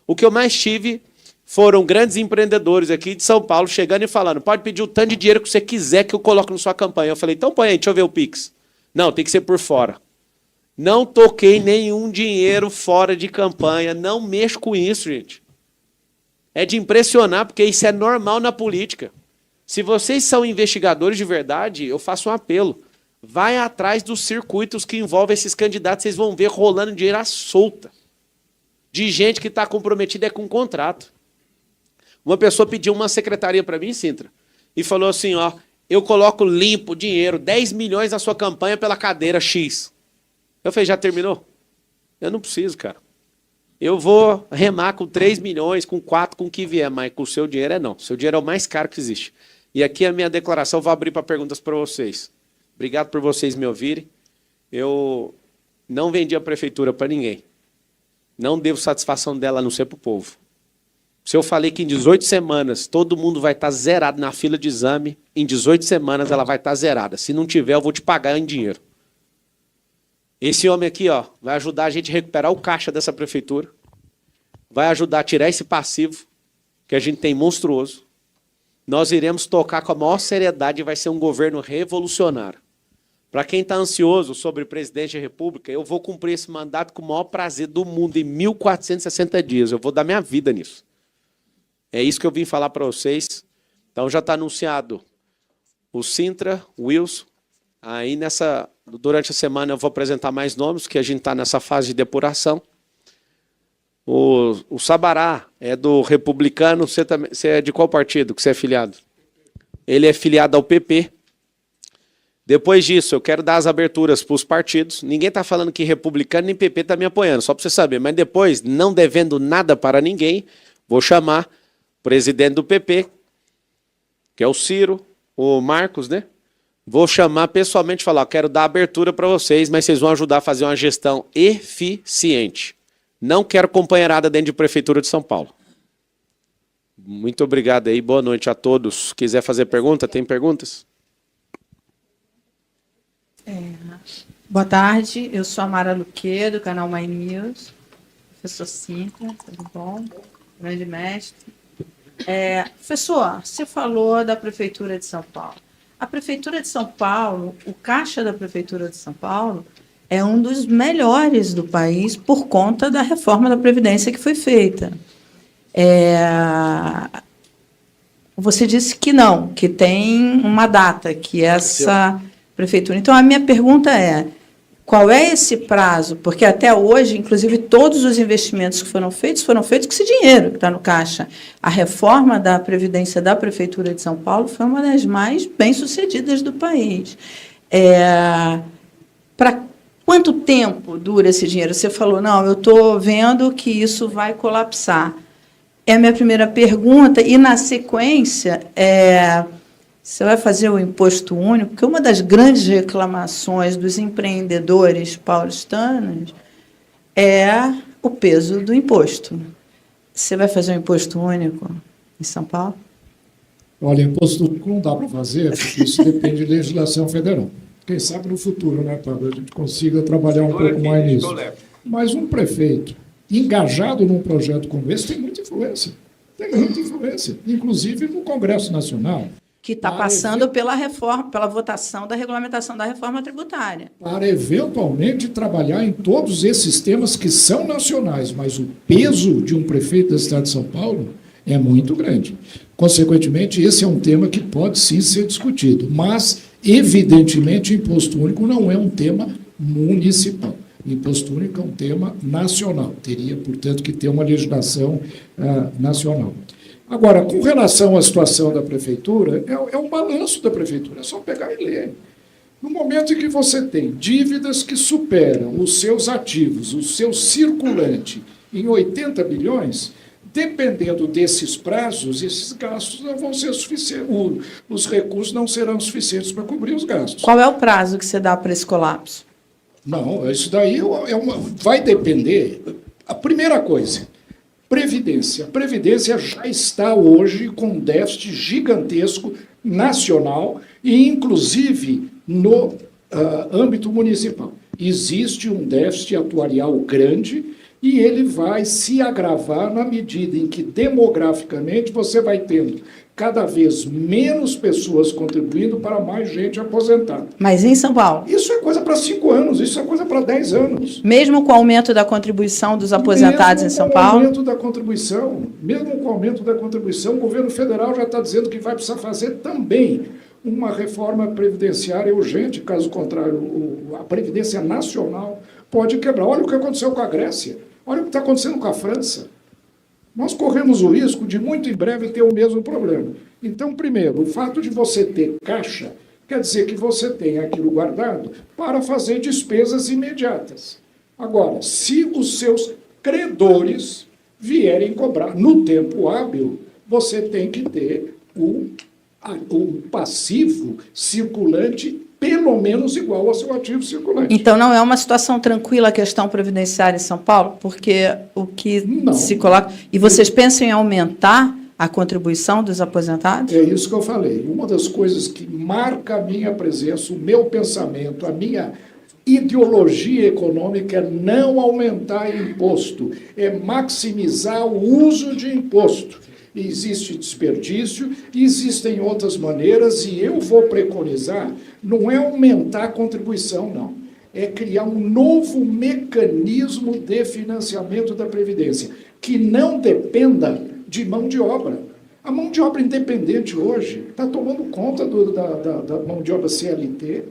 O que eu mais tive foram grandes empreendedores aqui de São Paulo chegando e falando, pode pedir o tanto de dinheiro que você quiser que eu coloque na sua campanha. Eu falei, então põe aí, deixa eu ver o Pix. Não, tem que ser por fora. Não toquei nenhum dinheiro fora de campanha. Não mexo com isso, gente. É de impressionar, porque isso é normal na política. Se vocês são investigadores de verdade, eu faço um apelo. Vai atrás dos circuitos que envolvem esses candidatos, vocês vão ver rolando dinheiro à solta. De gente que está comprometida com contrato. Uma pessoa pediu uma secretaria para mim, Sintra, e falou assim, ó, eu coloco limpo dinheiro, 10 milhões na sua campanha pela cadeira X. Eu falei, já terminou? Eu não preciso, cara. Eu vou remar com 3 milhões, com 4, com o que vier, mas com o seu dinheiro é não. O seu dinheiro é o mais caro que existe. E aqui a minha declaração, vou abrir para perguntas para vocês. Obrigado por vocês me ouvirem. Eu não vendi a prefeitura para ninguém. Não devo satisfação dela a não ser para o povo. Se eu falei que em 18 semanas todo mundo vai estar zerado na fila de exame, em 18 semanas ela vai estar zerada. Se não tiver, eu vou te pagar em dinheiro. Esse homem aqui, ó, vai ajudar a gente a recuperar o caixa dessa prefeitura, vai ajudar a tirar esse passivo que a gente tem monstruoso. Nós iremos tocar com a maior seriedade e vai ser um governo revolucionário. Para quem está ansioso sobre presidente da República, eu vou cumprir esse mandato com o maior prazer do mundo em 1460 dias. Eu vou dar minha vida nisso. É isso que eu vim falar para vocês. Então já está anunciado o Sintra, o Wilson. Aí durante a semana eu vou apresentar mais nomes, que a gente está nessa fase de depuração. O Sabará é do Republicano. Você é de qual partido que você é filiado? Ele é filiado ao PP. Depois disso, eu quero dar as aberturas para os partidos. Ninguém está falando que Republicano nem PP está me apoiando, só para você saber. Mas depois, não devendo nada para ninguém, vou chamar o presidente do PP, que é o Ciro, o Marcos, né? Vou chamar pessoalmente e falar, quero dar abertura para vocês, mas vocês vão ajudar a fazer uma gestão eficiente. Não quero companheirada dentro de Prefeitura de São Paulo. Muito obrigado aí, boa noite a todos. Quiser fazer pergunta, tem perguntas? Boa tarde, eu sou a Mara Luque, do canal My News. Professor Cinta, tudo bom? Grande mestre. Professor, você falou da Prefeitura de São Paulo. A Prefeitura de São Paulo, o caixa da Prefeitura de São Paulo, é um dos melhores do país por conta da reforma da Previdência que foi feita. Você disse que não, que tem uma data, que essa prefeitura... Então, a minha pergunta é, qual é esse prazo? Porque até hoje, inclusive, todos os investimentos que foram feitos com esse dinheiro que está no caixa. A reforma da Previdência da Prefeitura de São Paulo foi uma das mais bem-sucedidas do país. Para quanto tempo dura esse dinheiro? Você falou, não, eu estou vendo que isso vai colapsar. É a minha primeira pergunta. E, na sequência, você vai fazer o imposto único, porque uma das grandes reclamações dos empreendedores paulistanos é o peso do imposto. Você vai fazer o imposto único em São Paulo? Olha, imposto único não dá para fazer, porque isso depende de legislação federal. Quem sabe no futuro, né, Pablo, a gente consiga trabalhar um pouco mais nisso. Mas um prefeito engajado num projeto como esse tem muita influência. Inclusive no Congresso Nacional. Que está passando pela reforma, pela votação da regulamentação da reforma tributária. Para eventualmente trabalhar em todos esses temas que são nacionais, mas o peso de um prefeito da cidade de São Paulo é muito grande. Consequentemente, esse é um tema que pode sim ser discutido, mas, evidentemente, o imposto único não é um tema municipal. Imposto único é um tema nacional, teria, portanto, que ter uma legislação nacional. Agora, com relação à situação da prefeitura, é um balanço da prefeitura, é só pegar e ler. No momento em que você tem dívidas que superam os seus ativos, o seu circulante, em 80 bilhões, dependendo desses prazos, esses gastos não vão ser suficientes, os recursos não serão suficientes para cobrir os gastos. Qual é o prazo que você dá para esse colapso? Não, isso daí vai depender. A primeira coisa, Previdência. A Previdência já está hoje com um déficit gigantesco nacional e, inclusive, no âmbito municipal. Existe um déficit atuarial grande e ele vai se agravar na medida em que, demograficamente, você vai tendo cada vez menos pessoas contribuindo para mais gente aposentada. Mas em São Paulo? Isso é coisa para 5 anos, isso é coisa para 10 anos. Mesmo com o aumento da contribuição dos aposentados em São Paulo? Mesmo com o aumento da contribuição, o governo federal já está dizendo que vai precisar fazer também uma reforma previdenciária urgente, caso contrário, a Previdência Nacional pode quebrar. Olha o que aconteceu com a Grécia, olha o que está acontecendo com a França. Nós corremos o risco de, muito em breve, ter o mesmo problema. Então, primeiro, o fato de você ter caixa quer dizer que você tem aquilo guardado para fazer despesas imediatas. Agora, se os seus credores vierem cobrar no tempo hábil, você tem que ter o passivo circulante pelo menos igual ao seu ativo circulante. Então não é uma situação tranquila a questão previdenciária em São Paulo? Porque o que se coloca... E vocês pensam em aumentar a contribuição dos aposentados? É isso que eu falei. Uma das coisas que marca a minha presença, o meu pensamento, a minha ideologia econômica é não aumentar imposto, é maximizar o uso de imposto. Existe desperdício, existem outras maneiras, e eu vou preconizar, não é aumentar a contribuição, não. É criar um novo mecanismo de financiamento da Previdência, que não dependa de mão de obra. A mão de obra independente hoje está tomando conta da mão de obra CLT,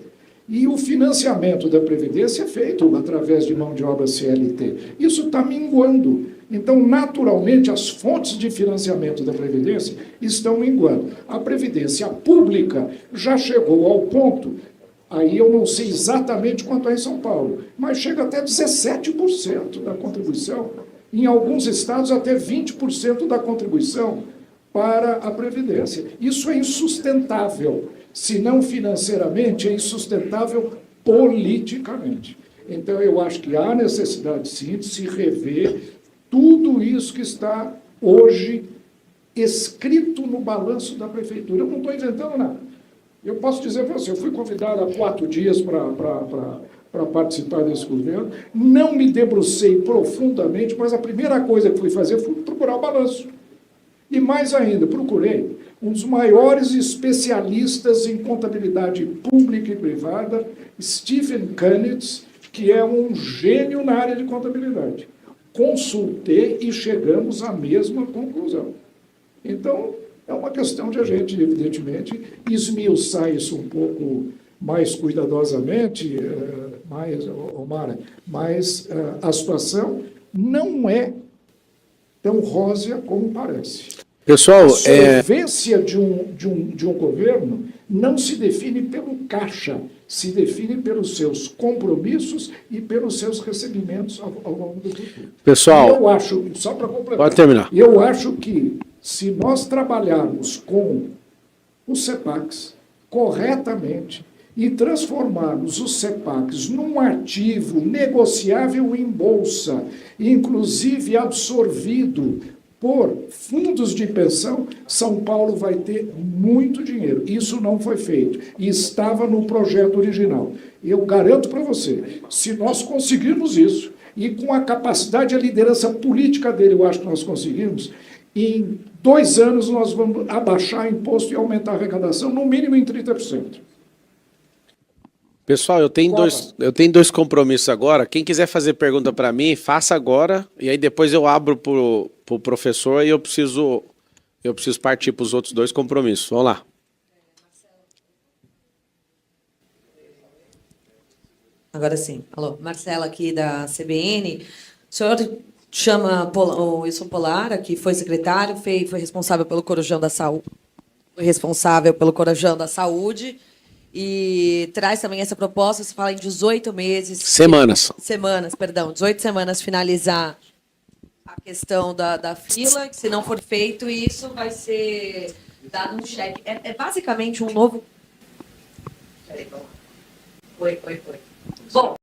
e o financiamento da Previdência é feito através de mão de obra CLT. Isso está minguando. Então, naturalmente, as fontes de financiamento da Previdência estão minguando. A Previdência pública já chegou ao ponto, aí eu não sei exatamente quanto é em São Paulo, mas chega até 17% da contribuição. Em alguns estados, até 20% da contribuição para a Previdência. Isso é insustentável. Se não financeiramente, é insustentável politicamente. Então, eu acho que há necessidade, sim, de se rever tudo isso que está hoje escrito no balanço da prefeitura. Eu não estou inventando nada. Eu posso dizer para você, eu fui convidado há 4 dias para participar desse governo, não me debrucei profundamente, mas a primeira coisa que fui fazer foi procurar o balanço. E mais ainda, procurei um dos maiores especialistas em contabilidade pública e privada, Stephen Kunitz, que é um gênio na área de contabilidade. Consultei e chegamos à mesma conclusão. Então, é uma questão de a gente, evidentemente, esmiuçar isso um pouco mais cuidadosamente, Omar, mas a situação não é tão rósea como parece. Pessoal, a solvência de um governo não se define pelo caixa, se define pelos seus compromissos e pelos seus recebimentos ao longo do futuro. Pessoal, eu acho, só para completar, pode terminar. Eu acho que se nós trabalharmos com os CEPACs corretamente e transformarmos os CEPACs num ativo negociável em bolsa, inclusive absorvido por fundos de pensão, São Paulo vai ter muito dinheiro. Isso não foi feito. E estava no projeto original. Eu garanto para você, se nós conseguirmos isso, e com a capacidade e a liderança política dele, eu acho que nós conseguimos, em 2 anos nós vamos abaixar imposto e aumentar a arrecadação, no mínimo em 30%. Pessoal, eu tenho dois compromissos agora. Quem quiser fazer pergunta para mim, faça agora, e aí depois eu abro para o professor e eu preciso partir para os outros 2 compromissos. Vamos lá. Agora sim. Alô, Marcela aqui da CBN. O senhor chama o Wilson Polara, que foi secretário, foi responsável pelo Corujão da Saúde, e traz também essa proposta, você fala em 18 meses... Semanas, 18 semanas finalizar a questão da fila, que se não for feito isso, vai ser dado um cheque. É basicamente um novo... Peraí, vamos lá. Oi. Bom,